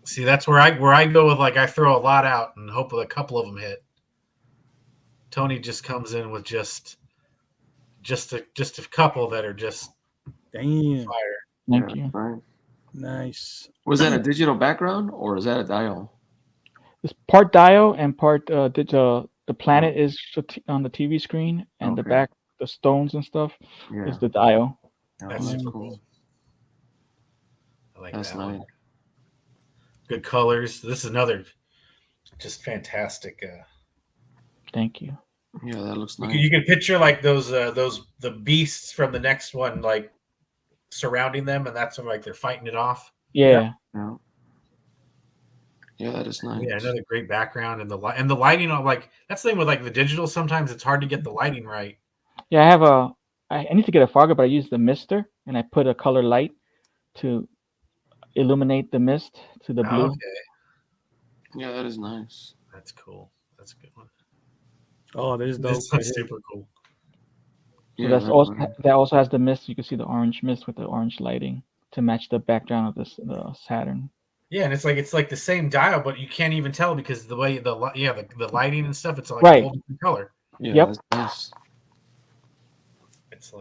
See, that's where I go with, I throw a lot out and hope that a couple of them hit. Tony just comes in with just a couple that are just Damn. fire. Thank you. Right. Nice. Was that a digital background or is that a dial? It's part dio and part the planet is on the TV screen, and the Okay. back, the stones and stuff, Yeah. is the dio. That's Nice. super cool. I like That's that nice. one. Good colors. This is another just fantastic. Thank you. Yeah, that looks nice. You can picture those the beasts from the next one surrounding them, and that's when they're fighting it off. Yeah. Yeah. Yeah, that is nice. Yeah, another great background, and the lighting on that's the thing with the digital. Sometimes it's hard to get the lighting right. Yeah, I need to get a fogger, but I use the mister, and I put a color light to illuminate the mist to the blue. Okay, Yeah, that is nice. that's cool. That's a good one. Oh, this is dope. This one's super cool. So Yeah, that's that- also that also has the mist. You can see the orange mist with the orange lighting to match the background of the Saturn. Yeah, and it's like the same dial, but you can't even tell because the way the lighting and stuff, it's a Right. whole different color. Yeah, Yep. that's nice. It's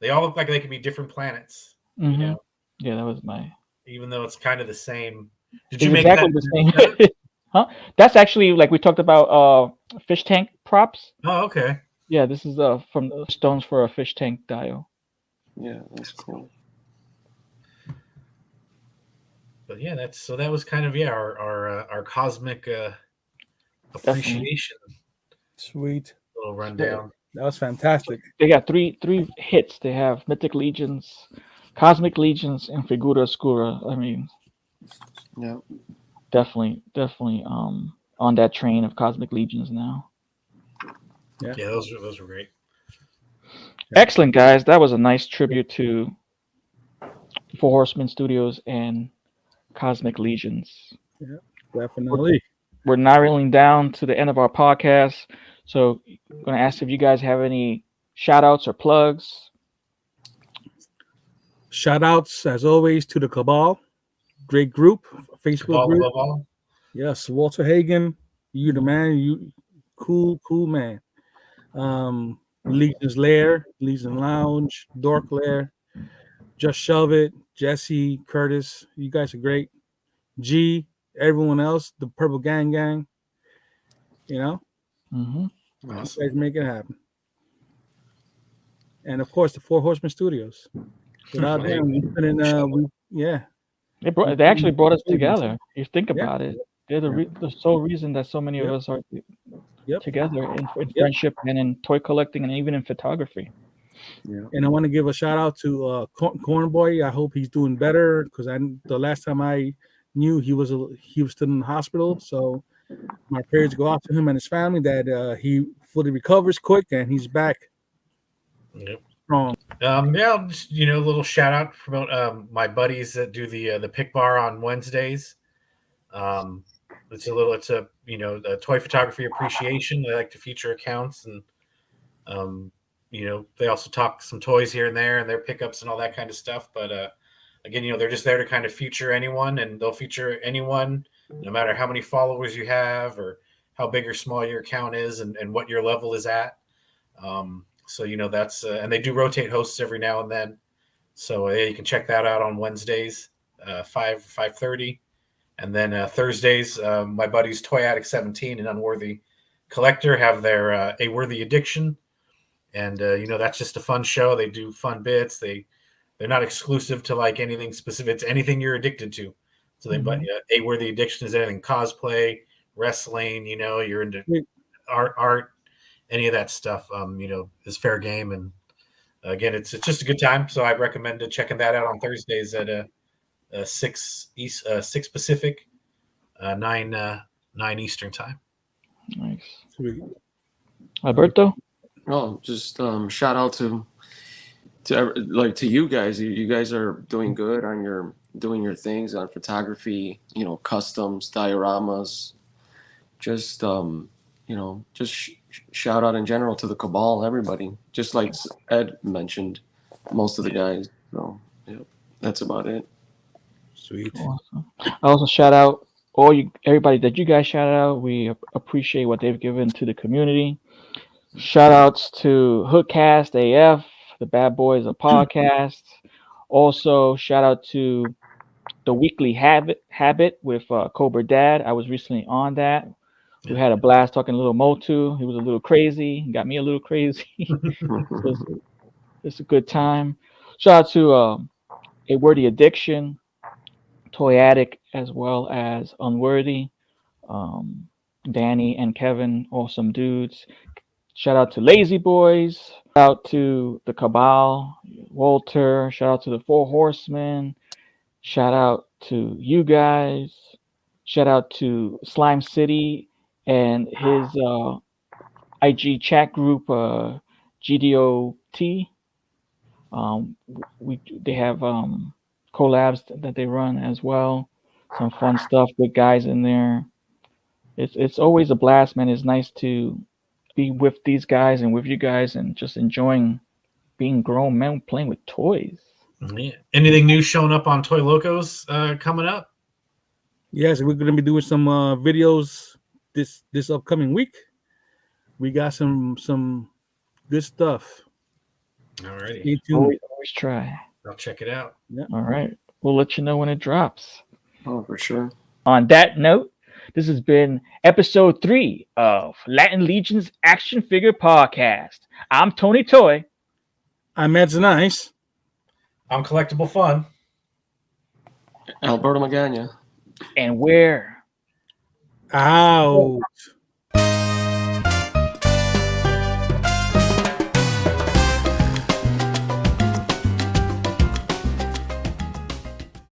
they all look like they could be different planets. Mm-hmm. Yeah, that was my. Even though it's kind of the same. Did It's you make exactly that? the same? Huh? That's actually like we talked about fish tank props. Oh, okay. Yeah, this is from the stones for a fish tank dial. Yeah, that's cool. But yeah, that was kind of our cosmic appreciation Sweet. little rundown. That was fantastic. They got three hits. They have Mythic Legions, Cosmic Legions, and Figura Oscura. I mean, Yeah. definitely on that train of Cosmic Legions now. Yeah, those were great. Excellent, guys. That was a nice tribute to Four Horsemen Studios and Cosmic Legions. Definitely. We're narrowing down to the end of our podcast. So I'm going to ask if you guys have any shout outs or plugs. Shout outs, as always, to the Cabal. Great group. Facebook Cabal group. above all. Yes, Walter Hagen. You the man. You cool man. Legion's Lair, Legion Lounge, Dork Lair, Just Shove It, Jesse, Curtis. You guys are great. G, everyone else, the Purple Gang. Mm-hmm. You guys make it happen. And of course, the Four Horsemen Studios. Without them, we couldn't. They actually brought us together. You think Yeah. about it. They're the sole reason that so many of us are together in friendship and in toy collecting and even in photography. Yeah. And I want to give a shout out to Corn Boy. I hope he's doing better because the last time I knew he was still in the hospital. So My prayers go out to him and his family that he fully recovers quick and he's back Yep. strong. Yeah, just, a little shout out to promote my buddies that do the pick bar on Wednesdays. It's a toy photography appreciation. They like to feature accounts, and they also talk some toys here and there and their pickups and all that kind of stuff. But again, they're just there to kind of feature anyone, and they'll feature anyone, no matter how many followers you have or how big or small your account is, and what your level is at. So that's and they do rotate hosts every now and then. So you can check that out on Wednesdays, 5:30. And then Thursdays, my buddies Toy Addict 17 and Unworthy Collector have their A Worthy Addiction. And, that's just a fun show. They do fun bits. They're not exclusive to like anything specific. It's anything you're addicted to. So but A Worthy Addiction is anything cosplay, wrestling, you're into art, any of that stuff, is fair game. And again, it's just a good time. So I recommend checking that out on Thursdays at 6 Pacific, 9 Eastern time. Nice. Sweet. Alberto? Oh, just shout out to you guys. You guys are doing good on doing your things on photography, customs, dioramas. Just shout out in general to the cabal, everybody. Just like Ed mentioned, most of the guys. So yeah, that's about it. Sweet. Awesome. I also shout out everybody that you guys shout out. We appreciate what they've given to the community. Shout outs to Hookcast AF, the Bad Boys of Podcast. Also, shout out to the Weekly Habit with Cobra Dad. I was recently on that. We had a blast talking a little MOTU. He was a little crazy. He got me a little crazy. So it's a good time. Shout out to A Worthy Addiction, Toy Addict, as well as Unworthy. Danny and Kevin, awesome dudes. Shout out to Lazy Boys. Shout out to the Cabal, Walter. Shout out to the Four Horsemen. Shout out to you guys. Shout out to Slime City and his IG chat group, GDOT. They have collabs that they run as well. Some fun stuff with guys in there. It's always a blast, man. It's nice to be with these guys and with you guys and just enjoying being grown men playing with toys. Yeah. Anything new showing up on Toy Locos coming up? Yes, we're gonna be doing some videos this upcoming week. We got some good stuff. Alrighty. Stay tuned. Always try. I'll check it out. All right. We'll let you know when it drops. Oh, for sure. On that note, this has been episode 3 of Latin Legion's Action Figure Podcast. I'm Tony Toy. I'm Ed's Nice. I'm Collectible Fun. Alberto Magana. And we're out.